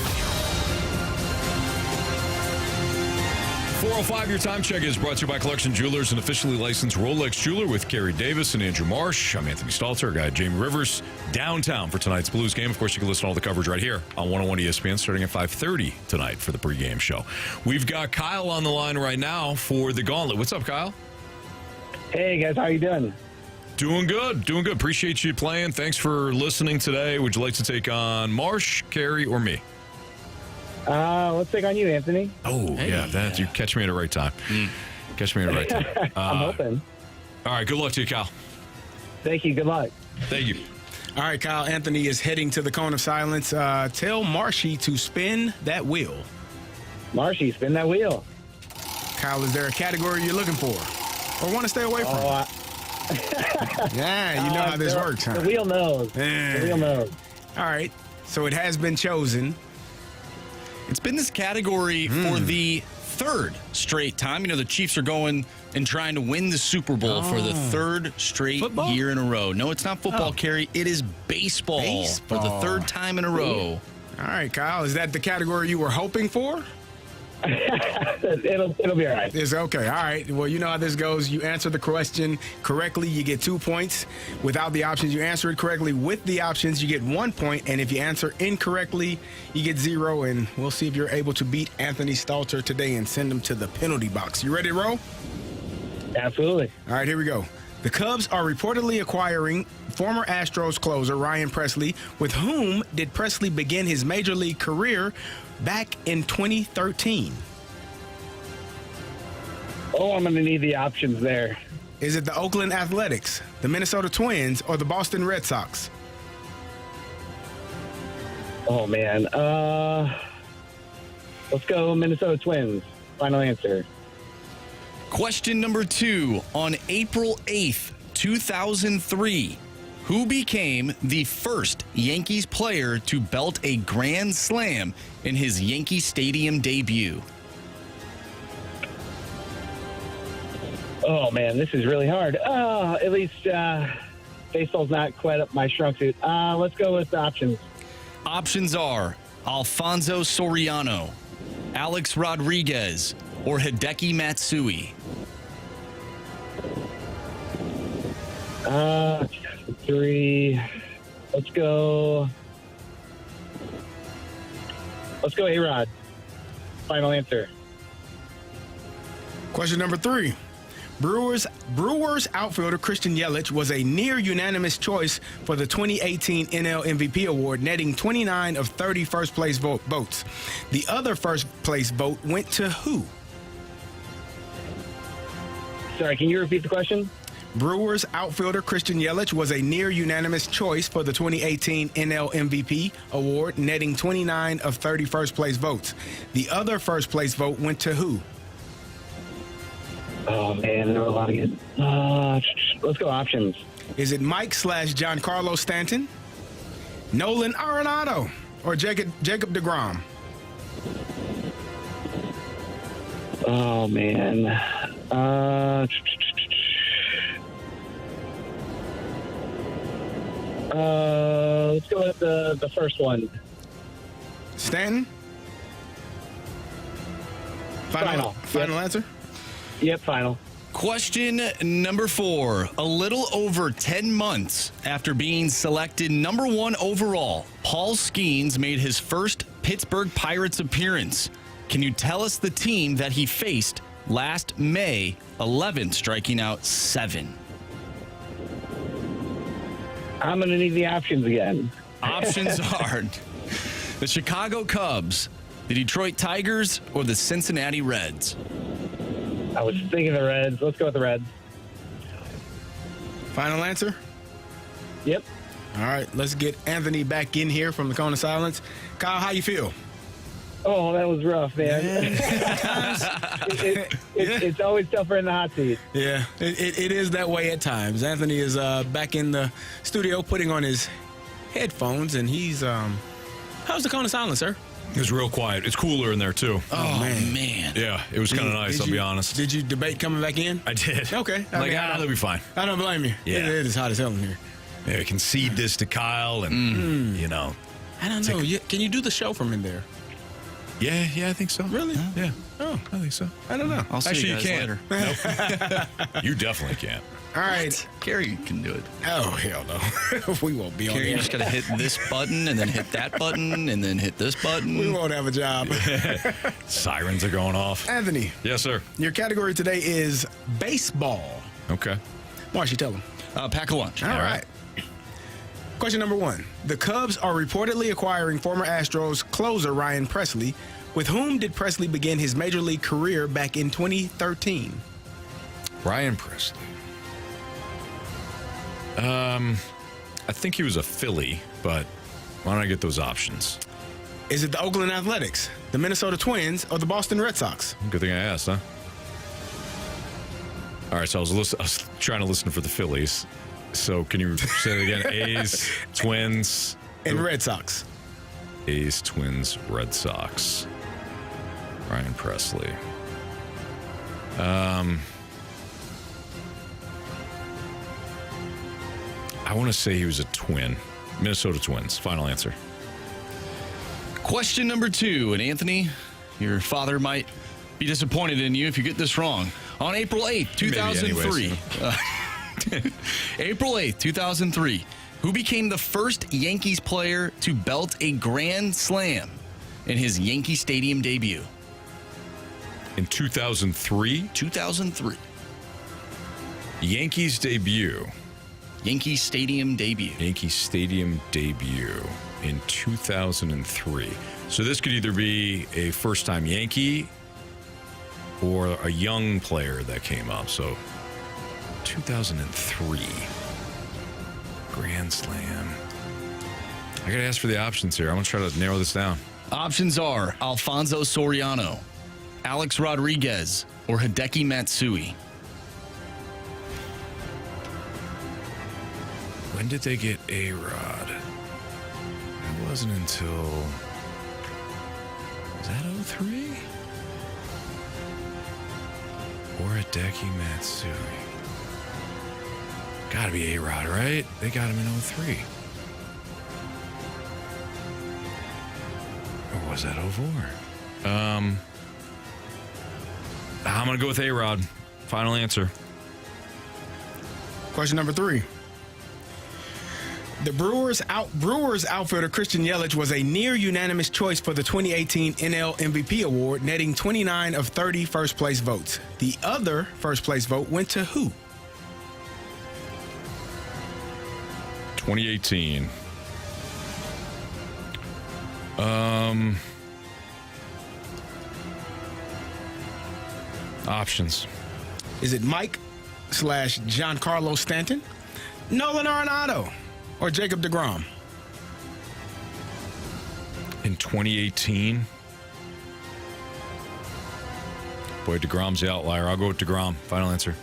S3: 4:05, your time check is brought to you by Collection Jewelers, an officially licensed Rolex jeweler with Carey Davis and Andrew Marsh. I'm Anthony Stalter, guy Jamie Rivers, downtown for tonight's Blues game. Of course, you can listen to all the coverage right here on 101 ESPN starting at 5:30 tonight for the pregame show. We've got Kyle on the line right now for the Gauntlet. What's up, Kyle?
S17: Hey, guys. How you doing?
S3: Doing good. Appreciate you playing. Thanks for listening today. Would you like to take on Marsh, Carey, or me?
S17: Let's take on you, Anthony.
S3: Oh, hey, yeah. You catch me at the right time. Catch me at the right time.
S17: I'm hoping.
S3: All right, good luck to you, Kyle.
S17: Thank you. Good luck.
S3: Thank you.
S4: All right, Kyle. Anthony is heading to the cone of silence. Tell Marshy to spin that wheel.
S17: Marshy, spin that wheel.
S4: Kyle, is there a category you're looking for or want to stay away from? Yeah, you know how this works, huh?
S17: The wheel knows.
S4: Yeah.
S17: The wheel knows.
S4: All right, so it has been chosen.
S6: It's been this category for the 3rd straight time. You know, the Chiefs are going and trying to win the Super Bowl for the 3rd straight year in a row. No, it's not football, Carey. It is baseball for the 3rd time in a row.
S4: All right, Kyle. Is that the category you were hoping for?
S17: It'll be all right.
S4: It's okay. All right. Well, you know how this goes. You answer the question correctly, you get 2 points. Without the options, you answer it correctly. With the options, you get 1 point. And if you answer incorrectly, you get 0. And we'll see if you're able to beat Anthony Stalter today and send him to the penalty box. You ready to roll?
S17: Absolutely.
S4: All right, here we go. The Cubs are reportedly acquiring former Astros closer Ryan Pressly, with whom did Pressly begin his major league career back in 2013?
S17: Oh, I'm going to need the options there.
S4: Is it the Oakland Athletics, the Minnesota Twins, or the Boston Red Sox?
S17: Oh, man. Let's go Minnesota Twins. Final answer.
S6: Question number 2. On April 8th, 2003, who became the first Yankees player to belt a grand slam in his Yankee Stadium debut?
S17: Oh, man, this is really hard. At least baseball's not quite up my strong suit. Let's go with the options.
S6: Options are Alfonso Soriano, Alex Rodriguez, or Hideki Matsui.
S17: 3. Let's go A-Rod. Final answer.
S4: Question number 3. Brewers outfielder Christian Yelich was a near unanimous choice for the 2018 NL MVP award, netting 29 of 30 first-place votes. The other first-place vote went to who?
S17: Sorry, can you repeat the question?
S4: Brewers outfielder Christian Yelich was a near unanimous choice for the 2018 NL MVP award, netting 29 of 30 first-place votes. The other first-place vote went to who?
S17: Oh, man, there were a lot of good. Let's go options.
S4: Is it Mike/Giancarlo Stanton, Nolan Arenado, or Jacob deGrom?
S17: Oh, man. Let's go with the first one.
S4: Stanton? Final answer?
S17: Yep, final.
S6: Question number 4. A little over 10 months after being selected number 1 overall, Paul Skeens made his first Pittsburgh Pirates appearance. Can you tell us the team that he faced last May 11th, striking out 7?
S17: I'm going to need the options again.
S6: Options are the Chicago Cubs, the Detroit Tigers, or the Cincinnati Reds.
S17: I was thinking the Reds. Let's go with the Reds.
S4: Final answer?
S17: Yep.
S4: All right, let's get Anthony back in here from the Cone of Silence. Kyle, how you feel?
S17: Oh, that was rough, man. It's always tougher in the hot seat.
S4: Yeah, it is that way at times. Anthony is back in the studio putting on his headphones, and he's how's the Cone of Silence, sir?
S3: It was real quiet. It's cooler in there, too.
S6: Oh, man.
S3: Yeah, it was kind of nice, I'll be honest.
S4: Did you debate coming back in?
S3: I did.
S4: Okay.
S3: They'll be fine.
S4: I don't blame you.
S3: Yeah.
S4: It is hot as hell in here.
S3: Yeah, I concede this to Kyle, and, you know.
S4: I don't know. Can you do the show from in there?
S3: Yeah, I think so.
S4: Really?
S3: Yeah.
S4: Oh,
S3: I think so.
S4: I don't know.
S6: I'll see
S3: Actually,
S6: you guys later.
S3: Nope. You definitely can't.
S4: All right.
S6: Carey can do it.
S4: Oh, hell no. We won't be on
S6: Carey,
S4: there.
S6: you just got to hit this button and then hit that button and then hit this button.
S4: We won't have a job.
S3: Sirens are going off.
S4: Anthony.
S3: Yes, sir.
S4: Your category today is baseball.
S3: Okay.
S4: Marshy, tell him.
S6: Pack a lunch.
S4: All right. Question number 1. The Cubs are reportedly acquiring former Astros closer Ryan Presley. With whom did Presley begin his major league career back in 2013?
S3: Ryan Presley. I think he was a Philly, but why don't I get those options?
S4: Is it the Oakland Athletics, the Minnesota Twins, or the Boston Red Sox?
S3: Good thing I asked, huh? All right, so I was trying to listen for the Phillies. So can you say it again? A's, Twins,
S4: and Red Sox.
S3: A's, Twins, Red Sox. Ryan Presley. I want to say he was a Twin. Minnesota Twins. Final answer.
S6: Question number 2. And Anthony, your father might be disappointed in you if you get this wrong. On April 8th, 2003. April 8th, 2003. Who became the first Yankees player to belt a grand slam in his Yankee Stadium debut?
S3: In 2003?
S6: 2003.
S3: Yankees debut.
S6: Yankee Stadium debut.
S3: Yankee Stadium debut in 2003. So this could either be a first-time Yankee or a young player that came up. So 2003. Grand Slam. I got to ask for the options here. I'm going to try to narrow this down.
S6: Options are Alfonso Soriano, Alex Rodriguez, or Hideki Matsui.
S3: When did they get A-Rod? It wasn't until... Was that 03? Or Hideki Matsui? Gotta be A-Rod, right? They got him in 03. Or was that 04? I'm gonna go with A-Rod. Final answer.
S4: Question number 3. The Brewers outfielder Christian Yelich was a near unanimous choice for the 2018 NL MVP award, netting 29 of 30 first-place votes. The other first-place vote went to who?
S3: 2018. Options.
S4: Is it Mike / Giancarlo Stanton, Nolan Arenado, or Jacob deGrom?
S3: In 2018? Boy, deGrom's the outlier. I'll go with deGrom. Final answer.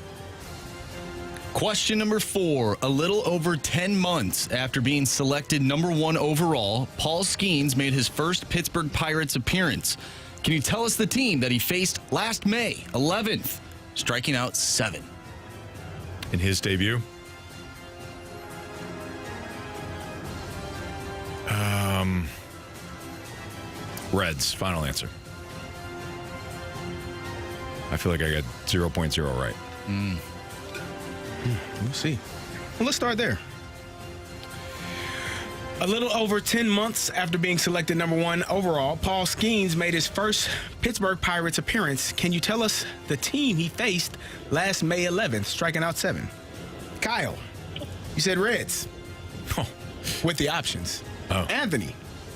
S6: Question number 4. A little over 10 months after being selected number 1 overall, Paul Skeens made his first Pittsburgh Pirates appearance. Can you tell us the team that he faced last May 11th, striking out 7?
S3: In his debut? Reds. Final answer. I feel like I got 0.0 right.
S4: We'll see. Well, let's start there. A little over 10 months after being selected number 1 overall, Paul Skeens made his first Pittsburgh Pirates appearance. Can you tell us the team he faced last May 11th, striking out 7? Kyle, you said Reds with the options.
S3: Oh.
S4: Anthony,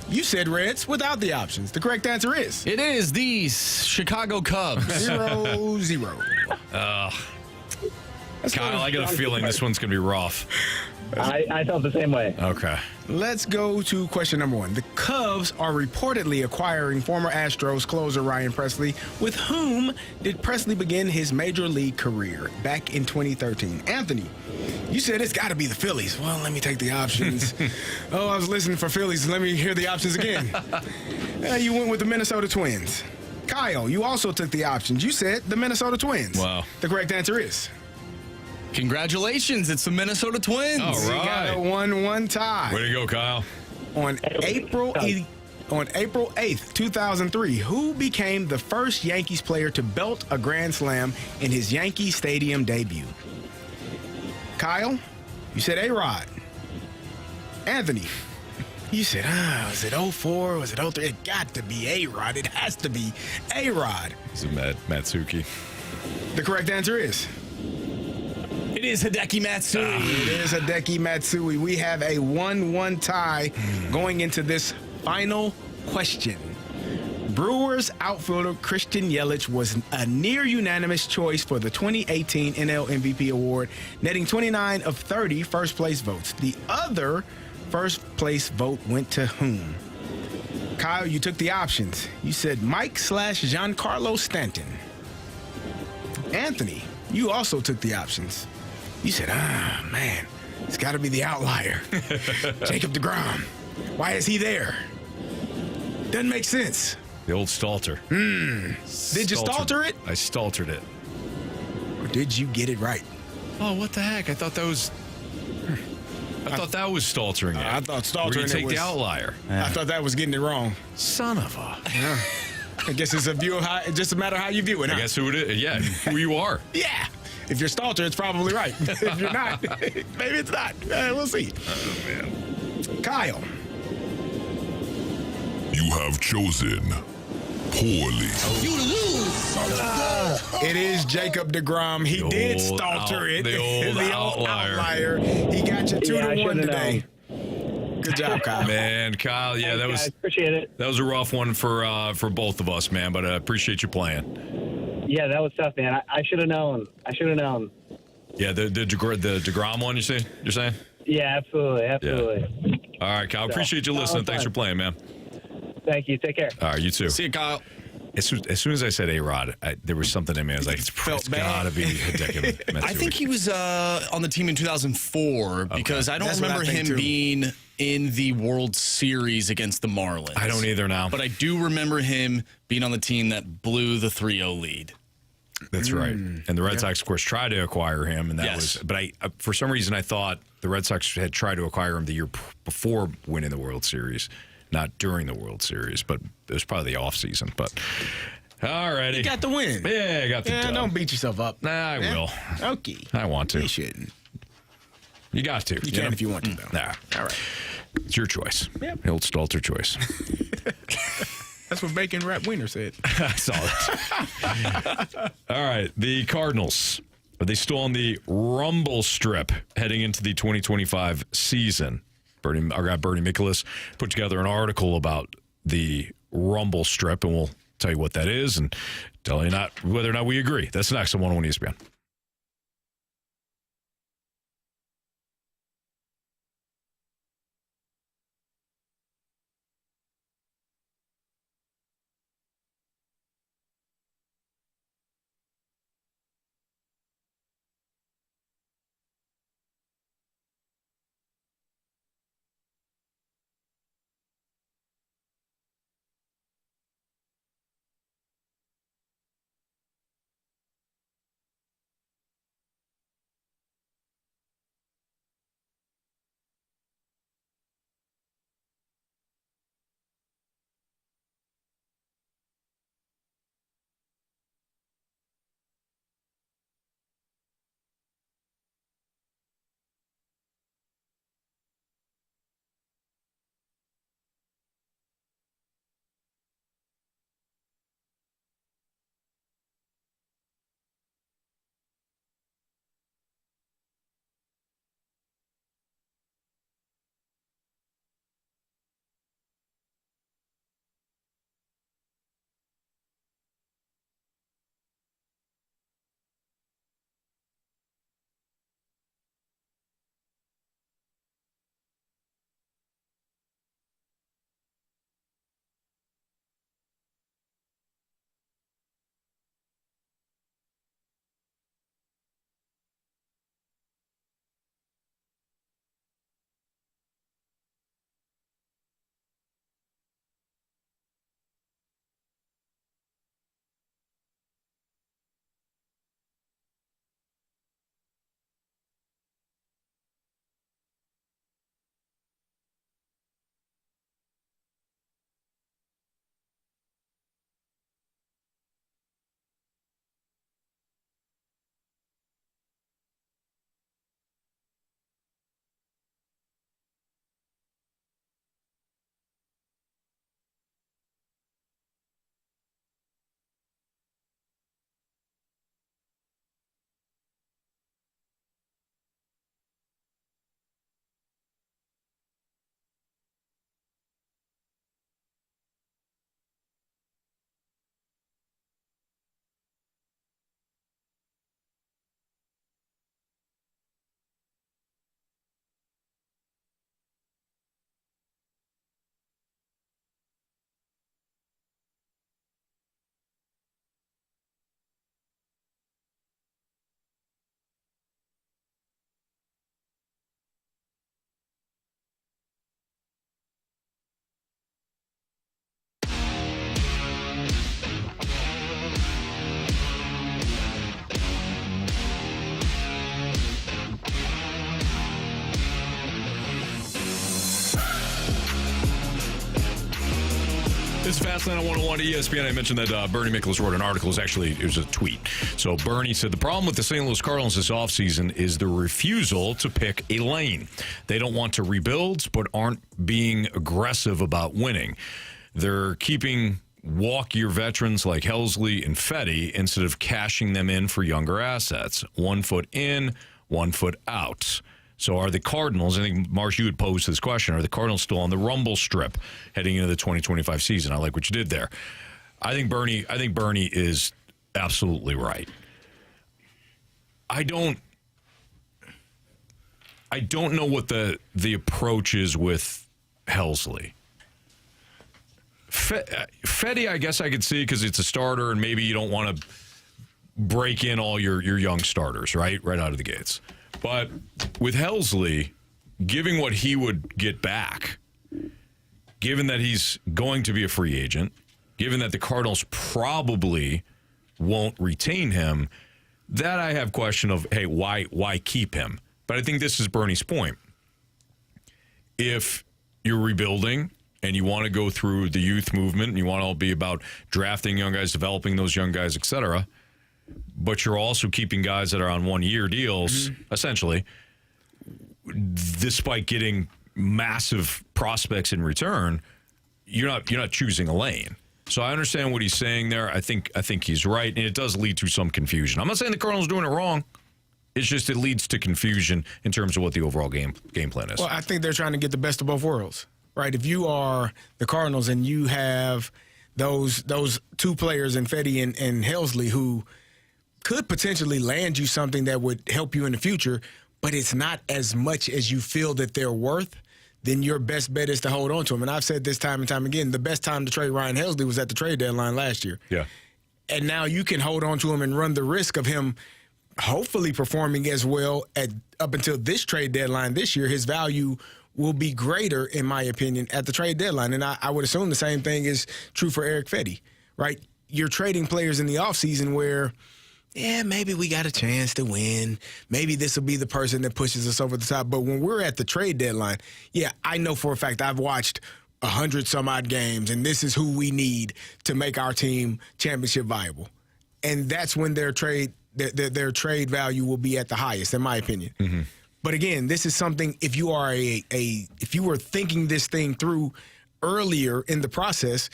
S4: you said Reds without the options. The correct answer is?
S6: It is the Chicago Cubs.
S4: 0-0.
S3: Kyle, I got a feeling this one's going to be rough.
S17: I felt the same way.
S3: Okay.
S4: Let's go to question number 1. The Cubs are reportedly acquiring former Astros closer Ryan Pressly. With whom did Pressly begin his major league career back in 2013? Anthony, you said it's got to be the Phillies. Well, let me take the options. Oh, I was listening for Phillies. Let me hear the options again. You went with the Minnesota Twins. Kyle, you also took the options. You said the Minnesota Twins.
S3: Wow.
S4: The correct answer is...
S6: Congratulations, it's the Minnesota Twins.
S3: All right.
S4: We got a 1-1 tie.
S3: Way to go, Kyle.
S4: On April 8th, 2003, who became the first Yankees player to belt a grand slam in his Yankee Stadium debut? Kyle, you said A-Rod. Anthony, you said, was it 04? Was it 03? It got to be A-Rod. It has to be A-Rod.
S3: Is it Matsuki?
S4: The correct answer is...
S6: It is Hideki Matsui.
S4: It is Hideki Matsui. We have a 1-1 tie going into this final question. Brewers outfielder Christian Yelich was a near unanimous choice for the 2018 NL MVP award, netting 29 of 30 first-place votes. The other first-place vote went to whom? Kyle, you took the options. You said Mike/Giancarlo Stanton. Anthony, you also took the options. You said, man, it's got to be the outlier. Jacob deGrom. Why is he there? Doesn't make sense.
S3: The old Stalter.
S4: Did you Stalter it?
S3: I Staltered it.
S4: Or did you get it right?
S3: Oh, what the heck? I thought that was... I thought that was Staltering it.
S4: I thought Staltering
S3: Where you take
S4: it was...
S3: the outlier.
S4: I thought that was getting it wrong.
S3: Son of a...
S4: Yeah. I guess it's a view of how, it's just a matter of how you view it.
S3: I guess who it is. Yeah, who you are.
S4: Yeah. If you're Stalter, it's probably right. If you're not, maybe it's not. We'll see.
S3: Oh, man.
S4: Kyle.
S18: You have chosen poorly.
S4: You lose. It is Jacob deGrom. He did Stalter it.
S3: The old outlier.
S4: He got you 2-1 today. Good job, Kyle.
S3: Man, Kyle, yeah, that was
S17: appreciate it.
S3: That was a rough one for both of us, man. But I appreciate you playing.
S17: Yeah, that was tough, man. I should have known.
S3: Yeah, the DeGrom one, you're saying?
S17: Yeah, absolutely.
S3: Yeah. All right, Kyle. Appreciate you listening. Thanks for playing, man.
S17: Thank you. Take care.
S3: All right, you too.
S6: See you, Kyle.
S3: As soon as I said A-Rod, there was something in me. I was like, it's got to be Hideki Matsui.
S6: I think he was on the team in 2004 because I don't remember him being in the World Series against the Marlins.
S3: I don't either now.
S6: But I do remember him being on the team that blew the 3-0 lead.
S3: That's right. And the Red Sox, of course, tried to acquire him, and that was. But for some reason, I thought the Red Sox had tried to acquire him the year before winning the World Series, not during the World Series. But it was probably the off season. But all righty,
S4: You got the win.
S3: Yeah, I got the dub.
S4: Don't beat yourself up.
S3: Nah, I will.
S4: Okay.
S3: I want to.
S4: You shouldn't.
S3: You got to.
S4: You can if you want to, though.
S3: Nah.
S4: All right.
S3: It's your choice.
S4: Yep.
S3: The old Stalter choice.
S4: That's what Bacon Rap Wiener said.
S3: I saw it. All right. The Cardinals. Are they still on the rumble strip heading into the 2025 season? Our guy Bernie Michaelis put together an article about the rumble strip, and we'll tell you what that is and tell you whether or not we agree. That's next on 101 ESPN. This is Fastlane on 101 ESPN. I mentioned that Bernie Miklasz wrote an article. It was a tweet. So Bernie said the problem with the St. Louis Cardinals this offseason is the refusal to pick a lane. They don't want to rebuild, but aren't being aggressive about winning. They're keeping walk-year veterans like Helsley and Fetty instead of cashing them in for younger assets. 1 foot in, 1 foot out. So are the Cardinals, I think, Marsh, you had posed this question, are the Cardinals still on the rumble strip heading into the 2025 season? I like what you did there. I think Bernie is absolutely right. I don't know what the approach is with Helsley. Fetty, I guess I could see because it's a starter and maybe you don't want to break in all your young starters, right out of the gates. But with Helsley, given what he would get back, given that he's going to be a free agent, given that the Cardinals probably won't retain him, that I have question of, hey, why keep him? But I think this is Bernie's point. If you're rebuilding and you want to go through the youth movement and you want to all be about drafting young guys, developing those young guys, et cetera, but you're also keeping guys that are on 1-year deals, essentially, despite getting massive prospects in return, you're not choosing a lane. So I understand what he's saying there. I think he's right, and it does lead to some confusion. I'm not saying the Cardinals are doing it wrong. It's just it leads to confusion in terms of what the overall game plan is.
S4: Well, I think they're trying to get the best of both worlds, right? If you are the Cardinals and you have those two players in Fetty and Helsley who could potentially land you something that would help you in the future, but it's not as much as you feel that they're worth, then your best bet is to hold on to them. And I've said this time and time again, the best time to trade Ryan Helsley was at the trade deadline last year.
S3: Yeah.
S4: And now you can hold on to him and run the risk of him hopefully performing as well up until this trade deadline this year. His value will be greater, in my opinion, at the trade deadline. And I would assume the same thing is true for Eric Fetty, right? You're trading players in the offseason where, yeah, maybe we got a chance to win. Maybe this will be the person that pushes us over the top. But when we're at the trade deadline, yeah, I know for a fact I've watched 100-some-odd games, and this is who we need to make our team championship viable. And that's when their trade value will be at the highest, in my opinion. Mm-hmm. But again, this is something, if you are if you were thinking this thing through earlier in the process,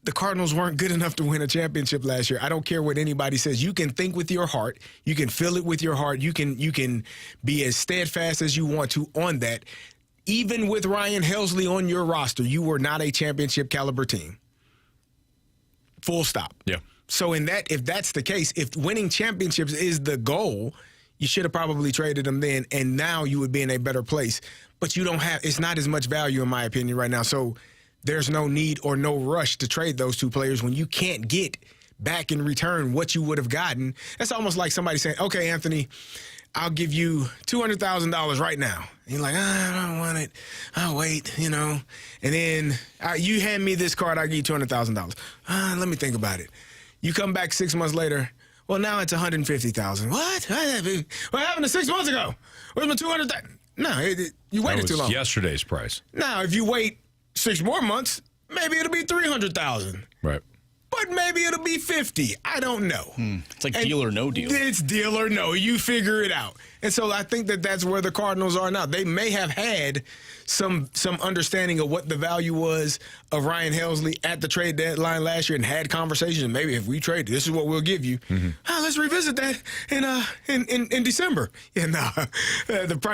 S4: the Cardinals weren't good enough to win a championship last year. I don't care what anybody says. You can think with your heart. You can feel it with your heart. You can be as steadfast as you want to on that. Even with Ryan Helsley on your roster, you were not a championship caliber team. Full stop. Yeah. So if that's the case, if winning championships is the goal, you should have probably traded him then, and now you would be in a better place. But it's not as much value, in my opinion, right now. So there's no need or no rush to trade those two players when you can't get back in return what you would have gotten. That's almost like somebody saying, okay, Anthony, I'll give you $200,000 right now. And you're like, I don't want it. I'll wait, And then you hand me this card, I'll give you $200,000. Let me think about it. You come back 6 months later, well, now it's $150,000. What? What happened to 6 months ago? Where's my $200,000? No, you waited too long.
S3: Yesterday's price.
S4: Now, if you wait 6 more months, maybe it'll be $300,000.
S3: Right.
S4: But maybe it'll be $50,000. I don't know.
S6: It's like deal or no deal.
S4: It's deal or no. You figure it out. And so I think that's where the Cardinals are now. They may have had some understanding of what the value was of Ryan Helsley at the trade deadline last year and had conversations. Maybe if we trade, this is what we'll give you. Mm-hmm. Let's revisit that in December. Yeah, no.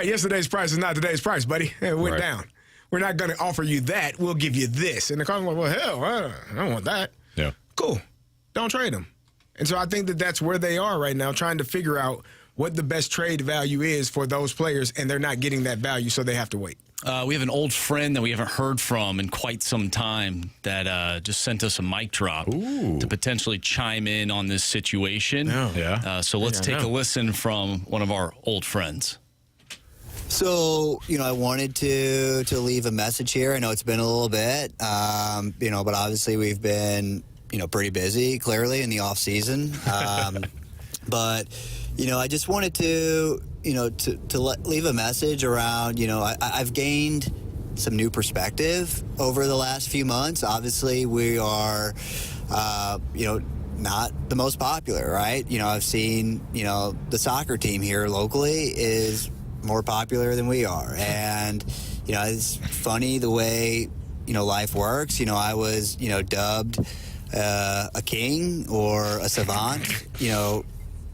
S4: Yesterday's price is not today's price, buddy. It went down. We're not going to offer you that. We'll give you this. And the Cardinals are like, well, hell, I don't want that.
S3: Yeah.
S4: Cool. Don't trade them. And so I think that's where they are right now, trying to figure out what the best trade value is for those players, and they're not getting that value, so they have to wait.
S6: We have an old friend that we haven't heard from in quite some time that just sent us a mic drop to potentially chime in on this situation.
S3: Oh. Yeah.
S6: So let's take a listen from one of our old friends.
S19: So, I wanted to leave a message here. I know it's been a little bit, but obviously we've been, pretty busy, clearly, in the off season. But, I just wanted to leave a message around, I've gained some new perspective over the last few months. Obviously, we are, not the most popular, right? I've seen, the soccer team here locally is more popular than we are. And, it's funny the way, life works. I was, dubbed a king or a savant, a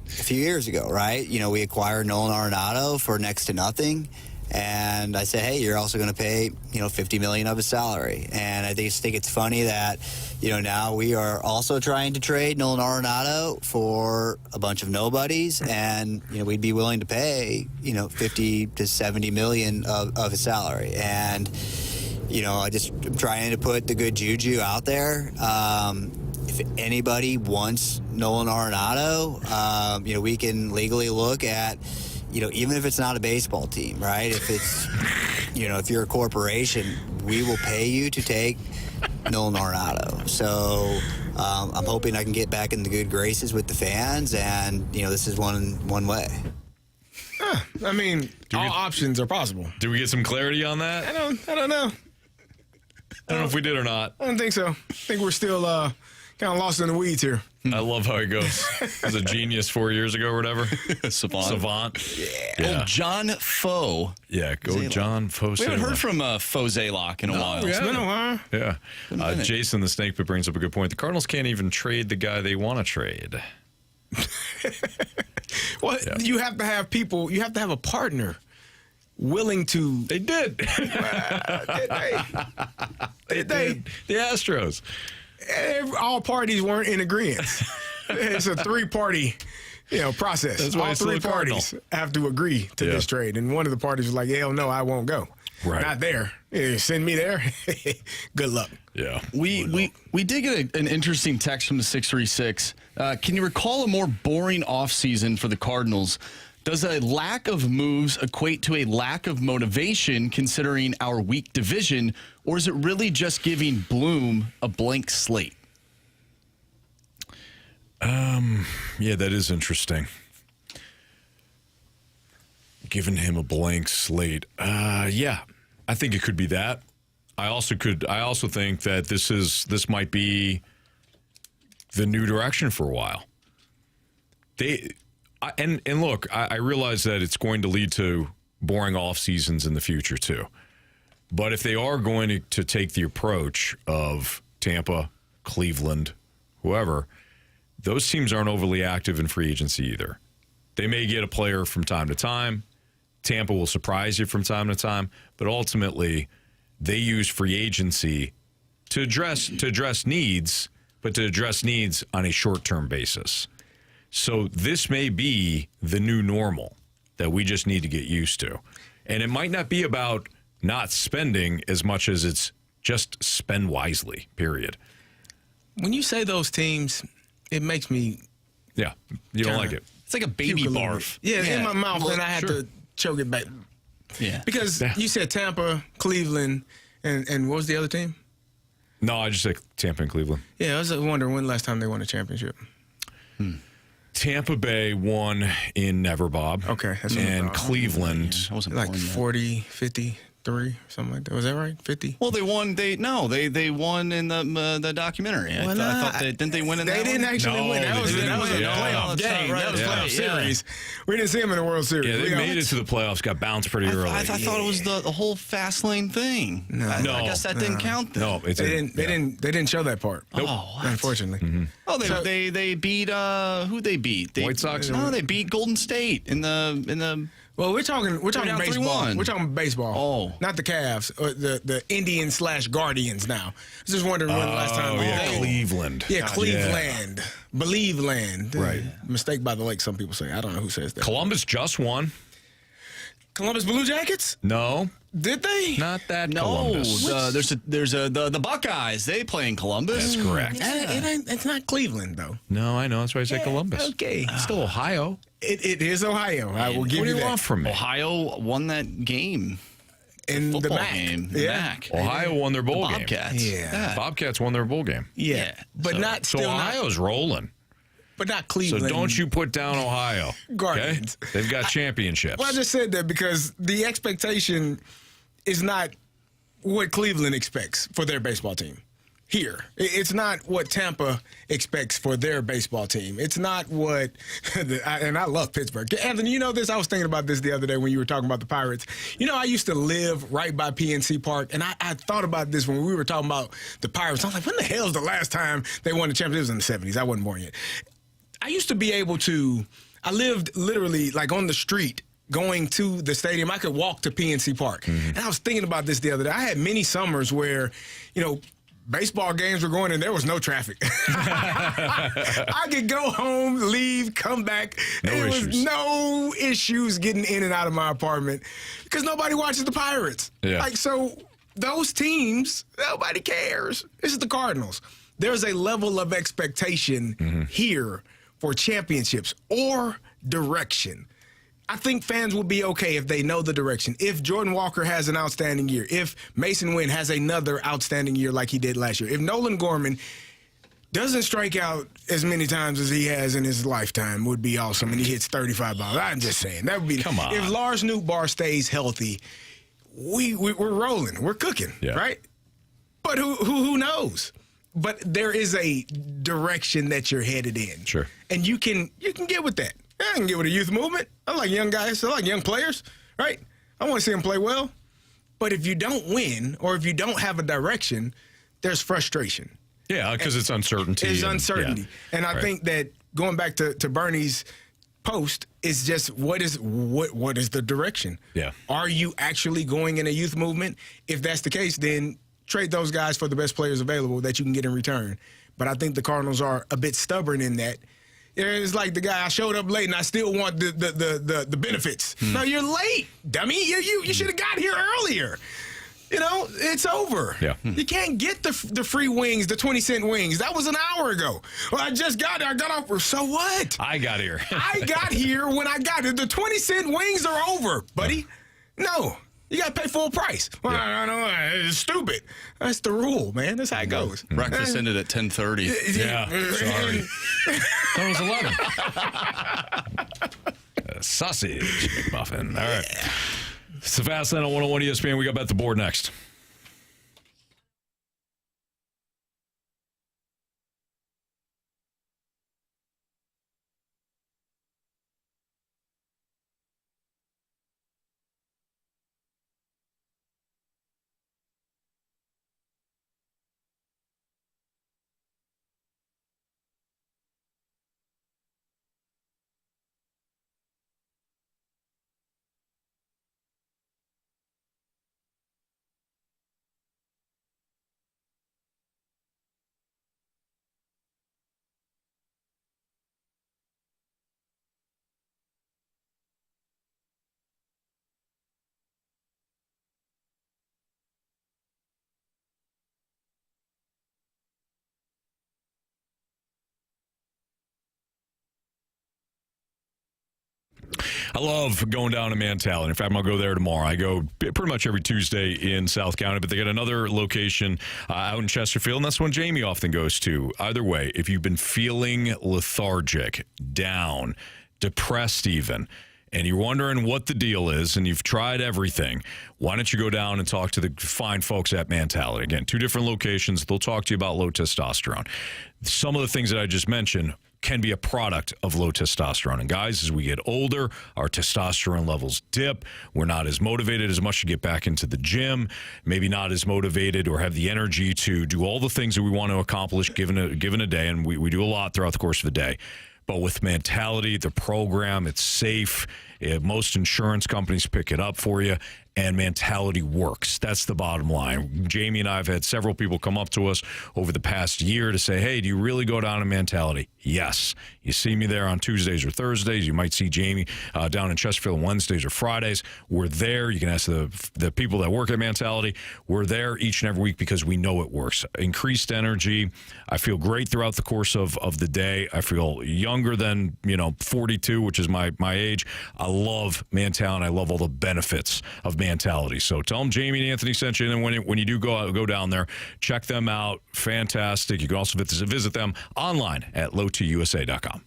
S19: few years ago, right? We acquired Nolan Arenado for next to nothing. And I said, hey, you're also going to pay, $50 million of his salary. And I just think it's funny that, now we are also trying to trade Nolan Arenado for a bunch of nobodies. And, we'd be willing to pay, 50 to 70 million of his salary. And, I'm trying to put the good juju out there. If anybody wants Nolan Arenado, we can legally look at, even if it's not a baseball team, right? If it's, if you're a corporation, we will pay you to take Nolan Arenado. So I'm hoping I can get back in the good graces with the fans, and, this is one way.
S4: I mean, all options are possible.
S3: Do we get some clarity on that?
S4: I don't know.
S3: I don't know if we did or not.
S4: I don't think so. I think we're still kind of lost in the weeds here.
S3: I love how he goes. He was a genius 4 years ago or whatever.
S6: Savant. Yeah. Old John Foe.
S3: Yeah, go
S6: Zaylock.
S3: John Foe.
S6: We haven't heard from Foe Zaylock in a while.
S4: It's been a while.
S3: Yeah. Jason the Snake Pit brings up a good point. The Cardinals can't even trade the guy they want to trade.
S4: Well, you have to have people, you have to have a partner willing to.
S3: They did.
S4: Did they?
S3: The Astros.
S4: All parties weren't in agreement. It's a three-party, process.
S3: That's why
S4: all three parties have to agree to this trade, and one of the parties was like, "Hell no, I won't go."
S3: Right.
S4: Not there. Send me there. Good luck.
S3: Yeah.
S6: We did get an interesting text from the 636. Can you recall a more boring offseason for the Cardinals? Does a lack of moves equate to a lack of motivation considering our weak division, or is it really just giving Bloom a blank slate?
S3: Yeah, that is interesting. Giving him a blank slate. Yeah, I think it could be that. I also think that this might be the new direction for a while. And look, I realize that it's going to lead to boring off seasons in the future too. But if they are going to take the approach of Tampa, Cleveland, whoever, those teams aren't overly active in free agency either. They may get a player from time to time. Tampa will surprise you from time to time, but ultimately they use free agency to address needs, but to address needs on a short-term basis. So this may be the new normal that we just need to get used to. And it might not be about not spending as much as it's just spend wisely, period.
S4: When you say those teams, it makes me...
S3: Yeah, you don't like it.
S6: It's like a baby barf.
S4: Yeah, in my mouth, and I had to choke it back.
S6: Yeah.
S4: Because you said Tampa, Cleveland, and what was the other team?
S3: No, I just said Tampa and Cleveland.
S4: Yeah, I was wondering when the last time they won a championship.
S3: Tampa Bay won in Never Bob.
S4: Okay. That's
S3: and Cleveland.
S4: Like 40, 53, something like that. Was that right? 50?
S6: Well, they won. They won in the documentary. I thought didn't they win in that
S4: They didn't actually win. That was a playoff game. That was playoff series. We didn't see them in the World Series.
S3: Yeah, they made it to the playoffs, got bounced pretty early.
S6: I thought it was the whole fast lane thing.
S3: No.
S6: I guess that didn't count then.
S3: No,
S4: they didn't show that part.
S3: Nope.
S6: Oh,
S4: unfortunately.
S3: Mm-hmm.
S6: Oh, they beat who they beat?
S3: White Sox.
S6: No, they beat Golden State in the.
S4: Well, we're talking baseball.
S6: 3-1.
S4: We're talking baseball.
S6: Oh,
S4: not the Cavs, or the Indians / Guardians. Now, I was just wondering when the last time.
S3: Cleveland.
S4: Yeah, Cleveland. Believe land.
S3: Right.
S4: Mistake by the lake. Some people say. I don't know who says that.
S3: Columbus just won.
S4: Columbus Blue Jackets?
S3: No.
S4: Did they?
S3: Not that
S6: no.
S3: Columbus.
S6: There's the Buckeyes. They play in Columbus.
S3: That's correct.
S4: It's not Cleveland though.
S3: No, I know. That's why I said Columbus.
S4: Okay.
S3: It's still Ohio.
S4: It is Ohio. I will give you that.
S3: What do you want from me?
S6: Ohio won that game.
S4: In the MAC.
S6: Game.
S4: MAC.
S3: Ohio won their bowl game.
S6: Bobcats.
S4: Yeah.
S3: Bobcats won their bowl game.
S4: Yeah. But
S3: so Ohio's rolling.
S4: But not Cleveland.
S3: So don't you put down Ohio.
S4: Guardians.
S3: They've got championships.
S4: Well, I just said that because the expectation is not what Cleveland expects for their baseball team here. It's not what Tampa expects for their baseball team. It's not what and I love Pittsburgh. Anthony, you know this? I was thinking about this the other day when you were talking about the Pirates. You know, I used to live right by PNC Park, and I thought about this when we were talking about the Pirates. I was like, when the hell is the last time they won the championship? It was in the 70s. I wasn't born yet. I used to be able to – I lived literally like on the street going to the stadium. I could walk to PNC Park. And I was thinking about this the other day. I had many summers where, you know, baseball games were going and there was no traffic. I could go home, leave, come back. There was no issues getting in and out of my apartment because nobody watches the Pirates.
S3: Yeah.
S4: Like, so those teams, nobody cares. This is the Cardinals. There's a level of expectation here for championships or direction. I think fans will be okay if they know the direction. If Jordan Walker has an outstanding year, if Mason Wynn has another outstanding year like he did last year, if Nolan Gorman doesn't strike out as many times as he has in his lifetime, would be awesome, and he hits 35 balls. I'm just saying. That would be.
S3: Come on.
S4: If Lars Nootbaar stays healthy, we're rolling. We're cooking, right? But who knows? But there is a direction that you're headed in.
S3: Sure.
S4: And you can get with that. I can get with a youth movement. I like young guys. I like young players, right? I want to see them play well. But if you don't win or if you don't have a direction, there's frustration.
S3: Yeah, because it's uncertainty.
S4: It's uncertainty. And I think that going back to Bernie's post is just what is the direction?
S3: Yeah.
S4: Are you actually going in a youth movement? If that's the case, then trade those guys for the best players available that you can get in return. But I think the Cardinals are a bit stubborn in that. It's like the guy, I showed up late and I still want the benefits. No, you're late, dummy. You should have got here earlier. You know, it's over.
S3: Yeah.
S4: You can't get the free wings, the 20-cent wings. That was an hour ago. Well, I just got there. I got off. So what?
S3: I got here.
S4: I got here when I got it. The 20-cent wings are over, buddy. No. You got to pay full price. Well, I don't know. It's stupid. That's the rule, man. That's how it goes.
S6: Breakfast ended at 10:30.
S3: Yeah, sorry. That was 11. Sausage McMuffin. All right. It's the Fast Lane on 101 ESPN. We got Bet the Board next. I love going down to Mentality. In fact, I'll go there tomorrow. I go pretty much every Tuesday in South County, but they got another location out in Chesterfield, and that's one Jamie often goes to. Either way, if you've been feeling lethargic, down, depressed even, and you're wondering what the deal is, and you've tried everything, why don't you go down and talk to the fine folks at Mentality? Again, 2 different locations. They'll talk to you about low testosterone. Some of the things that I just mentioned can be a product of low testosterone. And guys, as we get older, our testosterone levels dip. We're not as motivated as much to get back into the gym, maybe not as motivated or have the energy to do all the things that we want to accomplish given a day. And we do a lot throughout the course of the day. But with Mentality, the program, it's safe. Most insurance companies pick it up for you, and Mentality works. That's the bottom line. Jamie and I have had several people come up to us over the past year to say, hey, do you really go down to Mentality? Yes. You see me there on Tuesdays or Thursdays. You might see Jamie down in Chesterfield on Wednesdays or Fridays. We're there. You can ask the people that work at Mentality. We're there each and every week because we know it works. Increased energy. I feel great throughout the course of the day. I feel younger than 42, which is my age. I love Mentality. I love all the benefits of Mentality. So tell them Jamie and Anthony sent you. And then when you do go down there, check them out. Fantastic. You can also visit them online at lowtusa.com.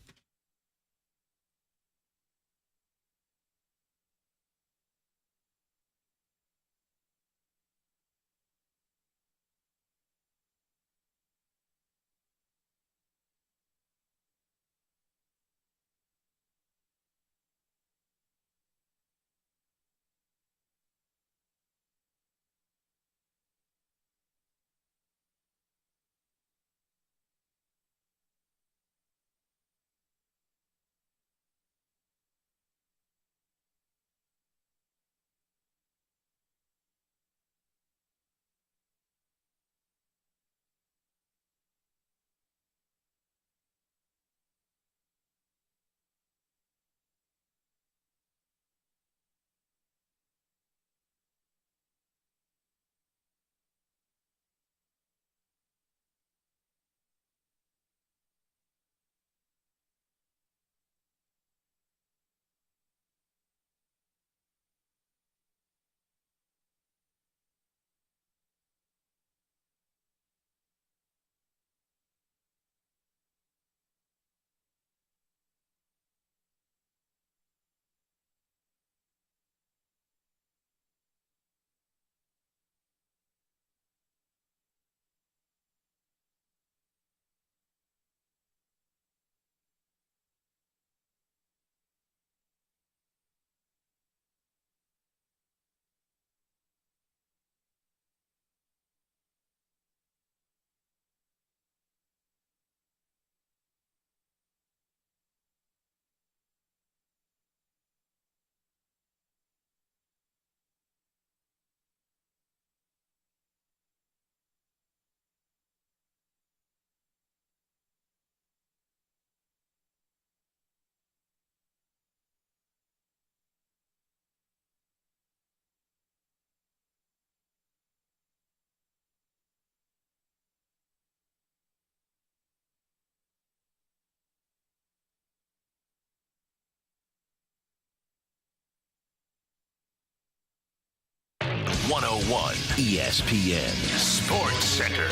S8: 101 ESPN Sports Center.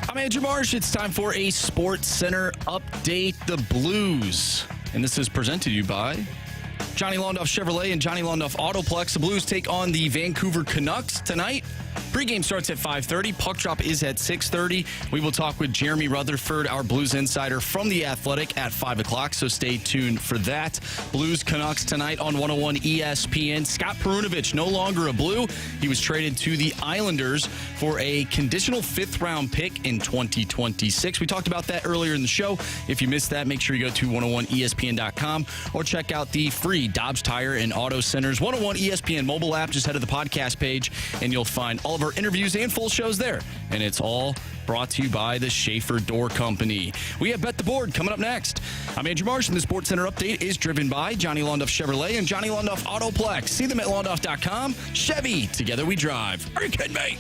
S6: I'm Andrew Marsh. It's time for a Sports Center update. The Blues. And this is presented to you by Johnny Londoff Chevrolet and Johnny Londoff Autoplex. The Blues take on the Vancouver Canucks tonight. Pregame starts at 5:30. Puck drop is at 6:30. We will talk with Jeremy Rutherford, our Blues insider from The Athletic, at 5 o'clock, so stay tuned for that. Blues Canucks tonight on 101 ESPN. Scott Perunovich, no longer a Blue. He was traded to the Islanders for a conditional 5th-round pick in 2026. We talked about that earlier in the show. If you missed that, make sure you go to 101ESPN.com or check out the free Dobbs Tire and Auto Centers 101 ESPN mobile app. Just head to the podcast page, and you'll find all of our interviews and full shows there. And it's all brought to you by the Schaefer Door Company. We have Bet the Board coming up next. I'm Andrew Marsh, and the Sports Center update is driven by Johnny Londoff Chevrolet and Johnny Londoff Autoplex. See them at Londoff.com. Chevy, together we drive. Are you kidding me?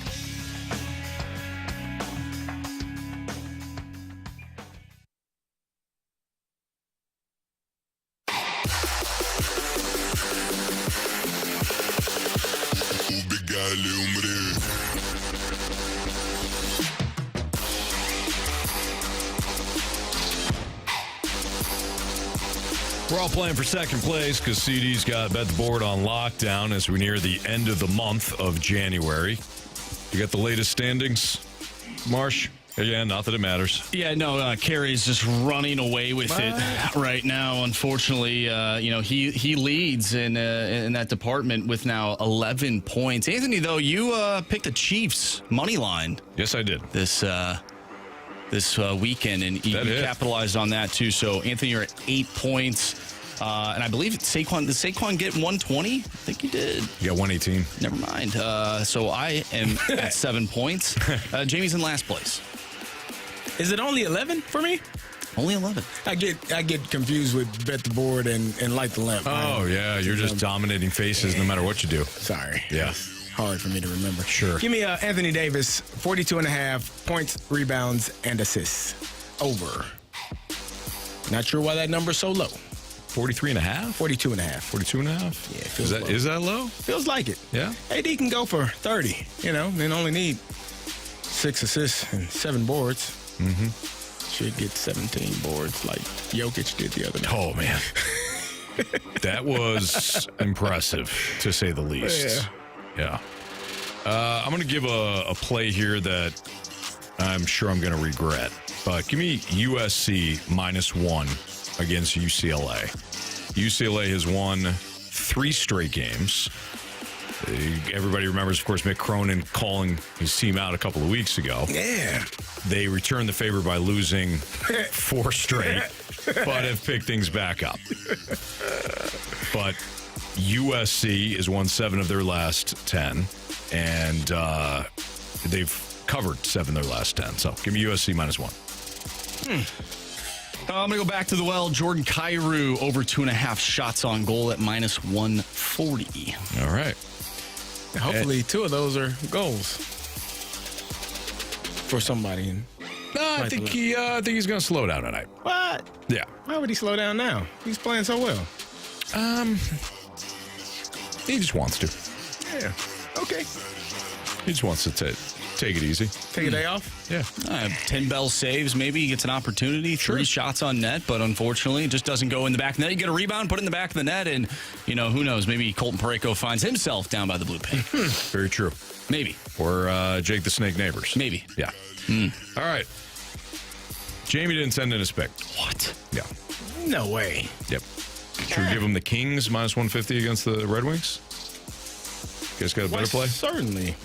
S3: We're all playing for second place because CD's got Bet the Board on lockdown as we near the end of the month of January. You got the latest standings, Marsh? Yeah, not that it matters.
S6: Yeah, no, Carey's just running away with it right now. Unfortunately, he leads in that department with now 11 points. Anthony, though, you picked the Chiefs money line.
S3: Yes, I did.
S6: This weekend, and you capitalized on that too. So, Anthony, you're at 8 points. And I believe Saquon, did Saquon get 120? I think he did.
S3: You got 118.
S6: Never mind. So I am at 7 points. Jamie's in last place.
S4: Is it only 11 for me?
S6: Only 11.
S4: I get confused with Bet the Board and Light the Lamp.
S3: Oh, yeah. You're just dominating faces no matter what you do.
S4: Sorry.
S3: Yeah.
S4: Hard for me to remember.
S3: Sure.
S4: Give me Anthony Davis, 42.5 points, rebounds, and assists. Over. Not sure why that number's so low.
S3: 43.5?
S4: 42.5.
S3: 42.5?
S4: Yeah.
S3: Is that low?
S4: Feels like it.
S3: Yeah.
S4: AD can go for 30. They only need 6 assists and 7 boards.
S3: Mm-hmm.
S4: Should get 17 boards like Jokic did the other night.
S3: Oh, man. That was impressive, to say the least. Yeah. I'm going to give a play here that I'm sure I'm going to regret. But give me USC -1 against UCLA. UCLA has won 3 straight games. Everybody remembers, of course, Mick Cronin calling his team out a couple of weeks ago.
S4: Yeah.
S3: They returned the favor by losing 4 straight, but have picked things back up. But USC has won 7 of their last 10, and they've covered 7 of their last 10. So give me USC -1.
S6: I'm going to go back to the well. Jordan Kyrou over 2.5 shots on goal at -140.
S3: All right.
S4: Hopefully 2 of those are goals for somebody.
S3: I think he's going to slow down tonight.
S4: What?
S3: Yeah.
S4: Why would he slow down now? He's playing so well.
S3: He just wants to.
S4: Yeah. Okay.
S3: He just wants to take it easy.
S4: Take a day off?
S3: Yeah.
S6: 10 bell saves. Maybe he gets an opportunity. 3 shots on net, but unfortunately it just doesn't go in the back of the net. You get a rebound, put it in the back of the net, and, who knows? Maybe Colton Parayko finds himself down by the blue paint.
S3: Very true.
S6: Maybe.
S3: Or Jake the Snake Neighbors.
S6: Maybe.
S3: Yeah. All right. Jamie didn't send in his pick.
S6: What?
S3: Yeah.
S4: No way.
S3: Yep. Should we give him the Kings -150 against the Red Wings? You guys got a better play?
S4: Certainly.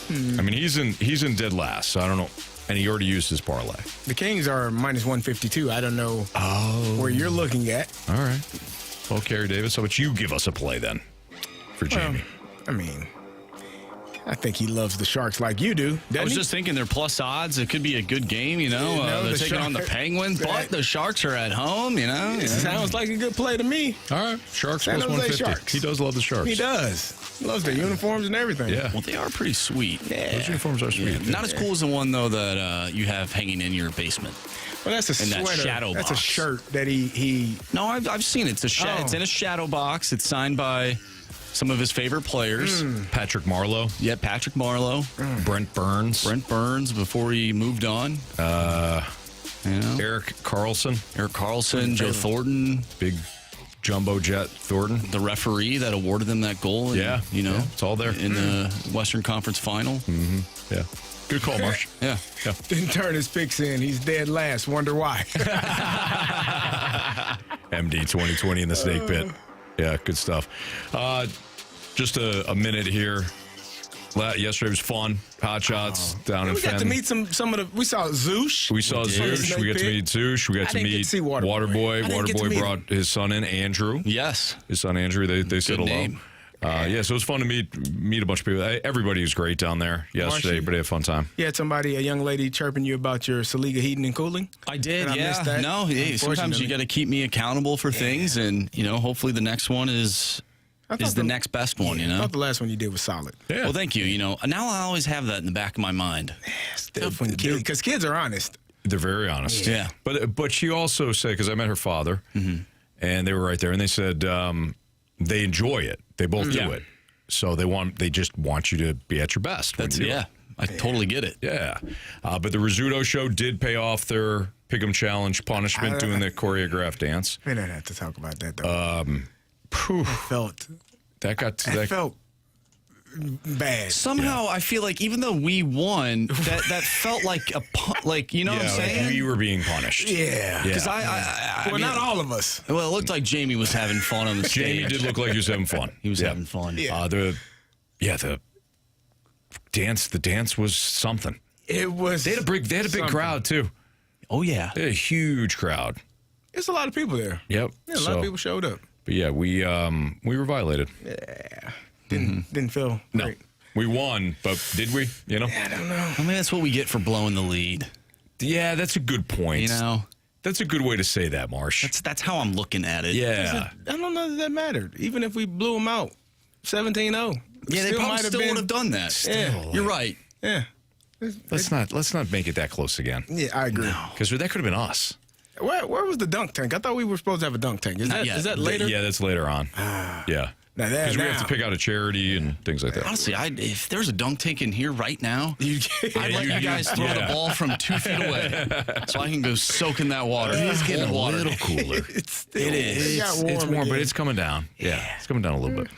S3: I mean, he's in dead last, so I don't know. And he already used his parlay.
S4: The Kings are -152. I don't know where you're looking at.
S3: All right. Well, Carey Davis, how about you give us a play then for Jamie?
S4: I think he loves the Sharks like you do.
S6: I was just thinking they're plus odds. It could be a good game, they're taking on the Penguins, but the Sharks are at home,
S4: Sounds like a good play to me.
S3: All right, Sharks
S4: San
S3: plus
S4: Jose
S3: 150.
S4: Sharks.
S3: He does love the Sharks.
S4: He does. He loves their uniforms and everything.
S3: Yeah.
S6: Well, they are pretty sweet.
S4: Yeah.
S3: Those uniforms are sweet.
S6: Yeah. Not as cool as the one, though, that you have hanging in your basement.
S4: Well, that's a sweater.
S6: That shadow
S4: that's
S6: box.
S4: a shirt that he.
S6: No, I've seen it. It's in a shadow box. It's signed by some of his favorite players.
S3: Patrick Marlowe.
S6: Yeah, Patrick Marlowe.
S3: Brent Burns.
S6: Before he moved on.
S3: Erik Karlsson.
S6: Joe Thornton.
S3: Big jumbo jet Thornton.
S6: The referee that awarded them that goal.
S3: It's all there.
S6: In the Western Conference Final.
S3: Mm-hmm. Yeah. Good call, Marsh.
S6: Yeah.
S4: Didn't turn his picks in. He's dead last. Wonder why.
S3: MD 2020 in the snake pit. Yeah, good stuff. Just a minute here. Yesterday was fun. Hot shots down in
S4: We got to meet some of the. We saw Zoosh.
S3: We got to meet Zoosh. We got to meet Waterboy. Waterboy brought his son in, Andrew.
S6: Yes.
S3: His son, Andrew. They said hello. So it was fun to meet a bunch of people. Everybody was great down there yesterday. Everybody had a fun time.
S4: You had a young lady chirping you about your Saliga heating and cooling?
S6: I did, yeah. No, sometimes you got to keep me accountable for things, and, hopefully the next one is the next best one,
S4: I thought the last one you did was solid.
S6: Yeah. Well, thank you. Now I always have that in the back of my mind.
S4: Because kids are honest.
S3: They're very honest.
S6: Yeah.
S3: But she also said, because I met her father, and they were right there, and they said they enjoy it. They both do it. So they just want you to be at your best.
S6: I totally get it.
S3: Yeah. But the Rizzuto show did pay off their Pick'em Challenge punishment doing the choreographed dance.
S4: We don't have to talk about that, though. That felt bad.
S6: Somehow I feel like even though we won, that felt like you know what I'm saying?
S3: We were being punished.
S4: Yeah.
S6: Because
S4: I mean, not all of us.
S6: Well, it looked like Jamie was having fun on the stage.
S3: Jamie did look like he was having fun.
S6: He was having fun.
S3: Yeah. The dance was something.
S4: It was.
S3: They had a big crowd too.
S6: Oh yeah.
S3: They had a huge crowd.
S4: There's a lot of people there.
S3: Yep.
S4: Yeah, a lot of people showed up.
S3: But yeah, we were violated.
S4: Yeah. Didn't feel great.
S3: No. We won, but did we?
S4: I don't know.
S6: I mean, that's what we get for blowing the lead.
S3: Yeah, that's a good point. That's a good way to say that, Marsh.
S6: That's how I'm looking at it.
S3: Yeah.
S4: I don't know that mattered. Even if we blew them out 17-0.
S6: Yeah, they probably still would have done that.
S4: Still.
S6: You're right.
S4: Yeah.
S3: Let's not make it that close again.
S4: Yeah, I agree.
S3: Because that could have been us.
S4: Where was the dunk tank? I thought we were supposed to have a dunk tank. Is that later?
S3: Yeah, that's later on. Yeah. Because we have to pick out a charity and things like that.
S6: Honestly, if there's a dunk tank in here right now, I'd let you guys throw the ball from 2 feet away so I can go soak in that water.
S3: It's getting a little cooler.
S6: It is.
S3: It's warm, but it's coming down. Yeah, it's coming down a little bit.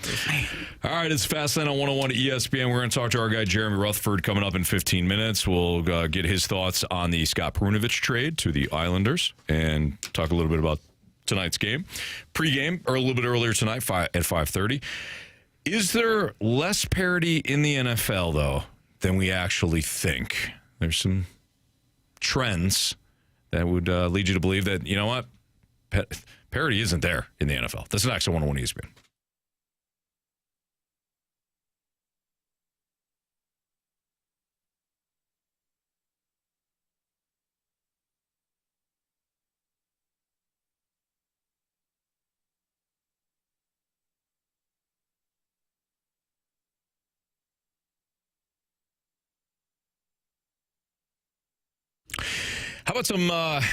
S3: All right, it's Fastlane on 101 ESPN. We're going to talk to our guy, Jeremy Rutherford, coming up in 15 minutes. We'll get his thoughts on the Scott Perunovich trade to the Islanders and talk a little bit about tonight's game. Pre-game, or a little bit earlier tonight at 5:30. Is there less parity in the NFL, though, than we actually think? There's some trends that would lead you to believe that, you know what, parity isn't there in the NFL. That's next on 101 ESPN. How about some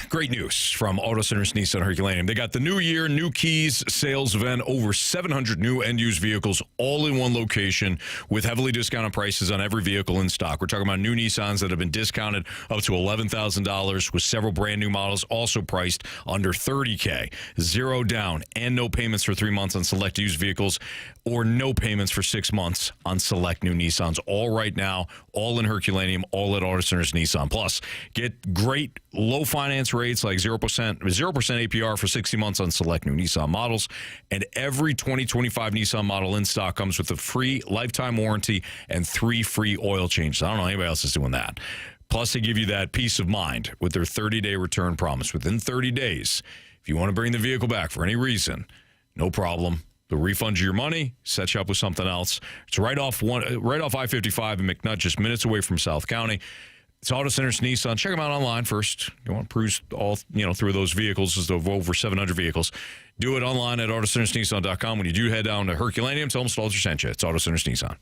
S3: great news from Auto Centers Nissan Herculaneum? They got the new year, new keys sales event, over 700 new and used vehicles, all in one location with heavily discounted prices on every vehicle in stock. We're talking about new Nissans that have been discounted up to $11,000 with several brand new models also priced under $30K. 0 down and no payments for 3 months on select used vehicles or no payments for 6 months on select new Nissans. All right now, all in Herculaneum, all at Auto Centers Nissan. Plus, get great low finance rates like 0% APR for 60 months on select new Nissan models. And every 2025 Nissan model in stock comes with a free lifetime warranty and 3 free oil changes. I don't know anybody else is doing that. Plus, they give you that peace of mind with their 30-day return promise. Within 30 days, if you want to bring the vehicle back for any reason, no problem. They'll refund you your money, set you up with something else. It's right off I-55 in McNutt, just minutes away from South County. It's Auto Centers Nissan. Check them out online first. You want to cruise all through those vehicles. There's over 700 vehicles. Do it online at AutoCentersNissan.com. When you do head down to Herculaneum, tell them Stalter sent you. It's Auto Centers Nissan.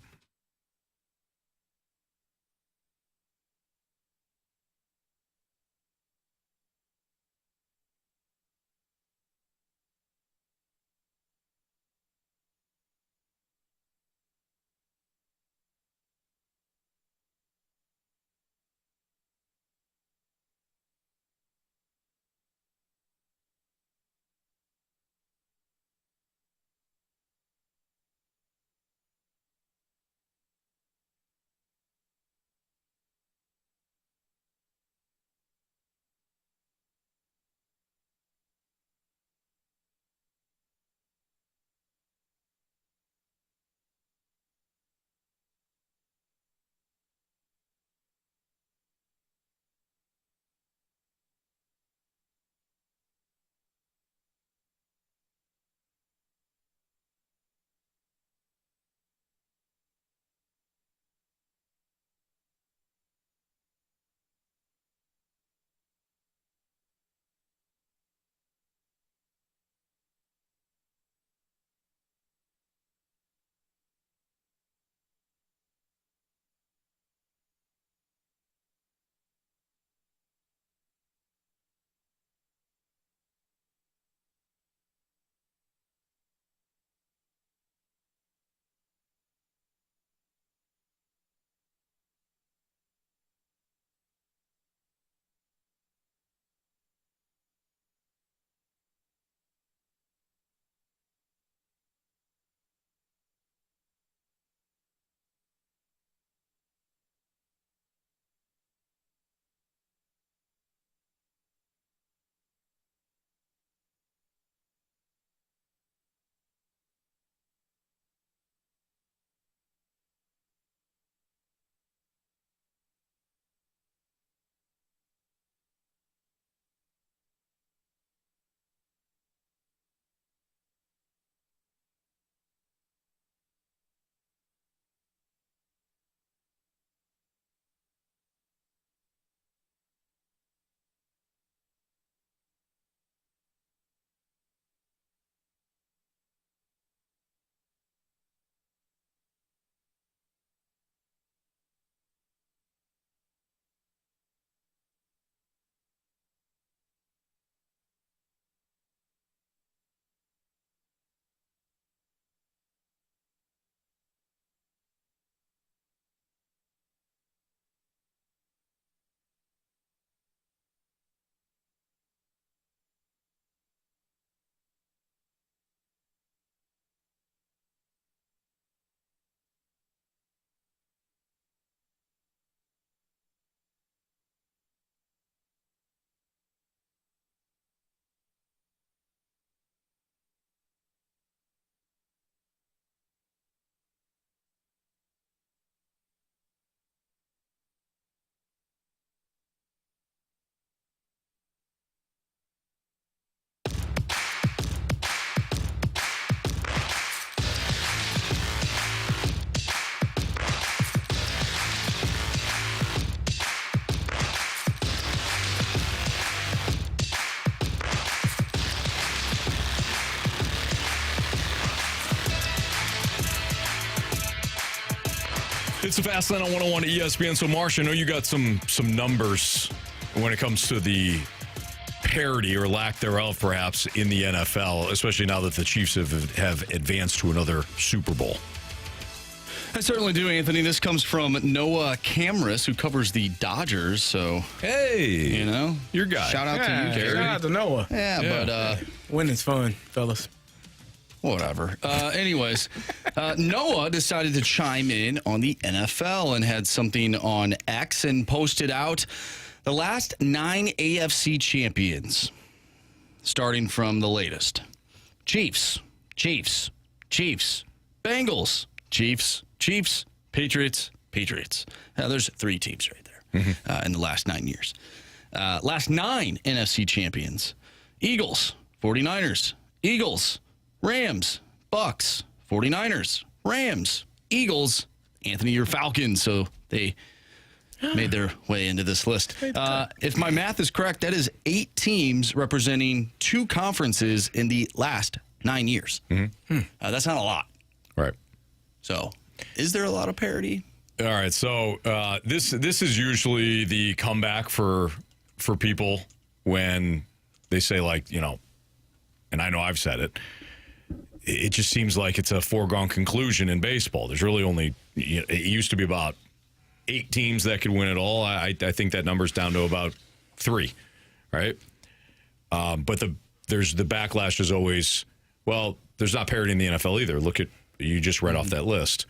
S3: It's the Fast Lane on 101 ESPN. So, Marsh, I know you got some numbers when it comes to the parity or lack thereof, perhaps, in the NFL, especially now that the Chiefs have advanced to another Super Bowl.
S6: I certainly do, Anthony. This comes from Noah Camrus, who covers the Dodgers. So,
S3: hey, your guy.
S6: Shout out to you, Carey.
S4: Shout out to Noah.
S6: Yeah, but
S4: winning's fun, fellas.
S6: Whatever. Anyways, Noah decided to chime in on the NFL and had something on X and posted out the last 9 AFC champions, starting from the latest. Chiefs, Bengals, Chiefs, Patriots. There's 3 teams right there in the last 9 years. Last 9 NFC champions. Eagles, 49ers, Eagles, Rams, Bucks, 49ers, Rams, Eagles, Anthony, your Falcons. So they made their way into this list. If my math is correct, that is 8 teams representing 2 conferences in the last 9 years.
S3: Mm-hmm.
S6: That's not a lot.
S3: Right.
S6: So is there a lot of parity?
S3: All right. So this is usually the comeback for people when they say, like, you know, and I know I've said it, it just seems like it's a foregone conclusion in baseball. There's really only, it used to be about 8 teams that could win it all. I think that number's down to about 3, right? But there's the backlash is always, well, there's not parity in the NFL either. Look at, you just read off that list.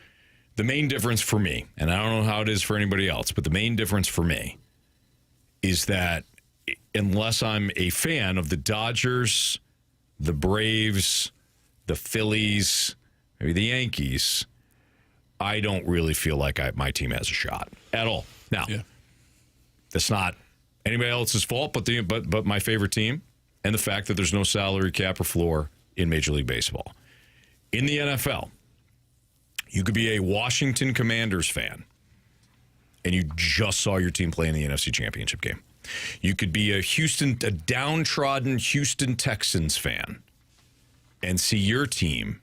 S3: The main difference for me, and I don't know how it is for anybody else, but the main difference for me is that unless I'm a fan of the Dodgers, the Braves, the Phillies, maybe the Yankees, I don't really feel like my team has a shot at all. Now, that's not anybody else's fault, but my favorite team, and the fact that there's no salary cap or floor in Major League Baseball. In the NFL, you could be a Washington Commanders fan, and you just saw your team play in the NFC Championship game. You could be a downtrodden Houston Texans fan and see your team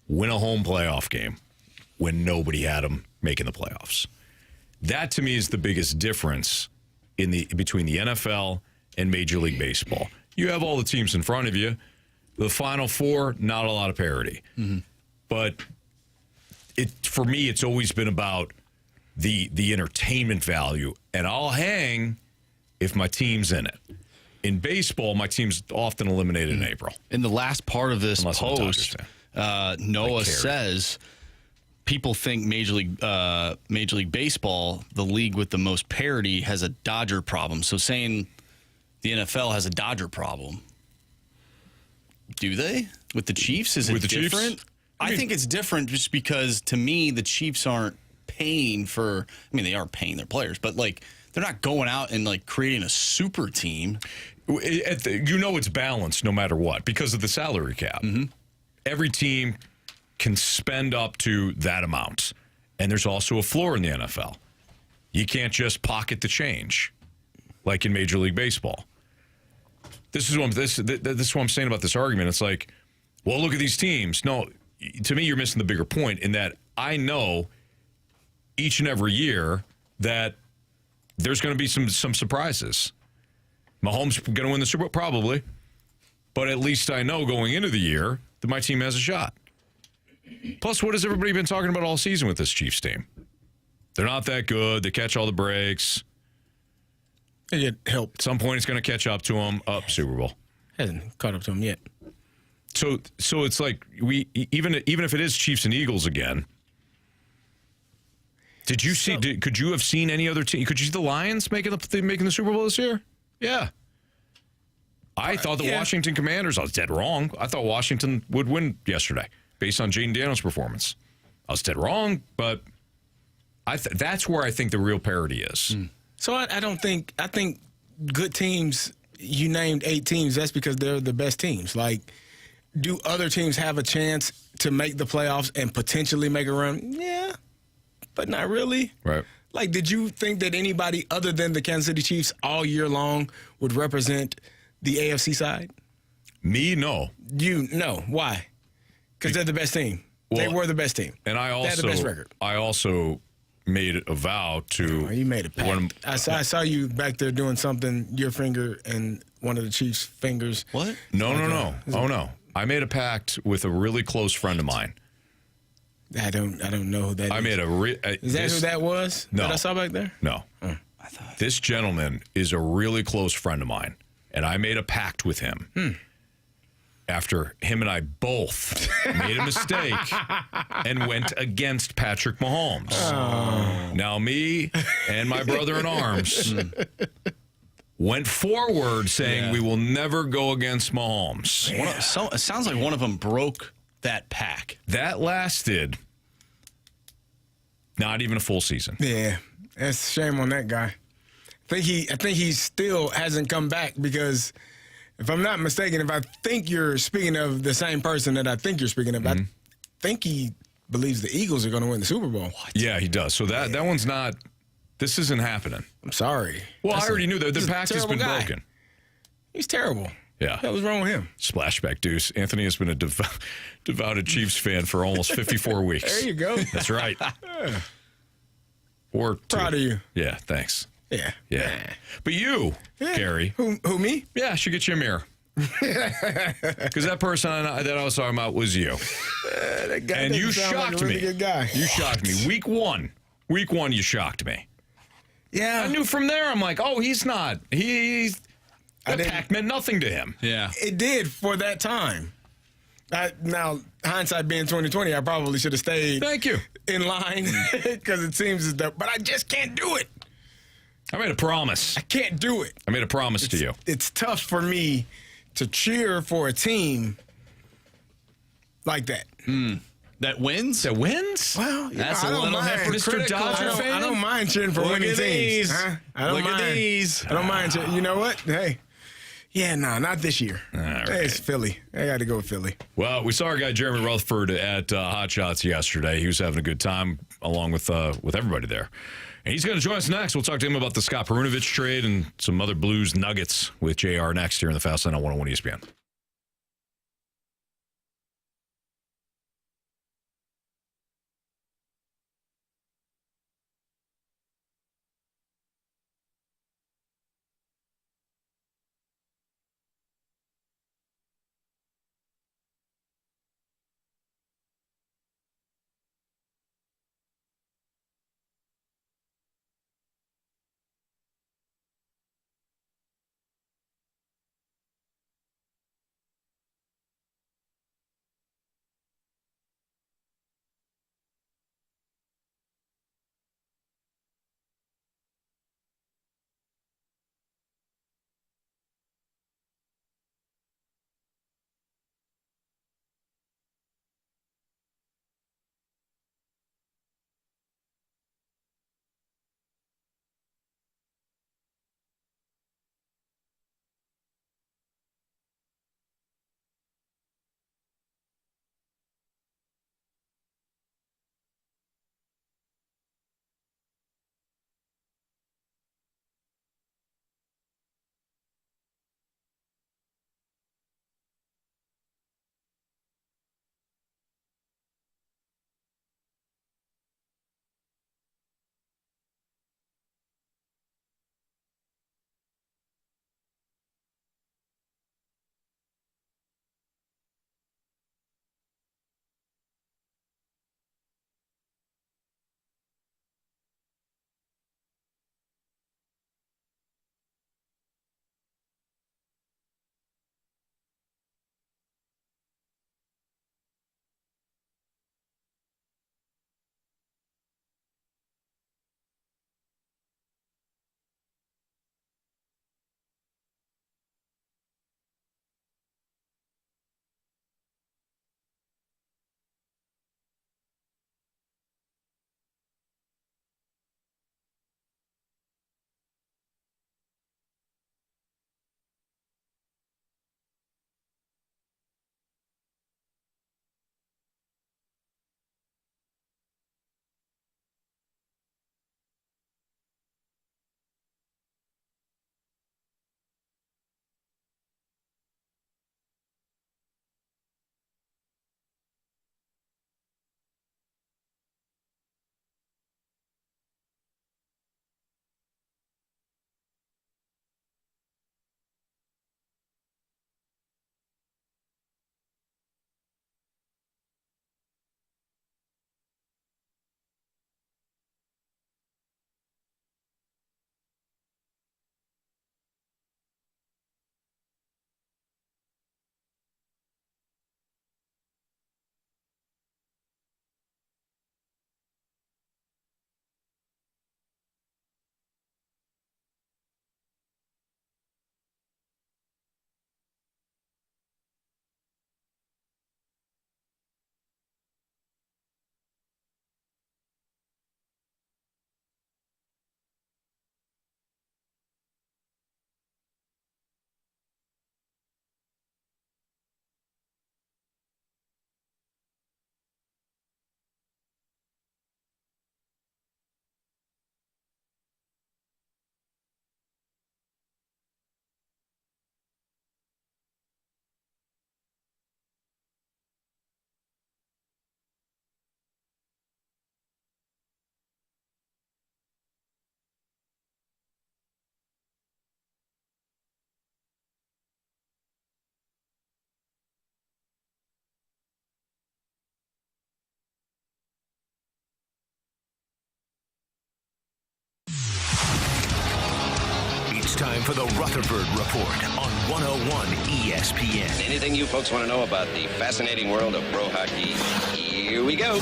S3: win a home playoff game when nobody had them making the playoffs. That, to me, is the biggest difference between the NFL and Major League Baseball. You have all the teams in front of you. The Final Four, not a lot of parity. Mm-hmm. But for me, it's always been about the entertainment value, and I'll hang if my team's in it. In baseball, my team's often eliminated in April.
S6: In the last part of this post, Noah says people think Major League Baseball, the league with the most parity, has a Dodger problem. So saying the NFL has a Dodger problem, do they? With the Chiefs, is it different? Chiefs? I think it's different just because, to me, the Chiefs aren't paying for. I mean, they are paying their players, but like they're not going out and like creating a super team.
S3: You know, it's balanced no matter what because of the salary cap. Mm-hmm. Every team can spend up to that amount, and there's also a floor in the NFL. You can't just pocket the change like in Major League Baseball. This is what I'm saying about this argument. It's like, well, look at these teams. No, to me, you're missing the bigger point in that I know each and every year that there's going to be some surprises. Mahomes going to win the Super Bowl? Probably. But at least I know going into the year that my team has a shot. Plus, what has everybody been talking about all season with this Chiefs team? They're not that good. They catch all the breaks.
S4: It helped.
S3: At some point, it's going to catch up to them. Super Bowl.
S4: Hasn't caught up to them yet.
S3: So it's like even if it is Chiefs and Eagles again. Did you see? Could you have seen any other team? Could you see the Lions making the Super Bowl this year? Yeah. I thought the Washington Commanders. I was dead wrong. I thought Washington would win yesterday based on Jaden Daniels' performance. I was dead wrong, but that's where I think the real parity is.
S4: So I think good teams. You named 8 teams. That's because they're the best teams. Like, do other teams have a chance to make the playoffs and potentially make a run? Yeah, but not really.
S3: Right.
S4: Like, did you think that anybody other than the Kansas City Chiefs all year long would represent the AFC side?
S3: Me, no.
S4: You, no. Why? Because they're the best team. They were the best team.
S3: And
S4: they had the best record.
S3: I also made a vow to.
S4: You made a pact. I saw you back there doing something. Your finger and one of the Chiefs' fingers.
S6: What?
S3: No. Oh no! I made a pact with a really close friend of mine.
S4: I don't know who that is.
S3: I made
S4: is that who that was?
S3: No.
S4: That I saw back there?
S3: No.
S4: I
S3: thought this gentleman is a really close friend of mine, and I made a pact with him. After him and I both made a mistake and went against Patrick Mahomes. Oh. Now me and my brother in arms went forward saying we will never go against Mahomes.
S6: It sounds like one of them broke that pack.
S3: That lasted not even a full season.
S4: Yeah, that's a shame on that guy. I think he still hasn't come back because If I'm not mistaken, if I think you're speaking of the same person that I think you're speaking of, I think he believes the Eagles are going to win the Super Bowl. What?
S3: Yeah, he does. So that one's not. This isn't happening.
S4: I'm sorry.
S3: Well, I already knew that the pact has been broken.
S4: He's terrible.
S3: Yeah.
S4: What was wrong with him?
S3: Splashback Deuce. Anthony has been a devoted Chiefs fan for almost 54 weeks.
S4: There you go.
S3: That's right. Or
S4: proud of you.
S3: Yeah, thanks.
S4: Yeah.
S3: But you, Carey.
S4: Who, me?
S3: Yeah, should get you a mirror. Because that person that I was talking about was you.
S4: That guy
S3: and you shocked
S4: like a really
S3: me.
S4: Good guy.
S3: You shocked me. Week one, you shocked me.
S4: Yeah.
S3: I knew from there, I'm like, oh, he's not. That pack meant nothing to him.
S6: Yeah.
S4: It did for that time. Now, hindsight being 2020, I probably should have stayed
S3: Thank you.
S4: in line because it seems as though, but I just can't do it.
S3: I made a promise.
S4: I can't do it.
S3: I made a promise to you.
S4: It's tough for me to cheer for a team like that.
S6: That wins?
S3: That wins?
S4: Well,
S6: that's
S4: I
S6: a
S4: don't
S6: little
S4: mind.
S3: Mr. Dodger fan?
S4: I don't mind cheering for
S6: Look
S4: winning
S6: at
S4: teams.
S6: these.
S4: Huh? I don't
S6: Look
S4: mind.
S6: at these.
S4: I don't mind. You know what? Hey. Yeah, not this year.
S3: All right.
S4: It's Philly. I got to go with Philly.
S3: Well, we saw our guy Jeremy Rutherford at Hot Shots yesterday. He was having a good time along with everybody there. And he's going to join us next. We'll talk to him about the Scott Perunovich trade and some other Blues nuggets with JR next here in the Fast Lane on 101 ESPN.
S15: time for the Rutherford Report on 101 ESPN.
S20: Anything you folks want to know about the fascinating world of pro hockey, here we go.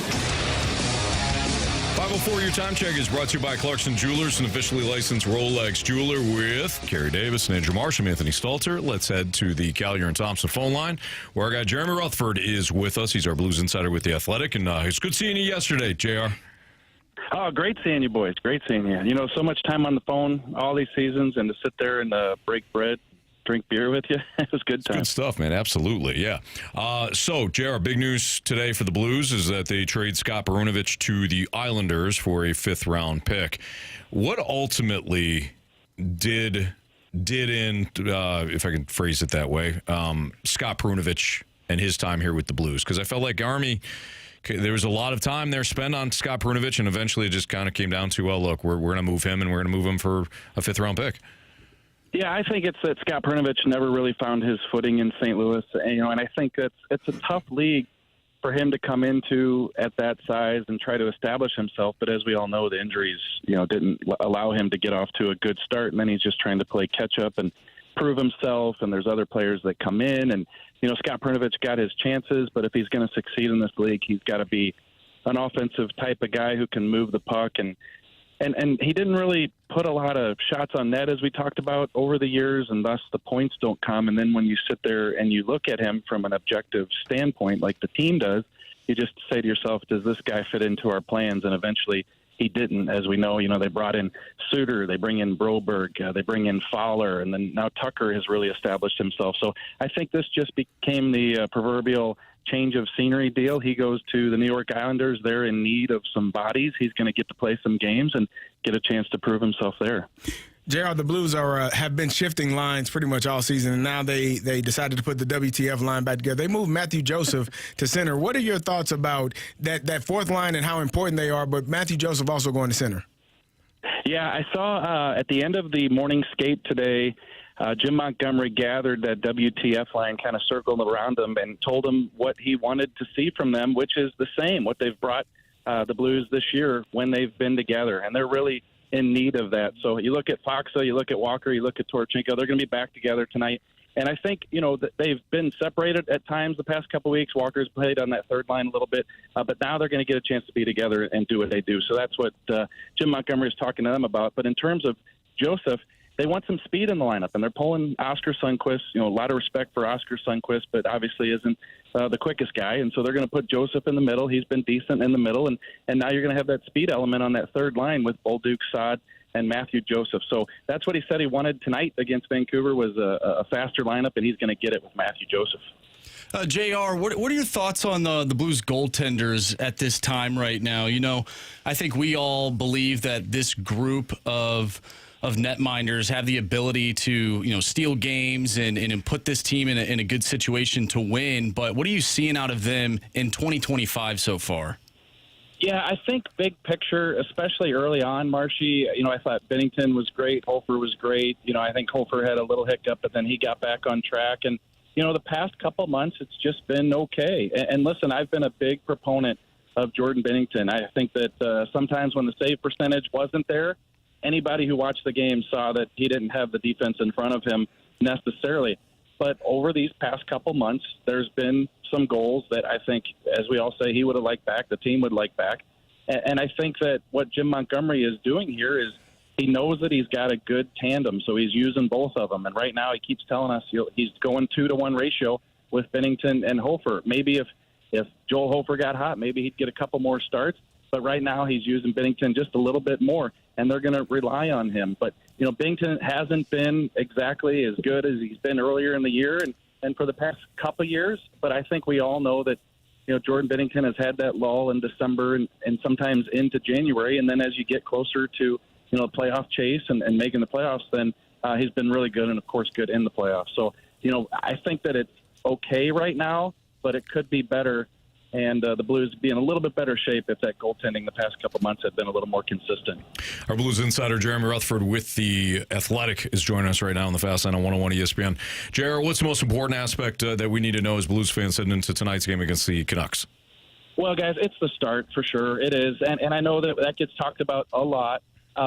S3: 504, your time check is brought to you by Clarkson Jewelers, an officially licensed Rolex jeweler with Carey Davis and Andrew Marsh. I'm Anthony Stalter. Let's head to the Collier and Thompson phone line, where our guy Jeremy Rutherford is with us. He's our Blues insider with The Athletic, and it's good seeing you yesterday, JR.
S21: Oh, great seeing you, boys. Great seeing you. You know, so much time on the phone all these seasons, and to sit there and break bread, drink beer with you, it was good time.
S3: Good stuff, man. Absolutely, yeah. So, JR, big news today for the Blues is that they trade Scott Perunovich to the Islanders for a 5th-round pick. What ultimately did if I can phrase it that way, Scott Perunovich and his time here with the Blues? Because I felt like Army, there was a lot of time there spent on Scott Perunovich, and eventually it just kind of came down to, well, look, we're going to move him, and we're going to move him for a 5th-round pick.
S21: Yeah, I think it's that Scott Perunovich never really found his footing in St. Louis, and I think it's a tough league for him to come into at that size and try to establish himself. But as we all know, the injuries, didn't allow him to get off to a good start, and then he's just trying to play catch up and prove himself. And there's other players that come in, and Scott Perunovich got his chances, but if he's going to succeed in this league, he's got to be an offensive type of guy who can move the puck and he didn't really put a lot of shots on net, as we talked about, over the years, and thus the points don't come. And then when you sit there and you look at him from an objective standpoint, like the team does, you just say to yourself, does this guy fit into our plans? And eventually he didn't. As we know, they brought in Suter, they bring in Broberg, they bring in Fowler, and then now Tucker has really established himself. So I think this just became the proverbial change of scenery deal. He goes to the New York Islanders. They're in need of some bodies. He's going to get to play some games and get a chance to prove himself there.
S4: JR, the Blues have been shifting lines pretty much all season, and now they decided to put the WTF line back together. They moved Matthew Joseph to center. What are your thoughts about that fourth line and how important they are, but Matthew Joseph also going to center?
S21: Yeah, I saw at the end of the morning skate today, Jim Montgomery gathered that WTF line, kind of circled around them and told them what he wanted to see from them, which is the same, what they've brought the Blues this year when they've been together. And they're really in need of that. So you look at Foxa, you look at Walker, you look at Torchenko, they're going to be back together tonight. And I think, that they've been separated at times the past couple of weeks. Walker's played on that third line a little bit, but now they're going to get a chance to be together and do what they do. So that's what Jim Montgomery is talking to them about. But in terms of Joseph, they want some speed in the lineup, and they're pulling Oscar Sundqvist. A lot of respect for Oscar Sundqvist, but obviously isn't the quickest guy. And so they're going to put Joseph in the middle. He's been decent in the middle, and now you're going to have that speed element on that third line with Bolduc, Saad, and Matthew Joseph. So that's what he said he wanted tonight against Vancouver was a faster lineup, and he's going to get it with Matthew Joseph.
S6: JR, what are your thoughts on the Blues goaltenders at this time right now? I think we all believe that this group of netminders have the ability to steal games and put this team in a good situation to win. But what are you seeing out of them in 2025 so far?
S21: Yeah, I think big picture, especially early on, Marshy, I thought Binnington was great. Hofer was great. I think Hofer had a little hiccup, but then he got back on track. And, the past couple months, it's just been okay. And listen, I've been a big proponent of Jordan Binnington. I think that sometimes when the save percentage wasn't there, anybody who watched the game saw that he didn't have the defense in front of him necessarily. But over these past couple months, there's been some goals that I think, as we all say, he would have liked back, the team would like back. And I think that what Jim Montgomery is doing here is he knows that he's got a good tandem, so he's using both of them. And right now he keeps telling us he's going 2-to-1 ratio with Binnington and Hofer. Maybe if Joel Hofer got hot, maybe he'd get a couple more starts. But right now he's using Binnington just a little bit more, and they're going to rely on him. But, Binnington hasn't been exactly as good as he's been earlier in the year and for the past couple of years. But I think we all know that, Jordan Binnington has had that lull in December and sometimes into January. And then as you get closer to, playoff chase and making the playoffs, then he's been really good and, of course, good in the playoffs. So, I think that it's okay right now, but it could be better. And the Blues be in a little bit better shape if that goaltending the past couple months had been a little more consistent.
S3: Our Blues insider, Jeremy Rutherford, with The Athletic, is joining us right now on the Fast Line on 101 ESPN. Jerry, what's the most important aspect that we need to know as Blues fans heading into tonight's game against the Canucks?
S21: Well, guys, it's the start for sure. It is. And I know that gets talked about a lot.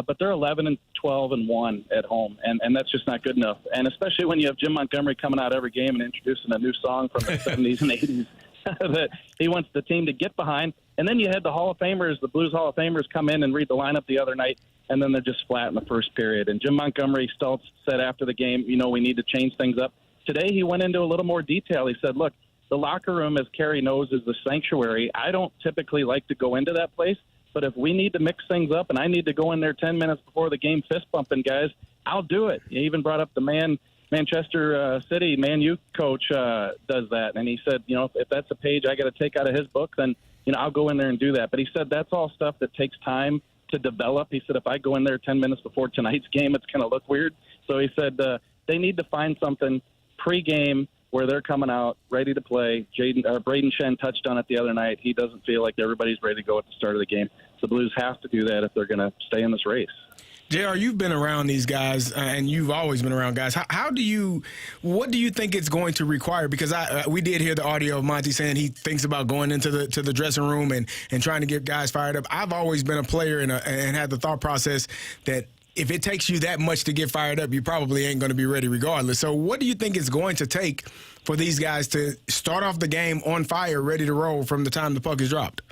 S21: but they're 11-12-1 at home, and that's just not good enough. And especially when you have Jim Montgomery coming out every game and introducing a new song from the 70s and 80s that he wants the team to get behind. And then you had the Hall of Famers, the Blues Hall of Famers, come in and read the lineup the other night, and then they're just flat in the first period. And Jim Montgomery, Stalter said after the game, we need to change things up. Today he went into a little more detail. He said, look, the locker room, as Carey knows, is the sanctuary. I don't typically like to go into that place, but if we need to mix things up and I need to go in there 10 minutes before the game fist bumping guys, I'll do it. He even brought up the Manchester City Man U coach does that. And he said, if that's a page I got to take out of his book, then, I'll go in there and do that. But he said that's all stuff that takes time to develop. He said if I go in there 10 minutes before tonight's game, it's going to look weird. So he said they need to find something pre-game where they're coming out ready to play. Braden Shen touched on it the other night. He doesn't feel like everybody's ready to go at the start of the game. The Blues have to do that if they're going to stay in this race.
S4: JR, you've been around these guys, and you've always been around guys. What do you think it's going to require? Because we did hear the audio of Monty saying he thinks about going into the dressing room and trying to get guys fired up. I've always been a player and had the thought process that if it takes you that much to get fired up, you probably ain't going to be ready regardless. So what do you think it's going to take for these guys to start off the game on fire, ready to roll from the time the puck is dropped?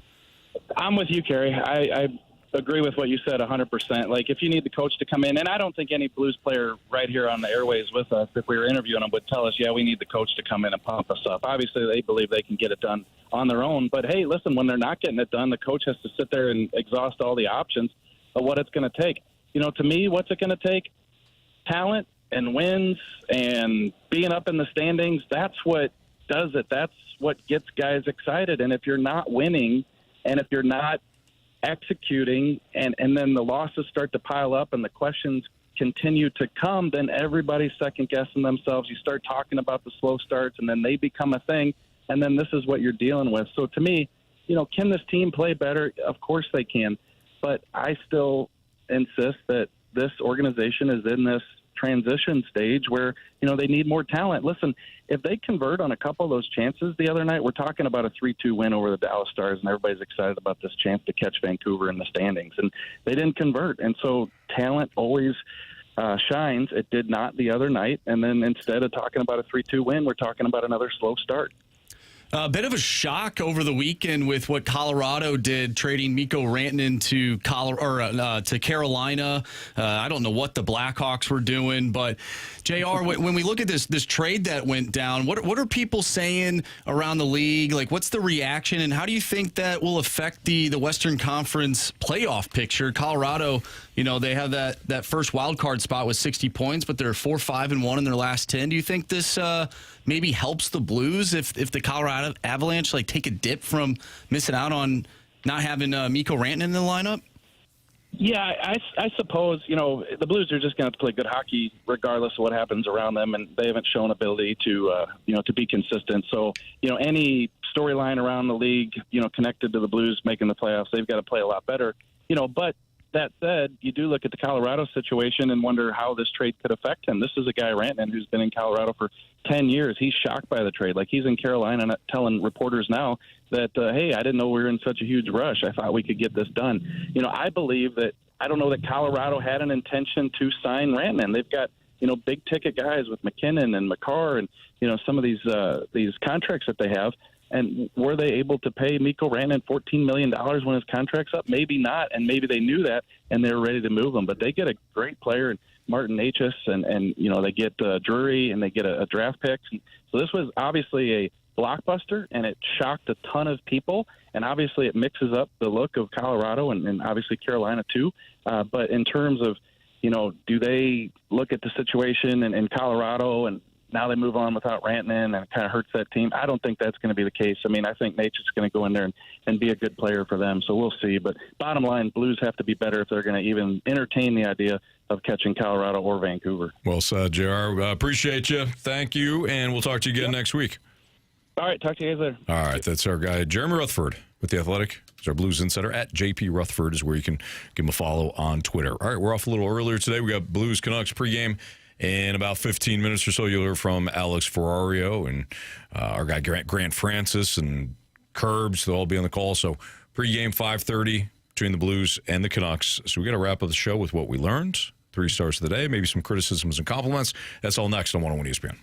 S21: I'm with you, Carey. I agree with what you said 100%. Like, if you need the coach to come in, and I don't think any Blues player right here on the airways with us, if we were interviewing them, would tell us, yeah, we need the coach to come in and pump us up. Obviously, they believe they can get it done on their own. But, hey, listen, when they're not getting it done, the coach has to sit there and exhaust all the options of what it's going to take. To me, what's it going to take? Talent and wins and being up in the standings. That's what does it. That's what gets guys excited. And if you're not winning and if you're not executing and then the losses start to pile up and the questions continue to come, then everybody's second-guessing themselves. You start talking about the slow starts, and then they become a thing, and then this is what you're dealing with. So to me, can this team play better? Of course they can. But I still insist that this organization is in this transition stage where, they need more talent. Listen, if they convert on a couple of those chances the other night, we're talking about a 3-2 win over the Dallas Stars, and everybody's excited about this chance to catch Vancouver in the standings. And they didn't convert. And so talent always shines. It did not the other night. And then instead of talking about a 3-2 win, we're talking about another slow start.
S6: A bit of a shock over the weekend with what Colorado did, trading Mikko Rantanen to Carolina. I don't know what the Blackhawks were doing, but JR, when we look at this trade that went down, what are people saying around the league? Like, what's the reaction, and how do you think that will affect the Western Conference playoff picture? Colorado, they have that first wild card spot with 60 points, but they're 4-5-1 in their last 10. Do you think this maybe helps the Blues if the Colorado Avalanche take a dip from missing out on not having Mikko Rantanen in the lineup?
S21: Yeah, I suppose, the Blues are just going to play good hockey regardless of what happens around them, and they haven't shown ability to be consistent. So, any storyline around the league, connected to the Blues making the playoffs, they've got to play a lot better. But that said, you do look at the Colorado situation and wonder how this trade could affect him. This is a guy, Rantanen, who's been in Colorado for 10 years. He's shocked by the trade. Like, he's in Carolina telling reporters now that, hey, I didn't know we were in such a huge rush. I thought we could get this done. I believe that I don't know that Colorado had an intention to sign Rantanen. They've got, big ticket guys with McKinnon and McCarr and, some of these contracts that they have. And were they able to pay Mikko Rantanen $14 million when his contract's up? Maybe not, and maybe they knew that, and they were ready to move him. But they get a great player, Martin Necas, and they get Drury, and they get a draft pick. So this was obviously a blockbuster, and it shocked a ton of people. And obviously it mixes up the look of Colorado and obviously Carolina too. But in terms of, do they look at the situation in Colorado and now they move on without Rantanen and it kind of hurts that team? I don't think that's going to be the case. I mean, I think Nate's going to go in there and be a good player for them. So we'll see. But bottom line, Blues have to be better if they're going to even entertain the idea of catching Colorado or Vancouver.
S3: Well said, JR. Appreciate you. Thank you. And we'll talk to you again next week.
S21: All right. Talk to you guys later.
S3: All right. That's our guy, Jeremy Rutherford with The Athletic. He's our Blues insider. At JP Rutherford is where you can give him a follow on Twitter. All right. We're off a little earlier today. We got Blues Canucks pregame. In about 15 minutes or so, you'll hear from Alex Ferrario and our guy Grant Francis and Curbs. They'll all be on the call. So pregame 5:30, between the Blues and the Canucks. So we got to wrap up the show with what we learned. 3 stars of the day, maybe some criticisms and compliments. That's all next on 101 ESPN.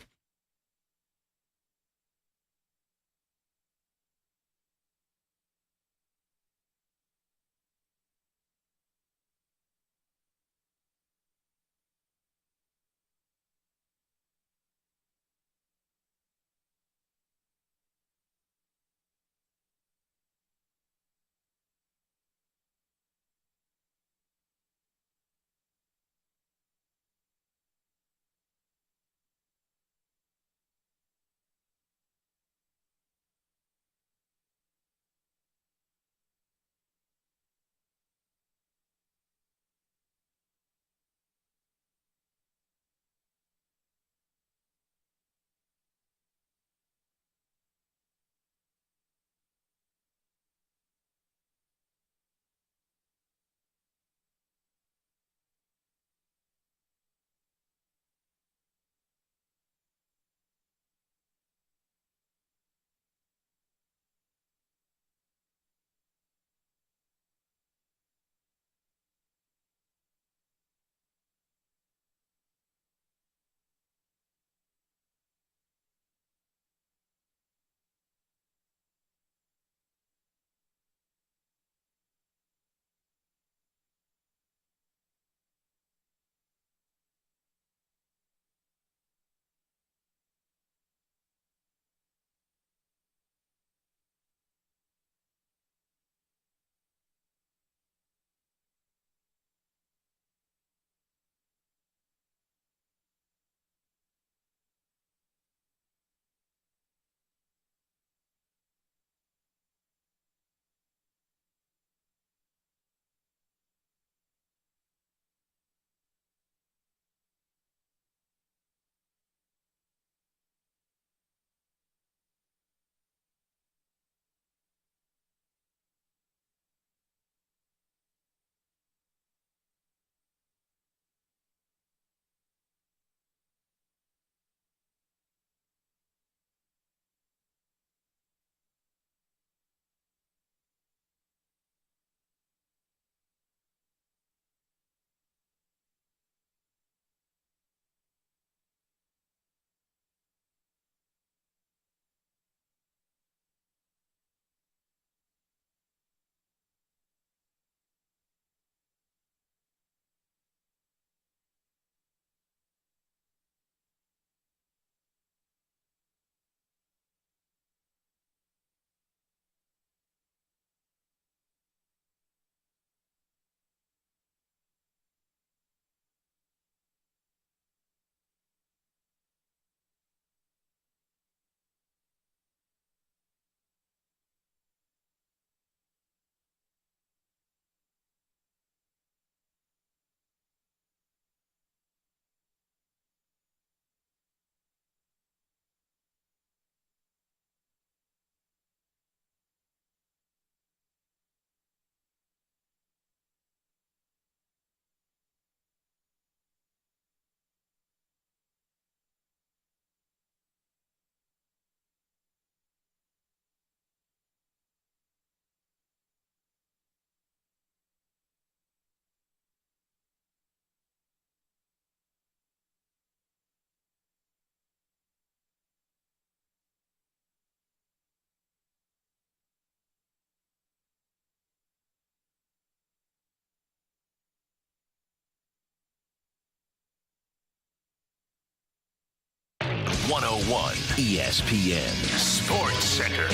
S8: ESPN Sports Center.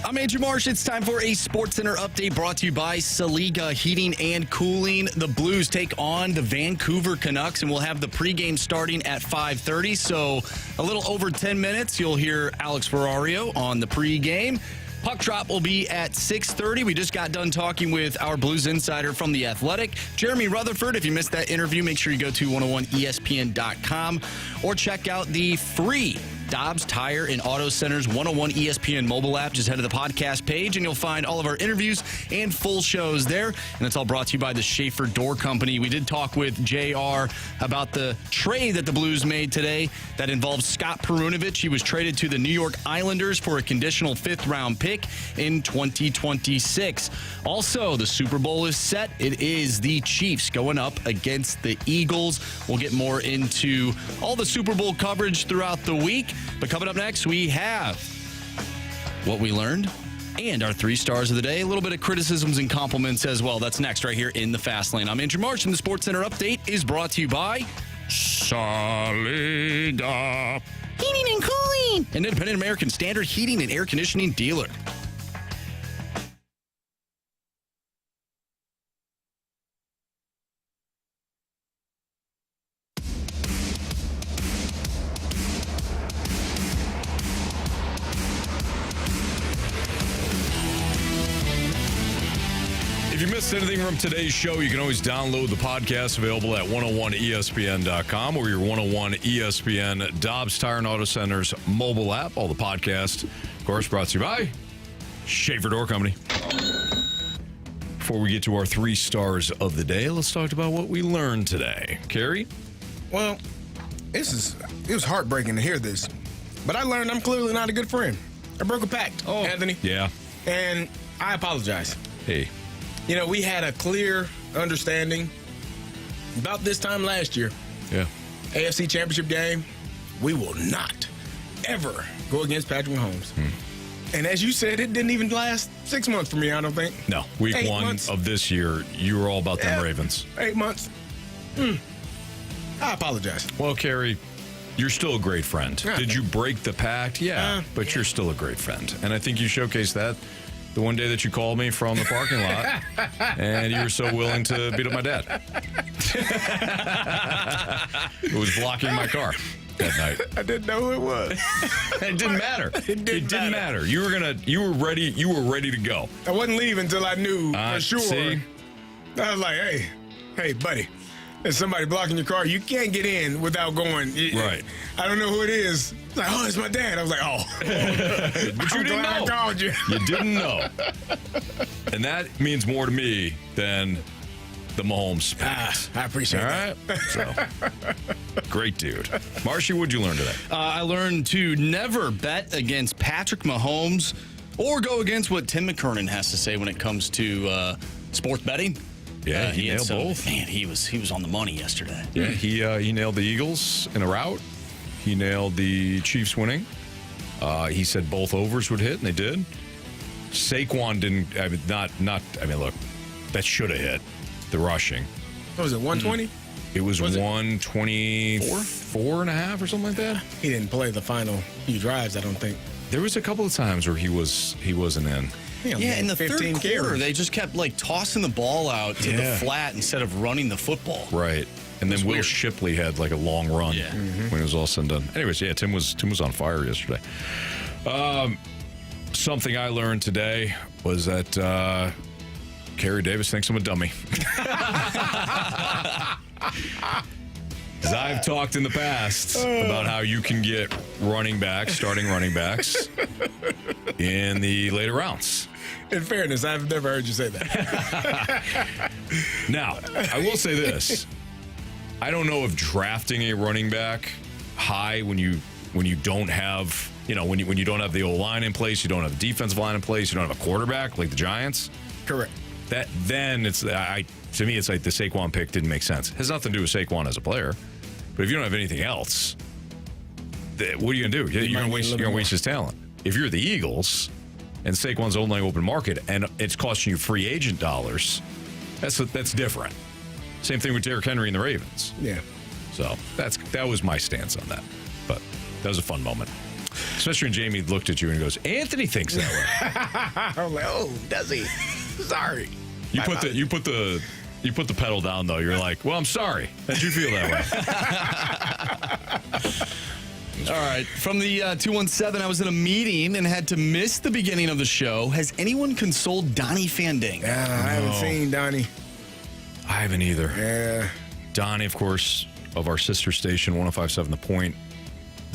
S6: I'm Andrew Marsh. It's time for a Sports Center update brought to you by Saliga Heating and Cooling. The Blues take on the Vancouver Canucks, and we'll have the pregame starting at 5:30. So a little over 10 minutes, you'll hear Alex Ferrario on the pregame. Puck drop will be at 6:30. We just got done talking with our Blues insider from The Athletic, Jeremy Rutherford. If you missed that interview, make sure you go to 101ESPN.com or check out the free Dobbs Tire and Auto Center's 101 ESPN mobile app. Just head to the podcast page, and you'll find all of our interviews and full shows there. And it's all brought to you by the Schaefer Door Company. We did talk with JR about the trade that the Blues made today that involves Scott Perunovich. He was traded to the New York Islanders for a conditional 5th-round pick in 2026. Also, the Super Bowl is set. It is the Chiefs going up against the Eagles. We'll get more into all the Super Bowl coverage throughout the week. But coming up next, we have what we learned and our 3 stars of the day. A little bit of criticisms and compliments as well. That's next right here in the Fast Lane. I'm Andrew Marsh, and the Sports Center update is brought to you by Solida Heating and Cooling, an independent American Standard heating and air conditioning dealer.
S3: If you missed anything from today's show, you can always download the podcast available at 101ESPN.com or your 101 ESPN Dobbs Tire and Auto Center's mobile app. All the podcasts, of course, brought to you by Schaefer Door Company. Before we get to our 3 stars of the day, let's talk about what we learned today. Carey?
S4: Well, it was heartbreaking to hear this, but I learned I'm clearly not a good friend. I broke a pact, Anthony.
S3: Yeah.
S4: And I apologize.
S3: Hey.
S4: You know, we had a clear understanding about this time last year.
S3: Yeah.
S4: AFC Championship game, we will not ever go against Patrick Mahomes. And as you said, it didn't even last 6 months for me, I don't think.
S3: No. Week
S4: 8
S3: 1
S4: months.
S3: of this year, you were all about them Ravens.
S4: 8 months. I apologize.
S3: Well, Carey, you're still a great friend. Did you break the pact? Yeah, but you're still a great friend. And I think you showcased that the one day that you called me from the parking lot and you were so willing to beat up my dad. It was blocking my car that night.
S4: I didn't know who it was.
S3: It didn't matter. It didn't matter. You were ready to go.
S4: I wasn't leaving until I knew for sure.
S3: See?
S4: I was like, hey, buddy, there's somebody blocking your car. You can't get in without going.
S3: Right.
S4: I don't know who it is. It's like, oh, it's my dad. I was like, oh.
S3: But you didn't know.
S4: I called you.
S3: You didn't know. And that means more to me than the Mahomes pact.
S4: I appreciate
S3: that. All right? So, great dude. Marshy, what'd you learn today?
S6: I learned to never bet against Patrick Mahomes or go against what Tim McKernan has to say when it comes to sports betting.
S3: Yeah, he nailed both.
S6: Man, he was on the money yesterday.
S3: Yeah, he nailed the Eagles in a rout. He nailed the Chiefs winning. He said both overs would hit, and they did. Saquon didn't. Look, that should have hit the rushing.
S4: What was it, 120?
S3: It was 124 and a half or something like that.
S4: He didn't play the final few drives, I don't think.
S3: There was a couple of times where he wasn't in.
S6: Yeah, in the third quarter,
S4: carries.
S6: they just kept tossing the ball out to the flat instead of running the football.
S3: Right. And then Will Shipley had a long run when it was all said and done. Anyways, yeah, Tim was on fire yesterday. Something I learned today was that Carey Davis thinks I'm a dummy. Because I've talked in the past about how you can get starting running backs in the later rounds.
S4: In fairness, I've never heard you say that.
S3: Now, I will say this. I don't know if drafting a running back high when you don't have, when you don't have the O-line in place, you don't have the defensive line in place, you don't have a quarterback like the Giants.
S4: Correct.
S3: Then it's to me it's like the Saquon pick didn't make sense. It has nothing to do with Saquon as a player. But if you don't have anything else, what are you going to do? You're going to waste his talent. If you're the Eagles and Saquon's only open market and it's costing you free agent dollars, that's different. Same thing with Derrick Henry and the Ravens.
S4: Yeah.
S3: So that was my stance on that. But that was a fun moment. Especially when Jamie looked at you and goes, Anthony thinks that way.
S4: I was like, oh, does he? Sorry.
S3: You put the pedal down though. You're like, well, I'm sorry that you feel that
S6: way. All right. From the 217, I was in a meeting and had to miss the beginning of the show. Has anyone consoled Donnie Fandango?
S4: I haven't seen Donnie.
S3: I haven't either.
S4: Yeah.
S3: Donnie, of course, of our sister station, 105.7 The Point.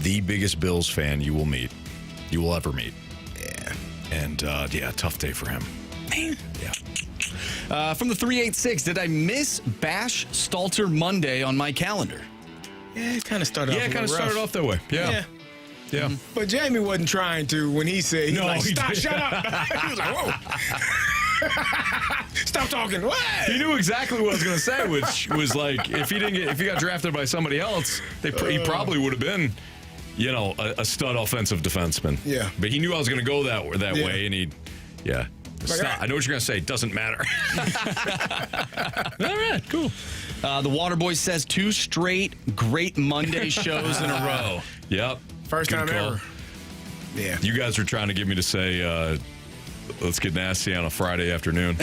S3: the biggest Bills fan you will ever meet. Yeah. And, tough day for him.
S6: Man. Yeah. From the 386, did I miss Bash Stalter Monday on my calendar?
S4: Yeah, it kind of started off
S3: Yeah, it kind of started off that way. Yeah. Yeah.
S4: But Jamie wasn't trying to when he said, stop, shut up. He was like, whoa. Stop talking. What?
S3: He knew exactly what I was going to say, which was like, if he got drafted by somebody else, he probably would have been, a stud offensive defenseman.
S4: Yeah.
S3: But he knew I was going to go that way, and I know what you're going to say. Doesn't matter.
S6: All right, cool. The Waterboy says 2 straight great Monday shows in a row.
S3: Yep.
S4: First
S3: Good
S4: time
S3: call.
S4: ever. Yeah.
S3: You guys were trying to get me to say, let's get nasty on a Friday afternoon.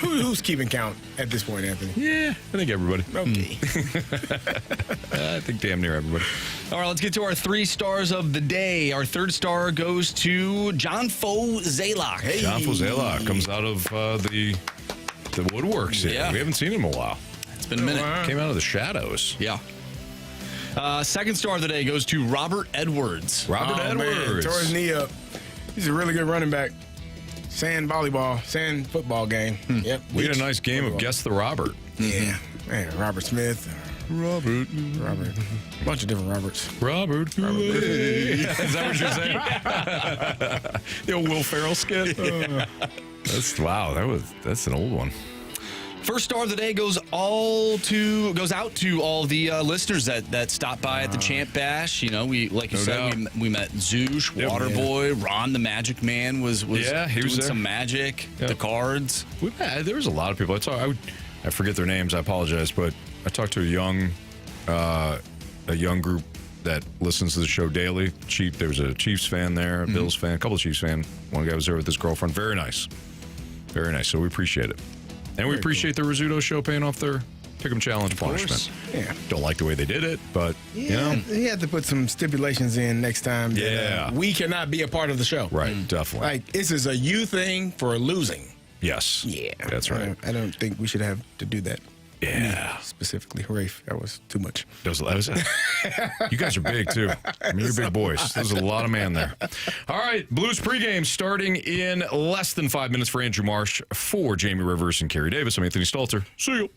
S4: Who's keeping count at this point, Anthony?
S3: Yeah, I think everybody.
S4: Okay.
S3: I think damn near everybody.
S6: All right, let's get to our 3 stars of the day. Our 3rd star goes to John Fozalak.
S3: Hey. John Fozalak comes out of the woodworks here.
S6: Yeah.
S3: We haven't seen him in a while.
S6: It's been a minute.
S3: Came out of the shadows.
S6: Yeah. 2nd star of the day goes to Robert Edwards.
S3: Edwards.
S4: Man, tore his knee up. He's a really good running back. Sand football game. Yep.
S3: We had a nice game of Guess the Robert.
S4: Yeah. Man, Robert Smith. Robert. A bunch of different Roberts.
S3: Robert. Is that what you're saying? The old Will Ferrell skit? That's an old one.
S6: 1st star of the day goes out to all the listeners that stopped by at the Champ Bash. We we met Zoosh, Waterboy, Ron the Magic Man was
S3: he was
S6: doing
S3: there.
S6: some magic, the cards.
S3: There was a lot of people. I forget their names. I apologize, but I talked to a young group that listens to the show daily. There was a Chiefs fan there, a Bills fan, a couple of Chiefs fans. One guy was there with his girlfriend. Very nice. Very nice. So we appreciate it. And we appreciate the Rizzuto show paying off their Pick'em Challenge punishment.
S4: Yeah.
S3: Don't like the way they did it, but,
S4: He had to put some stipulations in next time. That, we cannot be a part of the show.
S3: Right, definitely.
S4: Like, this is a you thing for losing.
S3: Yes.
S4: Yeah.
S3: That's right.
S4: I don't think we should have to do that.
S3: Yeah.
S4: Specifically, Rafe, that was too much.
S3: That was you guys are big, too. You're big boys. There's a lot of man there. All right, Blues pregame starting in less than 5 minutes for Andrew Marsh. For Jamie Rivers and Carey Davis, I'm Anthony Stalter. See you.